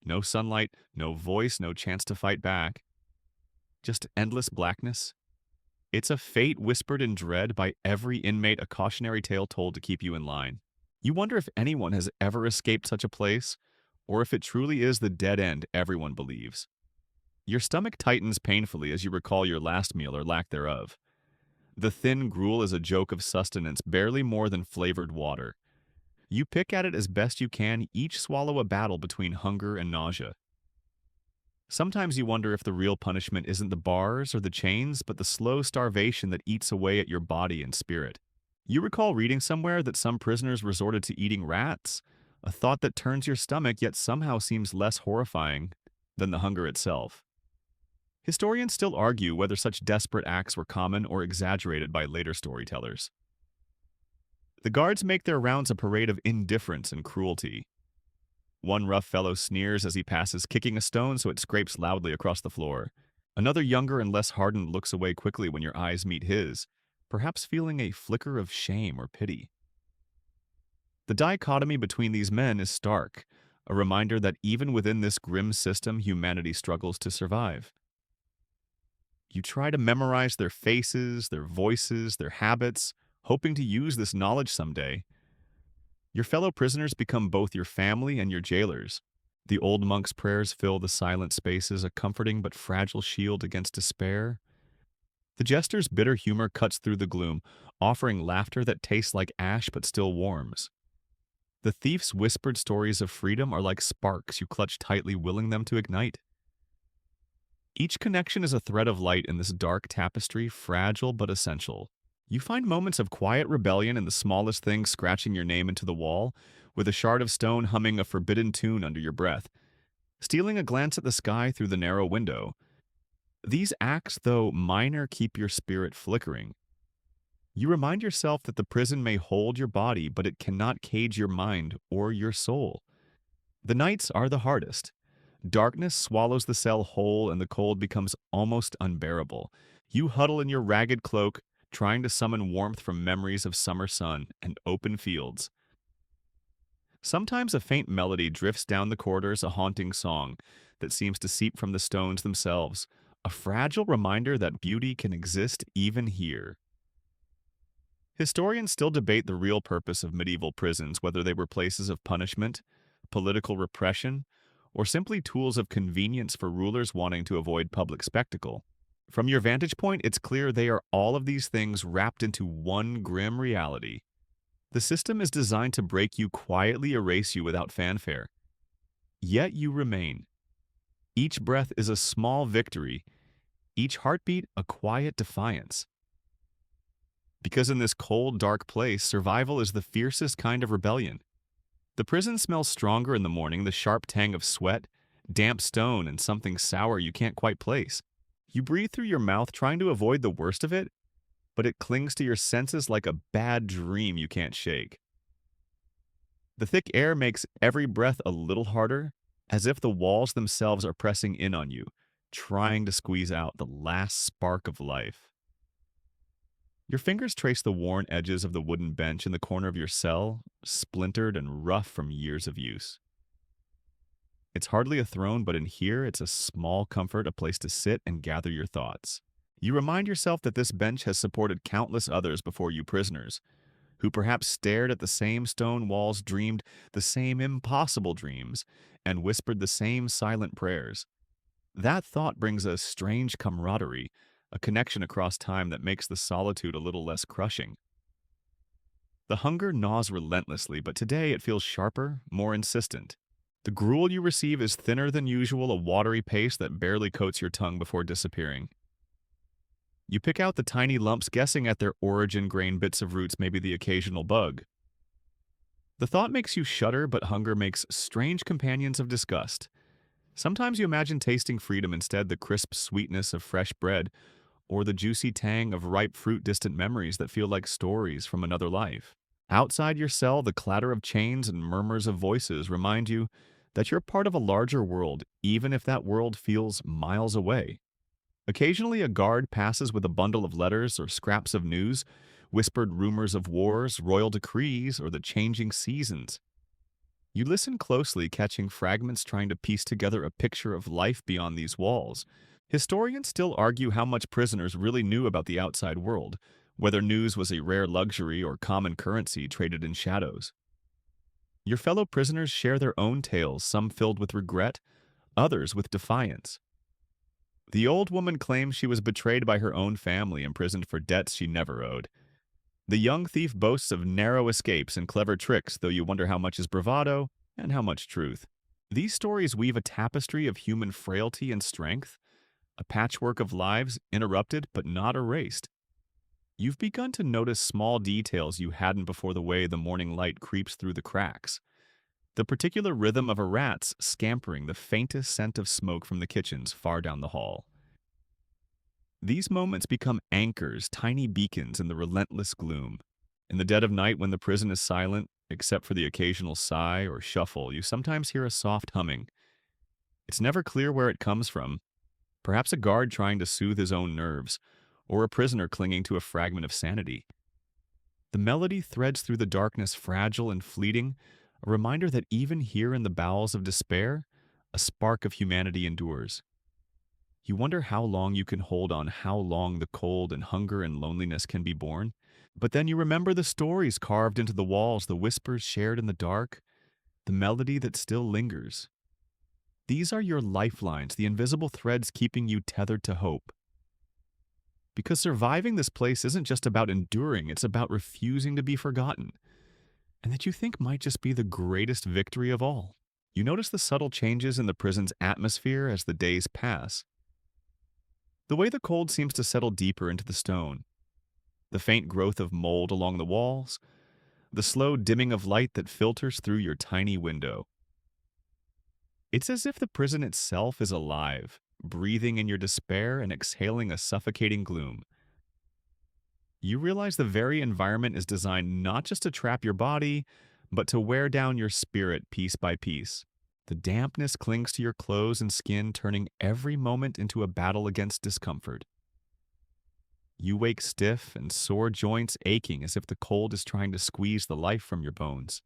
No sunlight, no voice, no chance to fight back. Just endless blackness. It's a fate whispered in dread by every inmate, a cautionary tale told to keep you in line. You wonder if anyone has ever escaped such a place, or if it truly is the dead end everyone believes. Your stomach tightens painfully as you recall your last meal or lack thereof. The thin gruel is a joke of sustenance, barely more than flavored water. You pick at it as best you can, each swallow a battle between hunger and nausea. Sometimes you wonder if the real punishment isn't the bars or the chains, but the slow starvation that eats away at your body and spirit. You recall reading somewhere that some prisoners resorted to eating rats, a thought that turns your stomach yet somehow seems less horrifying than the hunger itself. Historians still argue whether such desperate acts were common or exaggerated by later storytellers. The guards make their rounds a parade of indifference and cruelty. One rough fellow sneers as he passes, kicking a stone so it scrapes loudly across the floor. Another, younger and less hardened, looks away quickly when your eyes meet his, perhaps feeling a flicker of shame or pity. The dichotomy between these men is stark, a reminder that even within this grim system, humanity struggles to survive. You try to memorize their faces, their voices, their habits, hoping to use this knowledge someday. Your fellow prisoners become both your family and your jailers. The old monk's prayers fill the silent spaces, a comforting but fragile shield against despair. The jester's bitter humor cuts through the gloom, offering laughter that tastes like ash but still warms. The thief's whispered stories of freedom are like sparks you clutch tightly, willing them to ignite. Each connection is a thread of light in this dark tapestry, fragile but essential. You find moments of quiet rebellion in the smallest things, scratching your name into the wall, with a shard of stone humming a forbidden tune under your breath, stealing a glance at the sky through the narrow window. These acts, though minor, keep your spirit flickering. You remind yourself that the prison may hold your body, but it cannot cage your mind or your soul. The nights are the hardest. Darkness swallows the cell whole and the cold becomes almost unbearable. You huddle in your ragged cloak, trying to summon warmth from memories of summer sun and open fields. Sometimes a faint melody drifts down the corridors, a haunting song that seems to seep from the stones themselves, a fragile reminder that beauty can exist even here. Historians still debate the real purpose of medieval prisons, whether they were places of punishment, political repression, or simply tools of convenience for rulers wanting to avoid public spectacle. From your vantage point, it's clear they are all of these things wrapped into one grim reality. The system is designed to break you, quietly erase you without fanfare. Yet you remain. Each breath is a small victory, each heartbeat a quiet defiance. Because in this cold, dark place, survival is the fiercest kind of rebellion. The prison smells stronger in the morning, the sharp tang of sweat, damp stone, and something sour you can't quite place. You breathe through your mouth trying to avoid the worst of it, but it clings to your senses like a bad dream you can't shake. The thick air makes every breath a little harder, as if the walls themselves are pressing in on you, trying to squeeze out the last spark of life. Your fingers trace the worn edges of the wooden bench in the corner of your cell, splintered and rough from years of use. It's hardly a throne, but in here it's a small comfort, a place to sit and gather your thoughts. You remind yourself that this bench has supported countless others before you prisoners, who perhaps stared at the same stone walls, dreamed the same impossible dreams, and whispered the same silent prayers. That thought brings a strange camaraderie, a connection across time that makes the solitude a little less crushing. The hunger gnaws relentlessly, but today it feels sharper, more insistent. The gruel you receive is thinner than usual, a watery paste that barely coats your tongue before disappearing. You pick out the tiny lumps, guessing at their origin, grain, bits of roots, maybe the occasional bug. The thought makes you shudder, but hunger makes strange companions of disgust. Sometimes you imagine tasting freedom, instead the crisp sweetness of fresh bread, or the juicy tang of ripe fruit, distant memories that feel like stories from another life. Outside your cell, the clatter of chains and murmurs of voices remind you that you're part of a larger world, even if that world feels miles away. Occasionally, a guard passes with a bundle of letters or scraps of news, whispered rumors of wars, royal decrees, or the changing seasons. You listen closely, catching fragments, trying to piece together a picture of life beyond these walls. Historians still argue how much prisoners really knew about the outside world, whether news was a rare luxury or common currency traded in shadows. Your fellow prisoners share their own tales, some filled with regret, others with defiance. The old woman claims she was betrayed by her own family, imprisoned for debts she never owed. The young thief boasts of narrow escapes and clever tricks, though you wonder how much is bravado and how much truth. These stories weave a tapestry of human frailty and strength, a patchwork of lives interrupted but not erased. You've begun to notice small details you hadn't before, the way the morning light creeps through the cracks, the particular rhythm of a rat's scampering, the faintest scent of smoke from the kitchens far down the hall. These moments become anchors, tiny beacons in the relentless gloom. In the dead of night, when the prison is silent, except for the occasional sigh or shuffle, you sometimes hear a soft humming. It's never clear where it comes from. Perhaps a guard trying to soothe his own nerves, or a prisoner clinging to a fragment of sanity. The melody threads through the darkness, fragile and fleeting, a reminder that even here in the bowels of despair, a spark of humanity endures. You wonder how long you can hold on, how long the cold and hunger and loneliness can be borne. But then you remember the stories carved into the walls, the whispers shared in the dark, the melody that still lingers. These are your lifelines, the invisible threads keeping you tethered to hope. Because surviving this place isn't just about enduring, it's about refusing to be forgotten, and that you think might just be the greatest victory of all. You notice the subtle changes in the prison's atmosphere as the days pass. The way the cold seems to settle deeper into the stone, the faint growth of mold along the walls, the slow dimming of light that filters through your tiny window. It's as if the prison itself is alive, breathing in your despair and exhaling a suffocating gloom. You realize the very environment is designed not just to trap your body, but to wear down your spirit piece by piece. The dampness clings to your clothes and skin, turning every moment into a battle against discomfort. You wake stiff and sore joints aching as if the cold is trying to squeeze the life from your bones.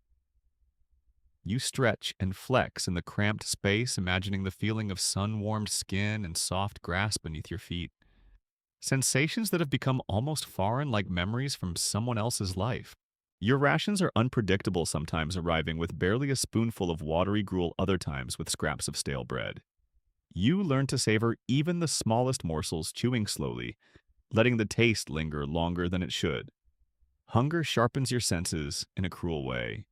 You stretch and flex in the cramped space, imagining the feeling of sun-warmed skin and soft grass beneath your feet. Sensations that have become almost foreign, like memories from someone else's life. Your rations are unpredictable, sometimes arriving with barely a spoonful of watery gruel, other times with scraps of stale bread. You learn to savor even the smallest morsels, chewing slowly, letting the taste linger longer than it should. Hunger sharpens your senses in a cruel way.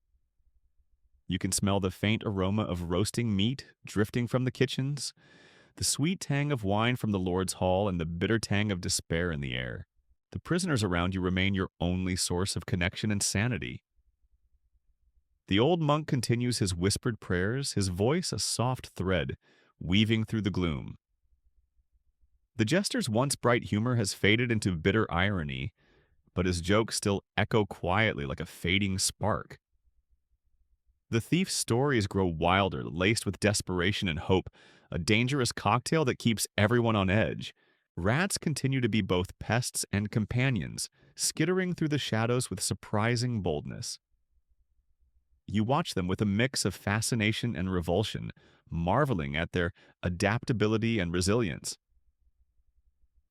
You can smell the faint aroma of roasting meat drifting from the kitchens, the sweet tang of wine from the Lord's Hall, and the bitter tang of despair in the air. The prisoners around you remain your only source of connection and sanity. The old monk continues his whispered prayers, his voice a soft thread, weaving through the gloom. The jester's once bright humor has faded into bitter irony, but his jokes still echo quietly like a fading spark. The thief's stories grow wilder, laced with desperation and hope, a dangerous cocktail that keeps everyone on edge. Rats continue to be both pests and companions, skittering through the shadows with surprising boldness. You watch them with a mix of fascination and revulsion, marveling at their adaptability and resilience.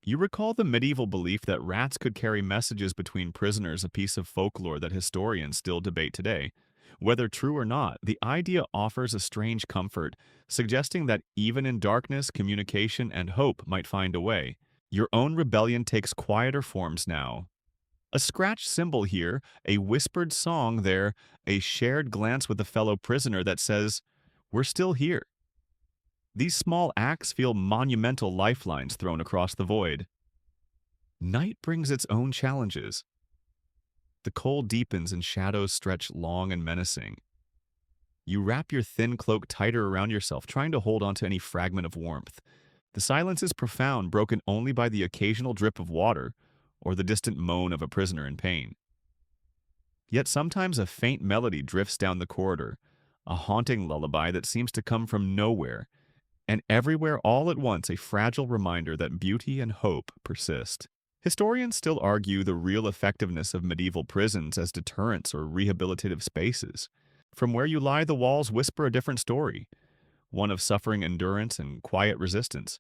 You recall the medieval belief that rats could carry messages between prisoners, a piece of folklore that historians still debate today. Whether true or not, the idea offers a strange comfort, suggesting that even in darkness, communication and hope might find a way. Your own rebellion takes quieter forms now. A scratched symbol here, a whispered song there, a shared glance with a fellow prisoner that says, "We're still here." These small acts feel monumental lifelines thrown across the void. Night brings its own challenges. The cold deepens and shadows stretch long and menacing. You wrap your thin cloak tighter around yourself, trying to hold on to any fragment of warmth. The silence is profound, broken only by the occasional drip of water or the distant moan of a prisoner in pain. Yet sometimes a faint melody drifts down the corridor, a haunting lullaby that seems to come from nowhere, and everywhere all at once a fragile reminder that beauty and hope persist. Historians still argue the real effectiveness of medieval prisons as deterrents or rehabilitative spaces. From where you lie, the walls whisper a different story, one of suffering endurance and quiet resistance.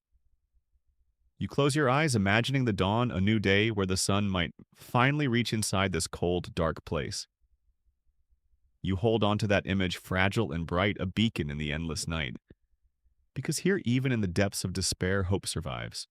You close your eyes, imagining the dawn, a new day where the sun might finally reach inside this cold, dark place. You hold on to that image, fragile and bright, a beacon in the endless night. Because here, even in the depths of despair, hope survives.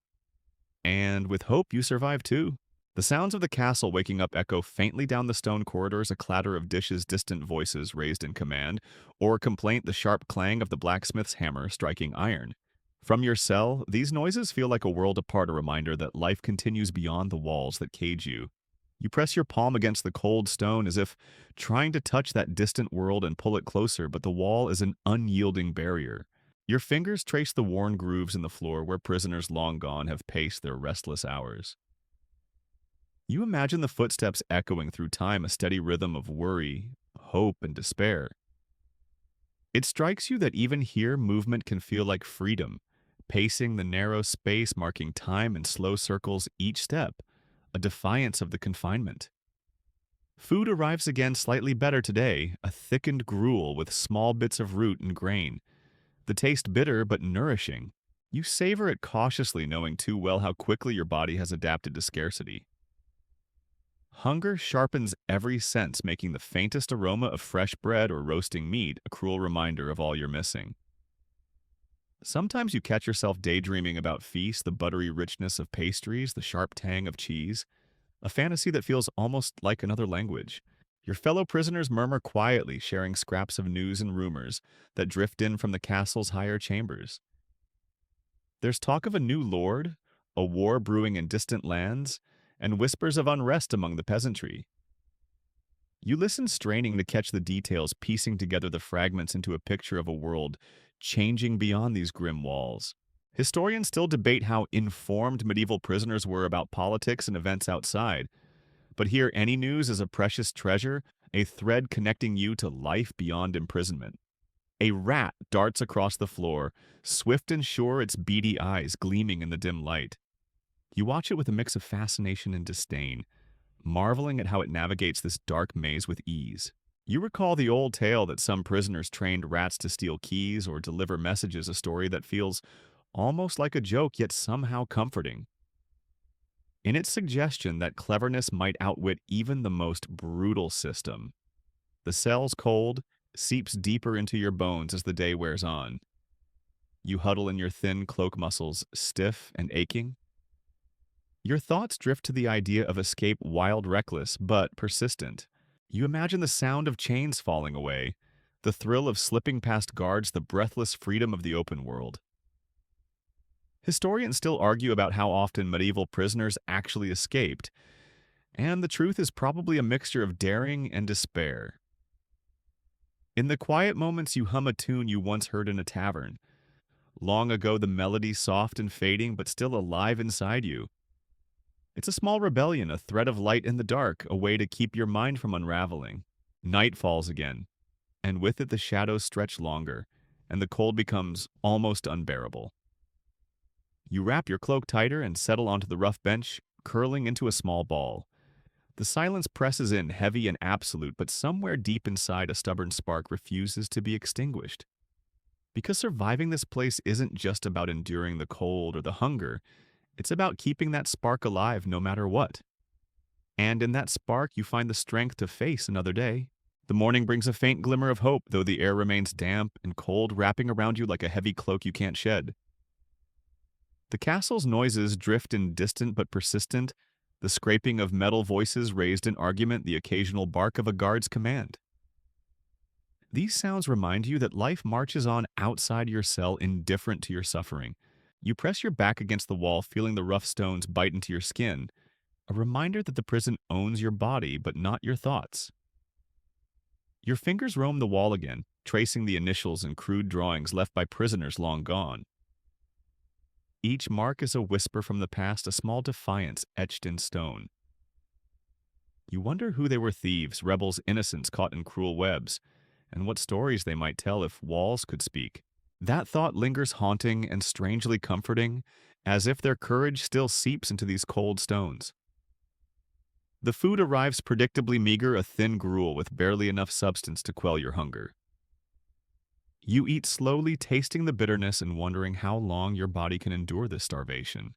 And with hope, you survive too. The sounds of the castle waking up echo faintly down the stone corridors, a clatter of dishes, distant voices raised in command, or a complaint, the sharp clang of the blacksmith's hammer striking iron. From your cell, these noises feel like a world apart, a reminder that life continues beyond the walls that cage you. You press your palm against the cold stone as if trying to touch that distant world and pull it closer, but the wall is an unyielding barrier. Your fingers trace the worn grooves in the floor where prisoners long gone have paced their restless hours. You imagine the footsteps echoing through time, a steady rhythm of worry, hope, and despair. It strikes you that even here, movement can feel like freedom, pacing the narrow space, marking time in slow circles each step, a defiance of the confinement. Food arrives again slightly better today, a thickened gruel with small bits of root and grain, the taste bitter but nourishing. You savor it cautiously, knowing too well how quickly your body has adapted to scarcity. Hunger sharpens every sense, making the faintest aroma of fresh bread or roasting meat a cruel reminder of all you're missing. Sometimes you catch yourself daydreaming about feasts, the buttery richness of pastries, the sharp tang of cheese, a fantasy that feels almost like another language. Your fellow prisoners murmur quietly, sharing scraps of news and rumors that drift in from the castle's higher chambers. There's talk of a new lord, a war brewing in distant lands, and whispers of unrest among the peasantry. You listen, straining to catch the details, piecing together the fragments into a picture of a world changing beyond these grim walls. Historians still debate how informed medieval prisoners were about politics and events outside, but here any news is a precious treasure, a thread connecting you to life beyond imprisonment. A rat darts across the floor, swift and sure, its beady eyes gleaming in the dim light. You watch it with a mix of fascination and disdain, marveling at how it navigates this dark maze with ease. You recall the old tale that some prisoners trained rats to steal keys or deliver messages, a story that feels almost like a joke yet somehow comforting. In its suggestion that cleverness might outwit even the most brutal system. The cell's cold seeps deeper into your bones as the day wears on. You huddle in your thin cloak muscles, stiff and aching. Your thoughts drift to the idea of escape, wild, reckless, but persistent. You imagine the sound of chains falling away, the thrill of slipping past guards, the breathless freedom of the open world. Historians still argue about how often medieval prisoners actually escaped, and the truth is probably a mixture of daring and despair. In the quiet moments, you hum a tune you once heard in a tavern. Long ago, the melody soft and fading, but still alive inside you. It's a small rebellion, a thread of light in the dark, a way to keep your mind from unraveling. Night falls again, and with it the shadows stretch longer, and the cold becomes almost unbearable. You wrap your cloak tighter and settle onto the rough bench, curling into a small ball. The silence presses in, heavy and absolute, but somewhere deep inside a stubborn spark refuses to be extinguished. Because surviving this place isn't just about enduring the cold or the hunger, it's about keeping that spark alive no matter what. And in that spark, you find the strength to face another day. The morning brings a faint glimmer of hope, though the air remains damp and cold, wrapping around you like a heavy cloak you can't shed. The castle's noises drift in distant but persistent, the scraping of metal voices raised in argument, the occasional bark of a guard's command. These sounds remind you that life marches on outside your cell, indifferent to your suffering. You press your back against the wall, feeling the rough stones bite into your skin, a reminder that the prison owns your body but not your thoughts. Your fingers roam the wall again, tracing the initials and crude drawings left by prisoners long gone. Each mark is a whisper from the past, a small defiance etched in stone. You wonder who they were: thieves, rebels, innocents caught in cruel webs, and what stories they might tell if walls could speak. That thought lingers, haunting and strangely comforting, as if their courage still seeps into these cold stones. The food arrives predictably meager, a thin gruel with barely enough substance to quell your hunger. You eat slowly, tasting the bitterness and wondering how long your body can endure this starvation.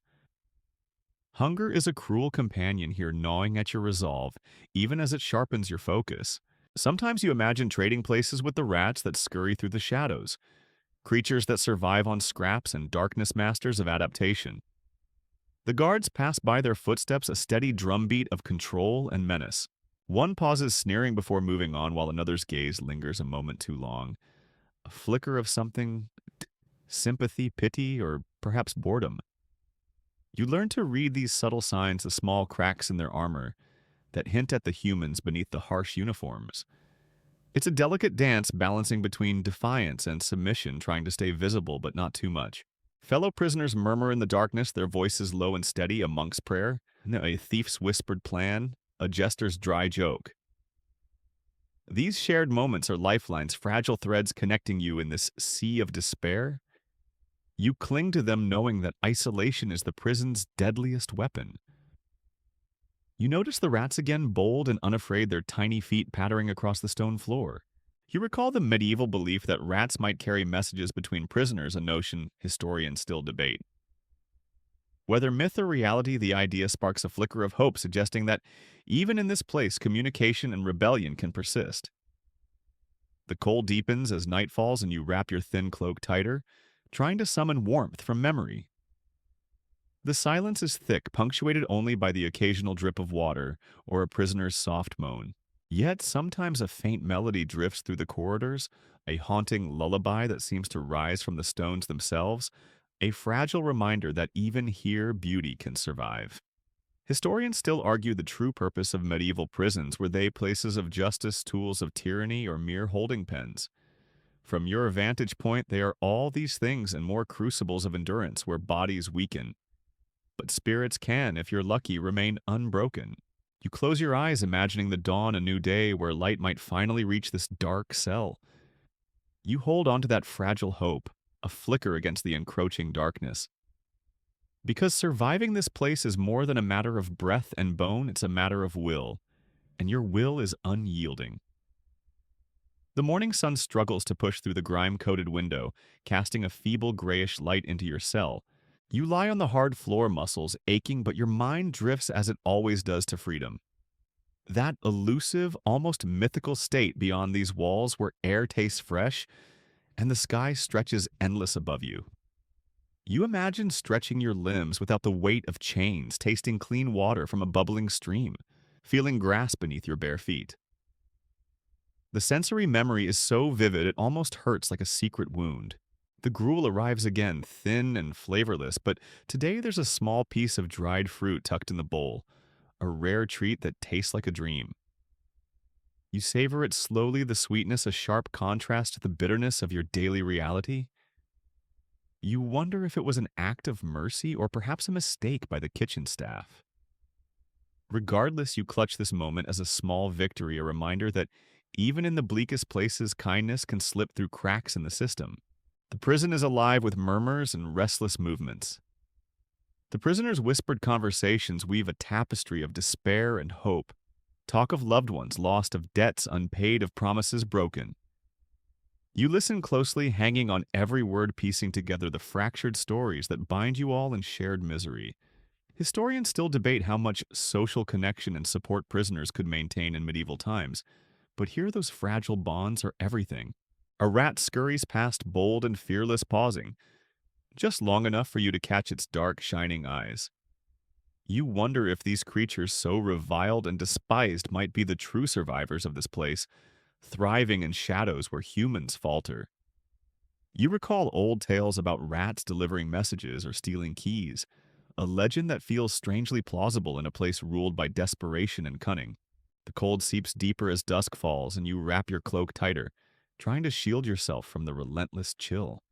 Hunger is a cruel companion here, gnawing at your resolve, even as it sharpens your focus. Sometimes you imagine trading places with the rats that scurry through the shadows, creatures that survive on scraps and darkness, masters of adaptation. The guards pass by, their footsteps a steady drumbeat of control and menace. One pauses, sneering before moving on, while another's gaze lingers a moment too long. A flicker of something, sympathy, pity, or perhaps boredom. You learn to read these subtle signs, the small cracks in their armor, that hint at the humans beneath the harsh uniforms. It's a delicate dance, balancing between defiance and submission, trying to stay visible but not too much. Fellow prisoners murmur in the darkness, their voices low and steady, a monk's prayer, a thief's whispered plan, a jester's dry joke. These shared moments are lifelines, fragile threads connecting you in this sea of despair. You cling to them knowing that isolation is the prison's deadliest weapon. You notice the rats again, bold and unafraid, their tiny feet pattering across the stone floor. You recall the medieval belief that rats might carry messages between prisoners, a notion historians still debate. Whether myth or reality, the idea sparks a flicker of hope, suggesting that even in this place, communication and rebellion can persist. The cold deepens as night falls and you wrap your thin cloak tighter, trying to summon warmth from memory. The silence is thick, punctuated only by the occasional drip of water or a prisoner's soft moan. Yet sometimes a faint melody drifts through the corridors, a haunting lullaby that seems to rise from the stones themselves, a fragile reminder that even here beauty can survive. Historians still argue the true purpose of medieval prisons: were they places of justice, tools of tyranny, or mere holding pens? From your vantage point, they are all these things and more crucibles of endurance where bodies weaken. But spirits can, if you're lucky, remain unbroken. You close your eyes imagining the dawn a new day where light might finally reach this dark cell. You hold on to that fragile hope, a flicker against the encroaching darkness. Because surviving this place is more than a matter of breath and bone, it's a matter of will, and your will is unyielding. The morning sun struggles to push through the grime-coated window, casting a feeble grayish light into your cell. You lie on the hard floor, muscles aching, but your mind drifts as it always does to freedom. That elusive, almost mythical state beyond these walls where air tastes fresh and the sky stretches endless above you. You imagine stretching your limbs without the weight of chains, tasting clean water from a bubbling stream, feeling grass beneath your bare feet. The sensory memory is so vivid it almost hurts like a secret wound. The gruel arrives again, thin and flavorless, but today there's a small piece of dried fruit tucked in the bowl, a rare treat that tastes like a dream. You savor it slowly, the sweetness a sharp contrast to the bitterness of your daily reality. You wonder if it was an act of mercy or perhaps a mistake by the kitchen staff. Regardless, you clutch this moment as a small victory, a reminder that even in the bleakest places, kindness can slip through cracks in the system. The prison is alive with murmurs and restless movements. The prisoners' whispered conversations weave a tapestry of despair and hope, talk of loved ones lost, of debts unpaid, of promises broken. You listen closely, hanging on every word, piecing together the fractured stories that bind you all in shared misery. Historians still debate how much social connection and support prisoners could maintain in medieval times, but here those fragile bonds are everything. A rat scurries past, bold and fearless, pausing, just long enough for you to catch its dark, shining eyes. You wonder if these creatures so reviled and despised might be the true survivors of this place, thriving in shadows where humans falter. You recall old tales about rats delivering messages or stealing keys, a legend that feels strangely plausible in a place ruled by desperation and cunning. The cold seeps deeper as dusk falls, and you wrap your cloak tighter, trying to shield yourself from the relentless chill.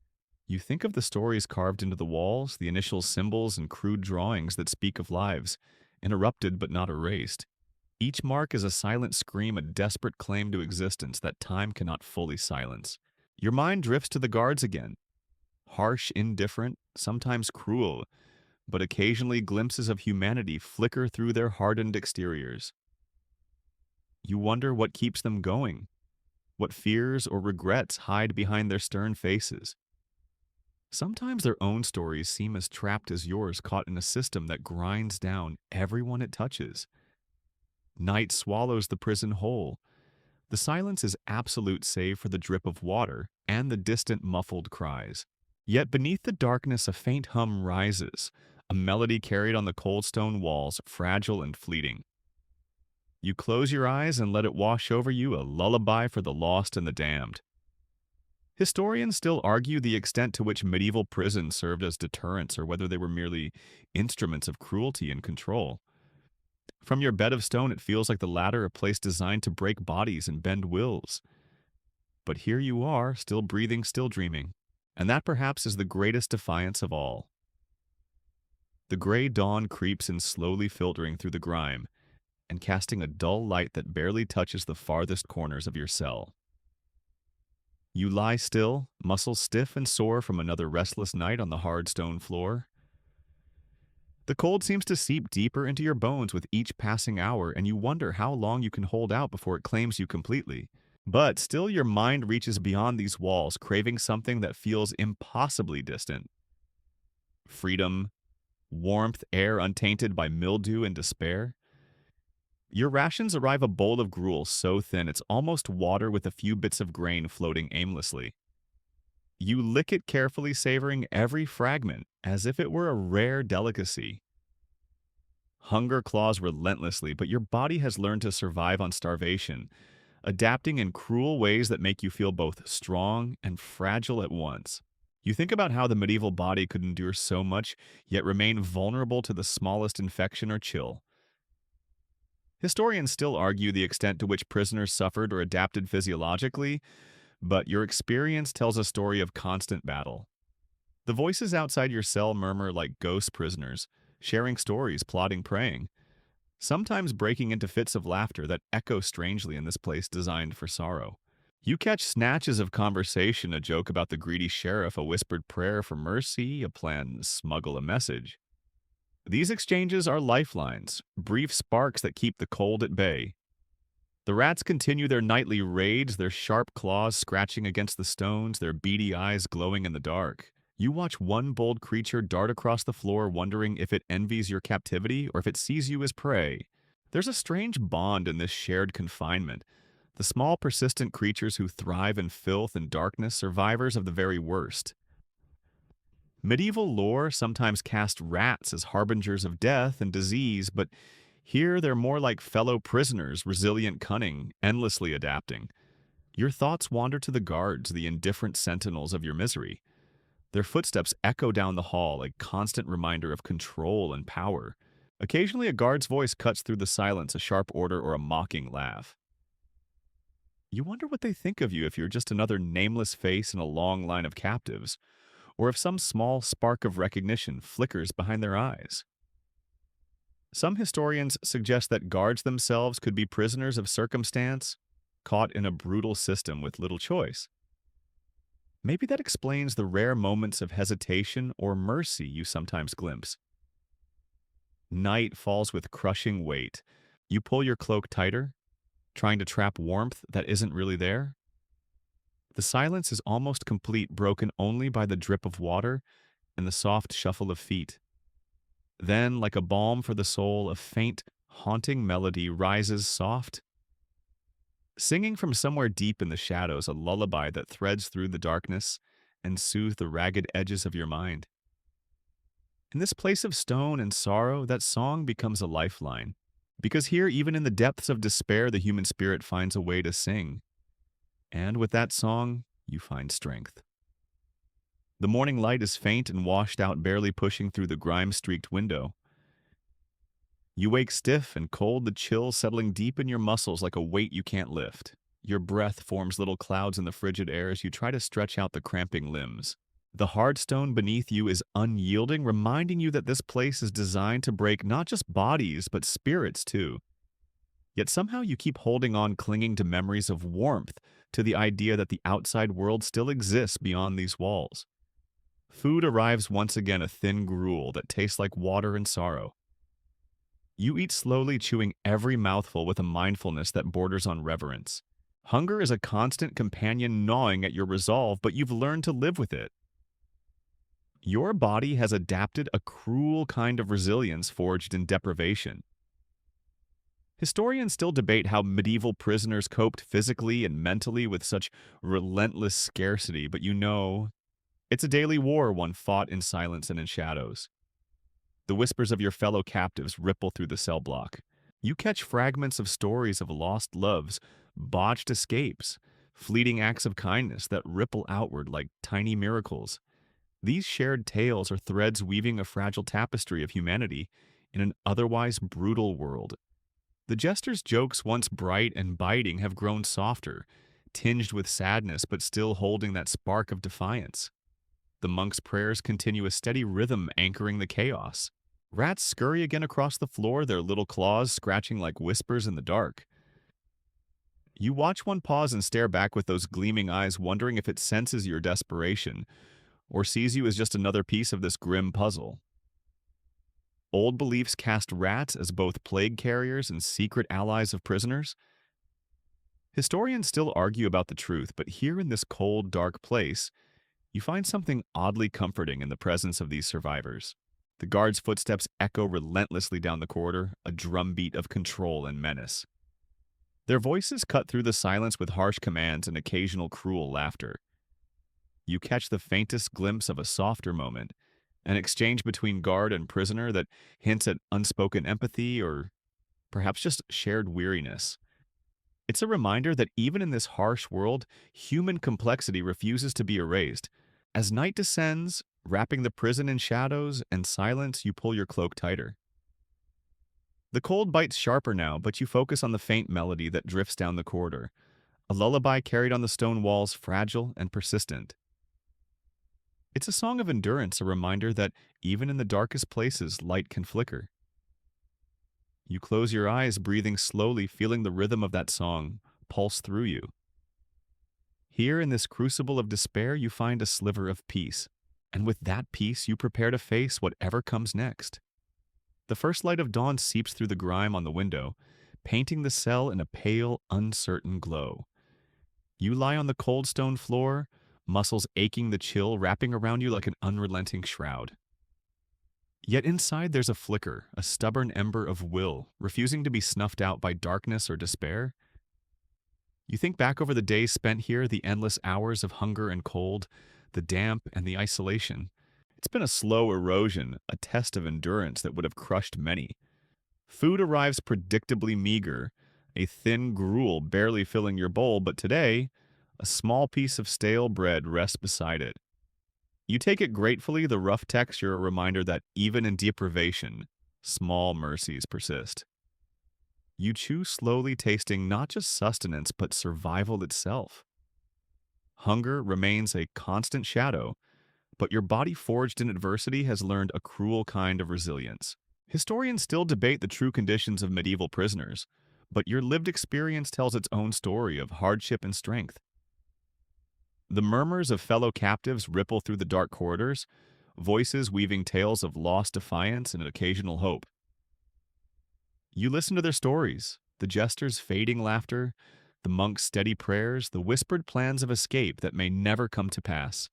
You think of the stories carved into the walls, the initial symbols and crude drawings that speak of lives, interrupted but not erased. Each mark is a silent scream, a desperate claim to existence that time cannot fully silence. Your mind drifts to the guards again. Harsh, indifferent, sometimes cruel, but occasionally glimpses of humanity flicker through their hardened exteriors. You wonder what keeps them going, what fears or regrets hide behind their stern faces. Sometimes their own stories seem as trapped as yours, caught in a system that grinds down everyone it touches. Night swallows the prison whole. The silence is absolute save for the drip of water and the distant muffled cries. Yet beneath the darkness a faint hum rises, a melody carried on the cold stone walls, fragile and fleeting. You close your eyes and let it wash over you, a lullaby for the lost and the damned. Historians still argue the extent to which medieval prisons served as deterrents or whether they were merely instruments of cruelty and control. From your bed of stone, it feels like the latter, a place designed to break bodies and bend wills. But here you are, still breathing, still dreaming. And that perhaps is the greatest defiance of all. The gray dawn creeps in, slowly filtering through the grime and casting a dull light that barely touches the farthest corners of your cell. You lie still, muscles stiff and sore from another restless night on the hard stone floor. The cold seems to seep deeper into your bones with each passing hour, and you wonder how long you can hold out before it claims you completely. But still your mind reaches beyond these walls, craving something that feels impossibly distant. Freedom, warmth, air untainted by mildew and despair. Your rations arrive, a bowl of gruel so thin it's almost water with a few bits of grain floating aimlessly. You lick it carefully, savoring every fragment as if it were a rare delicacy. Hunger claws relentlessly, but your body has learned to survive on starvation, adapting in cruel ways that make you feel both strong and fragile at once. You think about how the medieval body could endure so much, yet remain vulnerable to the smallest infection or chill. Historians still argue the extent to which prisoners suffered or adapted physiologically, but your experience tells a story of constant battle. The voices outside your cell murmur like ghost prisoners, sharing stories, plotting, praying, sometimes breaking into fits of laughter that echo strangely in this place designed for sorrow. You catch snatches of conversation, a joke about the greedy sheriff, a whispered prayer for mercy, a plan to smuggle a message. These exchanges are lifelines, brief sparks that keep the cold at bay. The rats continue their nightly raids, their sharp claws scratching against the stones, their beady eyes glowing in the dark. You watch one bold creature dart across the floor, wondering if it envies your captivity or if it sees you as prey. There's a strange bond in this shared confinement. The small, persistent creatures who thrive in filth and darkness, survivors of the very worst. Medieval lore sometimes cast rats as harbingers of death and disease, but here they're more like fellow prisoners, resilient, cunning, endlessly adapting. Your thoughts wander to the guards, the indifferent sentinels of your misery. Their footsteps echo down the hall, a constant reminder of control and power. Occasionally, a guard's voice cuts through the silence, a sharp order or a mocking laugh. You wonder what they think of you if you're just another nameless face in a long line of captives, or if some small spark of recognition flickers behind their eyes. Some historians suggest that guards themselves could be prisoners of circumstance, caught in a brutal system with little choice. Maybe that explains the rare moments of hesitation or mercy you sometimes glimpse. Night falls with crushing weight. You pull your cloak tighter, trying to trap warmth that isn't really there. The silence is almost complete, broken only by the drip of water and the soft shuffle of feet. Then, like a balm for the soul, a faint, haunting melody rises soft, singing from somewhere deep in the shadows, a lullaby that threads through the darkness and soothes the ragged edges of your mind. In this place of stone and sorrow, that song becomes a lifeline, because here, even in the depths of despair, the human spirit finds a way to sing. And with that song, you find strength. The morning light is faint and washed out, barely pushing through the grime-streaked window. You wake stiff and cold, the chill settling deep in your muscles like a weight you can't lift. Your breath forms little clouds in the frigid air as you try to stretch out the cramping limbs. The hard stone beneath you is unyielding, reminding you that this place is designed to break not just bodies, but spirits too. Yet somehow you keep holding on, clinging to memories of warmth, to the idea that the outside world still exists beyond these walls. Food arrives once again, a thin gruel that tastes like water and sorrow. You eat slowly, chewing every mouthful with a mindfulness that borders on reverence. Hunger is a constant companion gnawing at your resolve, but you've learned to live with it. Your body has adapted a cruel kind of resilience forged in deprivation. Historians still debate how medieval prisoners coped physically and mentally with such relentless scarcity, but you know, it's a daily war one fought in silence and in shadows. The whispers of your fellow captives ripple through the cell block. You catch fragments of stories of lost loves, botched escapes, fleeting acts of kindness that ripple outward like tiny miracles. These shared tales are threads weaving a fragile tapestry of humanity in an otherwise brutal world. The jester's jokes, once bright and biting, have grown softer, tinged with sadness but still holding that spark of defiance. The monk's prayers continue, a steady rhythm anchoring the chaos. Rats scurry again across the floor, their little claws scratching like whispers in the dark. You watch one pause and stare back with those gleaming eyes, wondering if it senses your desperation or sees you as just another piece of this grim puzzle. Old beliefs cast rats as both plague carriers and secret allies of prisoners. Historians still argue about the truth, but here in this cold, dark place, you find something oddly comforting in the presence of these survivors. The guards' footsteps echo relentlessly down the corridor, a drumbeat of control and menace. Their voices cut through the silence with harsh commands and occasional cruel laughter. You catch the faintest glimpse of a softer moment, an exchange between guard and prisoner that hints at unspoken empathy or perhaps just shared weariness. It's a reminder that even in this harsh world, human complexity refuses to be erased. As night descends, wrapping the prison in shadows and silence, you pull your cloak tighter. The cold bites sharper now, but you focus on the faint melody that drifts down the corridor, a lullaby carried on the stone walls, fragile and persistent. It's a song of endurance, a reminder that even in the darkest places, light can flicker. You close your eyes, breathing slowly, feeling the rhythm of that song pulse through you. Here in this crucible of despair, you find a sliver of peace. And with that peace, you prepare to face whatever comes next. The first light of dawn seeps through the grime on the window, painting the cell in a pale, uncertain glow. You lie on the cold stone floor, muscles aching, the chill wrapping around you like an unrelenting shroud. Yet inside there's a flicker, a stubborn ember of will, refusing to be snuffed out by darkness or despair. You think back over the days spent here, the endless hours of hunger and cold, the damp and the isolation. It's been a slow erosion, a test of endurance that would have crushed many. Food arrives predictably meager, a thin gruel barely filling your bowl, but today, a small piece of stale bread rests beside it. You take it gratefully, the rough texture a reminder that even in deprivation, small mercies persist. You chew slowly, tasting not just sustenance, but survival itself. Hunger remains a constant shadow, but your body forged in adversity has learned a cruel kind of resilience. Historians still debate the true conditions of medieval prisoners, but your lived experience tells its own story of hardship and strength. The murmurs of fellow captives ripple through the dark corridors, voices weaving tales of lost defiance and occasional hope. You listen to their stories, the jester's fading laughter, the monk's steady prayers, the whispered plans of escape that may never come to pass.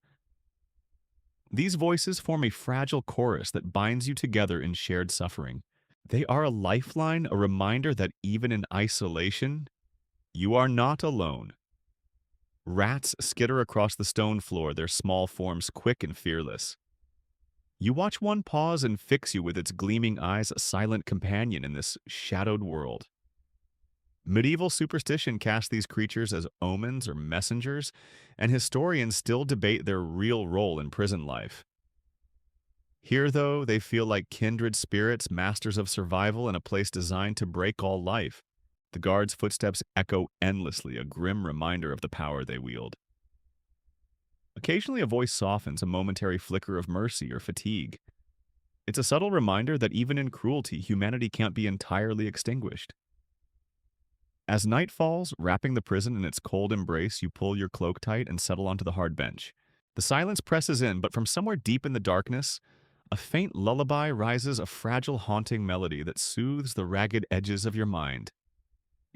These voices form a fragile chorus that binds you together in shared suffering. They are a lifeline, a reminder that even in isolation, you are not alone. Rats skitter across the stone floor, their small forms quick and fearless. You watch one pause and fix you with its gleaming eyes, a silent companion in this shadowed world. Medieval superstition cast these creatures as omens or messengers, and historians still debate their real role in prison life. Here, though, they feel like kindred spirits, masters of survival in a place designed to break all life. The guards' footsteps echo endlessly, a grim reminder of the power they wield. Occasionally, a voice softens, a momentary flicker of mercy or fatigue. It's a subtle reminder that even in cruelty, humanity can't be entirely extinguished. As night falls, wrapping the prison in its cold embrace, you pull your cloak tight and settle onto the hard bench. The silence presses in, but from somewhere deep in the darkness, a faint lullaby rises, a fragile, haunting melody that soothes the ragged edges of your mind.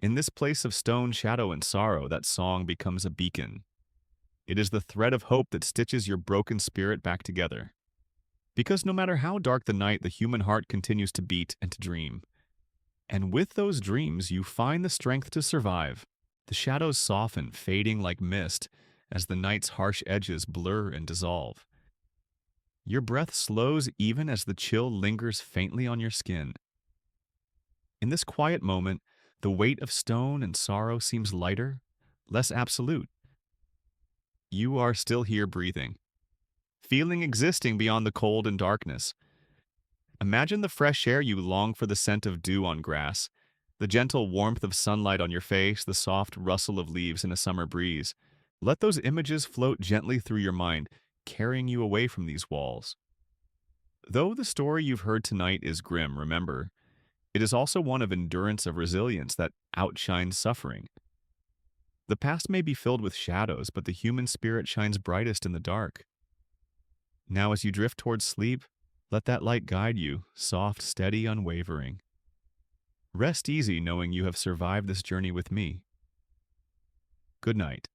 In this place of stone, shadow, and sorrow, that song becomes a beacon. It is the thread of hope that stitches your broken spirit back together. Because no matter how dark the night, the human heart continues to beat and to dream. And with those dreams, you find the strength to survive. The shadows soften, fading like mist, as the night's harsh edges blur and dissolve. Your breath slows even as the chill lingers faintly on your skin. In this quiet moment, the weight of stone and sorrow seems lighter, less absolute. You are still here breathing, feeling existing beyond the cold and darkness. Imagine the fresh air you long for, the scent of dew on grass, the gentle warmth of sunlight on your face, the soft rustle of leaves in a summer breeze. Let those images float gently through your mind, carrying you away from these walls. Though the story you've heard tonight is grim, remember, it is also one of endurance, of resilience that outshines suffering. The past may be filled with shadows, but the human spirit shines brightest in the dark. Now as you drift towards sleep, let that light guide you, soft, steady, unwavering. Rest easy knowing you have survived this journey with me. Good night.